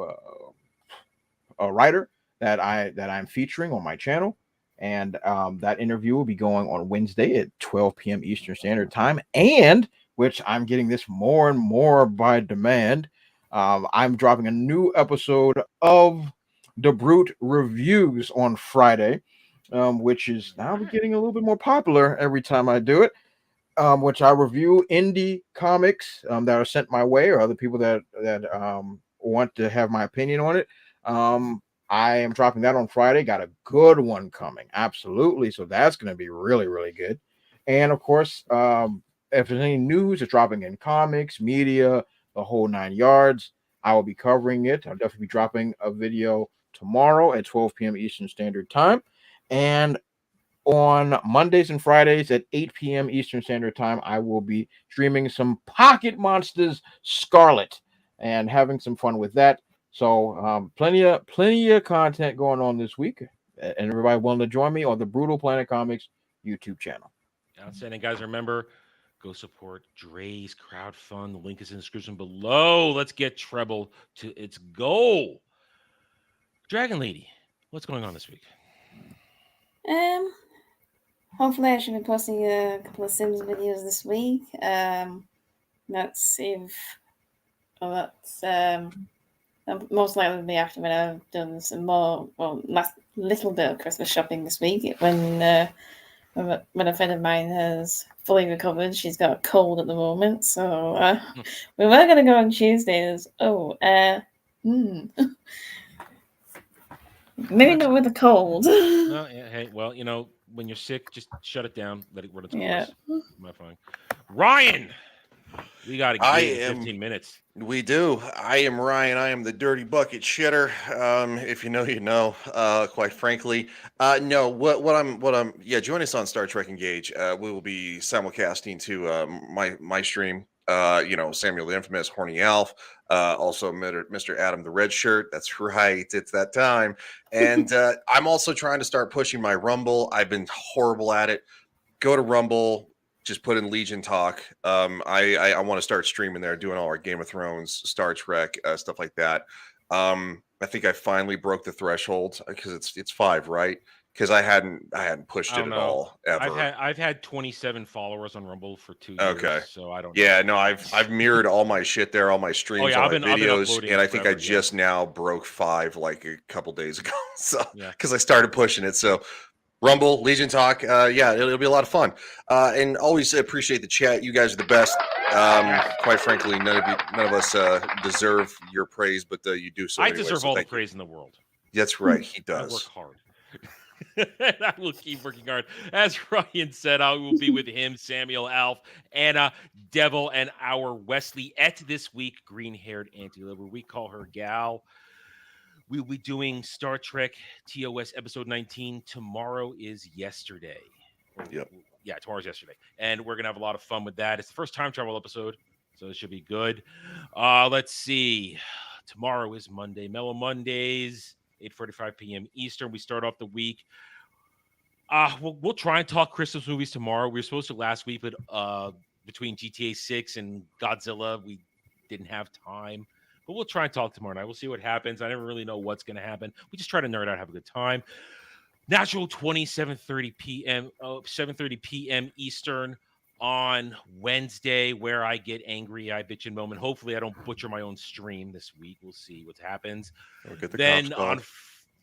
writer that I'm featuring on my channel. And that interview will be going on Wednesday at 12 p.m. Eastern Standard Time. And which I'm getting this more and more by demand, I'm dropping a new episode of The Brute Reviews on Friday, which is now getting a little bit more popular every time I do it, which I review indie comics that are sent my way or other people that want to have my opinion on it. I am dropping that on Friday. Got a good one coming. Absolutely. So that's going to be really, really good. And of course, if there's any news that's dropping in comics, media, the whole 9 yards, I will be covering it. I'll definitely be dropping a video tomorrow at 12 p.m. Eastern Standard Time. And on Mondays and Fridays at 8 p.m. Eastern Standard Time, I will be streaming some Pocket Monsters Scarlet and having some fun with that. So plenty of content going on this week. And everybody willing to join me on the Brutal Planet Comics YouTube channel. Outstanding, guys. Remember, go support Dre's crowdfund. The link is in the description below. Let's get Treble to its goal. Dragon Lady, what's going on this week? Hopefully I should be posting a couple of Sims videos this week. That's most likely be after when I've done some more, last little bit of Christmas shopping this week. When a friend of mine has fully recovered, she's got a cold at the moment. So we were going to go on Tuesdays. Maybe not with a cold. Hey, well, when you're sick, just shut it down. Let it run its course. My fine. Ryan, we got to get 15 minutes. We do. I am Ryan. I am the dirty bucket shitter. If you know, you know. Quite frankly, no. Join us on Star Trek Engage. We will be simulcasting to my stream. Samuel the Infamous, Horny Alf, also Mr. Adam the Red Shirt. That's right. It's that time. And I'm also trying to start pushing my Rumble. I've been horrible at it. Go to Rumble. Just put in Legion Talk. I want to start streaming there, doing all our Game of Thrones, Star Trek, stuff like that. I think I finally broke the threshold because it's 5, right? Because I hadn't pushed it at all ever. I've had 27 followers on Rumble for 2 years. Okay, so I don't. Yeah, no, I've mirrored all my shit there, all my streams, all my videos, and I think I just now broke 5 like a couple days ago. So because I started pushing it, so. Rumble, Legion Talk, it'll be a lot of fun, and always appreciate the chat. You guys are the best. Quite frankly, none of us deserve your praise, but you do so. I deserve all the praise in the world. That's right, he does. I work hard. I will keep working hard. As Ryan said, I will be with him, Samuel, Alf, Anna, Devil, and our Wesley this week, green-haired anti-liver. We call her Gal. We'll be doing Star Trek TOS episode 19. Tomorrow is yesterday. Yep. Yeah, tomorrow's yesterday. And we're going to have a lot of fun with that. It's the first time travel episode, so it should be good. Let's see. Tomorrow is Monday. Mellow Mondays, 8:45 p.m. Eastern. We start off the week. We'll try and talk Christmas movies tomorrow. We were supposed to last week, but between GTA 6 and Godzilla, we didn't have time. But we'll try and talk tomorrow night. We'll see what happens. I never really know what's going to happen. We just try to nerd out, have a good time. Natural 7:30 p.m. 7:30 p.m. Eastern on Wednesday, where I get angry, I bitch and moan. Hopefully, I don't butcher my own stream this week. We'll see what happens. Then on,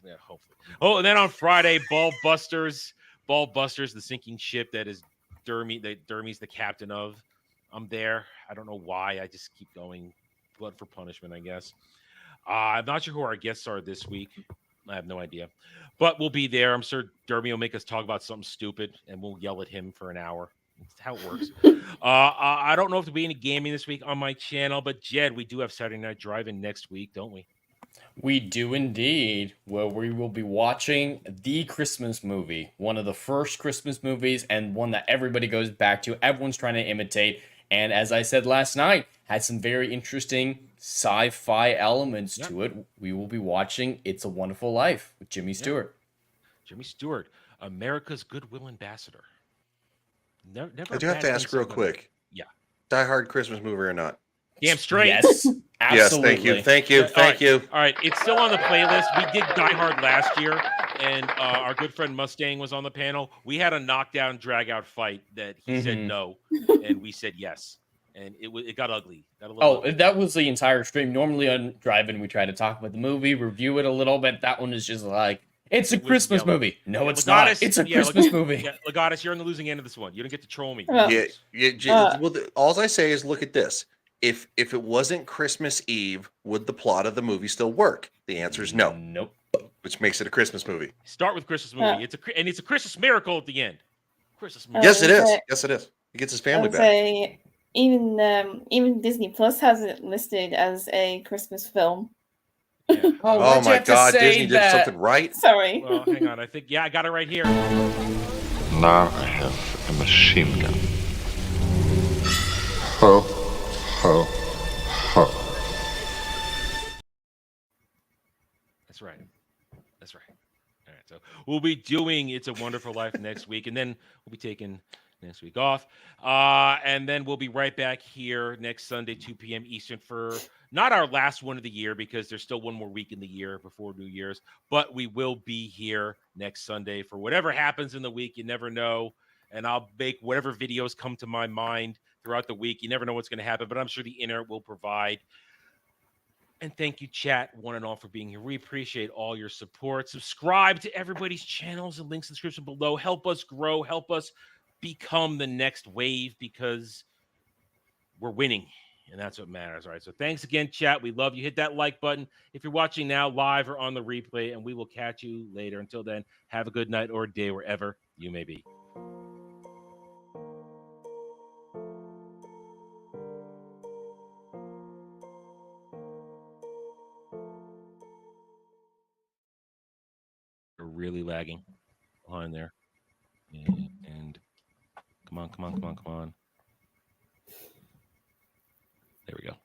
yeah, hopefully. Oh, and then on Friday, Ball Busters, the sinking ship that is Dermy's the captain of. I'm there. I don't know why. I just keep going. Blood for punishment, I guess. I'm not sure who our guests are this week. I have no idea. But we'll be there. I'm sure Dermy will make us talk about something stupid, and we'll yell at him for an hour. That's how it works. I don't know if there'll be any gaming this week on my channel, but Jed, we do have Saturday Night Drive-In next week, don't we? We do indeed, where we will be watching the Christmas movie, one of the first Christmas movies and one that everybody goes back to. Everyone's trying to imitate. And as I said last night, had some very interesting sci-fi elements to it. We will be watching It's a Wonderful Life with Jimmy Stewart. Jimmy Stewart, America's Goodwill Ambassador. Never I do have to ask real quick. Yeah. Die Hard Christmas movie or not? Damn straight. Yes, absolutely. Yes, thank you. All right, it's still on the playlist. We did Die Hard last year, and our good friend Mustang was on the panel. We had a knockdown, drag-out fight that he said no, and we said yes. And it got ugly. That was the entire stream. Normally on Drive-In, we try to talk about the movie, review it a little bit. That one is just like, it's a Christmas movie. No, it's not. It's a Christmas movie. Yeah, Legatus, you're on the losing end of this one. You don't get to troll me. Well, all I say is look at this. If it wasn't Christmas Eve, would the plot of the movie still work? The answer is no. Nope. Which makes it a Christmas movie. Start with Christmas movie. It's a Christmas miracle at the end. Christmas miracle. Yes, it is. Yes, it is. He gets his family back. Even Disney Plus has it listed as a Christmas film. Yeah. Oh my God, Disney did something right. Sorry. Well, hang on. I think I got it right here. Now I have a machine gun. Ho, ho, ho. That's right. All right, so we'll be doing It's a Wonderful Life next week, and then we'll be taking next week off. And then we'll be right back here next Sunday, 2 p.m. Eastern, for not our last one of the year, because there's still one more week in the year before New Year's, but we will be here next Sunday for whatever happens in the week. You never know. And I'll make whatever videos come to my mind throughout the week. You never know what's going to happen, but I'm sure the internet will provide. And thank you, chat, one and all, for being here. We appreciate all your support. Subscribe to everybody's channels and links in the description below. Help us grow. Help us become the next wave, because we're winning, and that's what matters. All right, so thanks again, chat. We love you. Hit that like button if you're watching now live or on the replay, and we will catch you later. Until then, have a good night or day wherever you may be. We're really lagging behind there. And come on. There we go.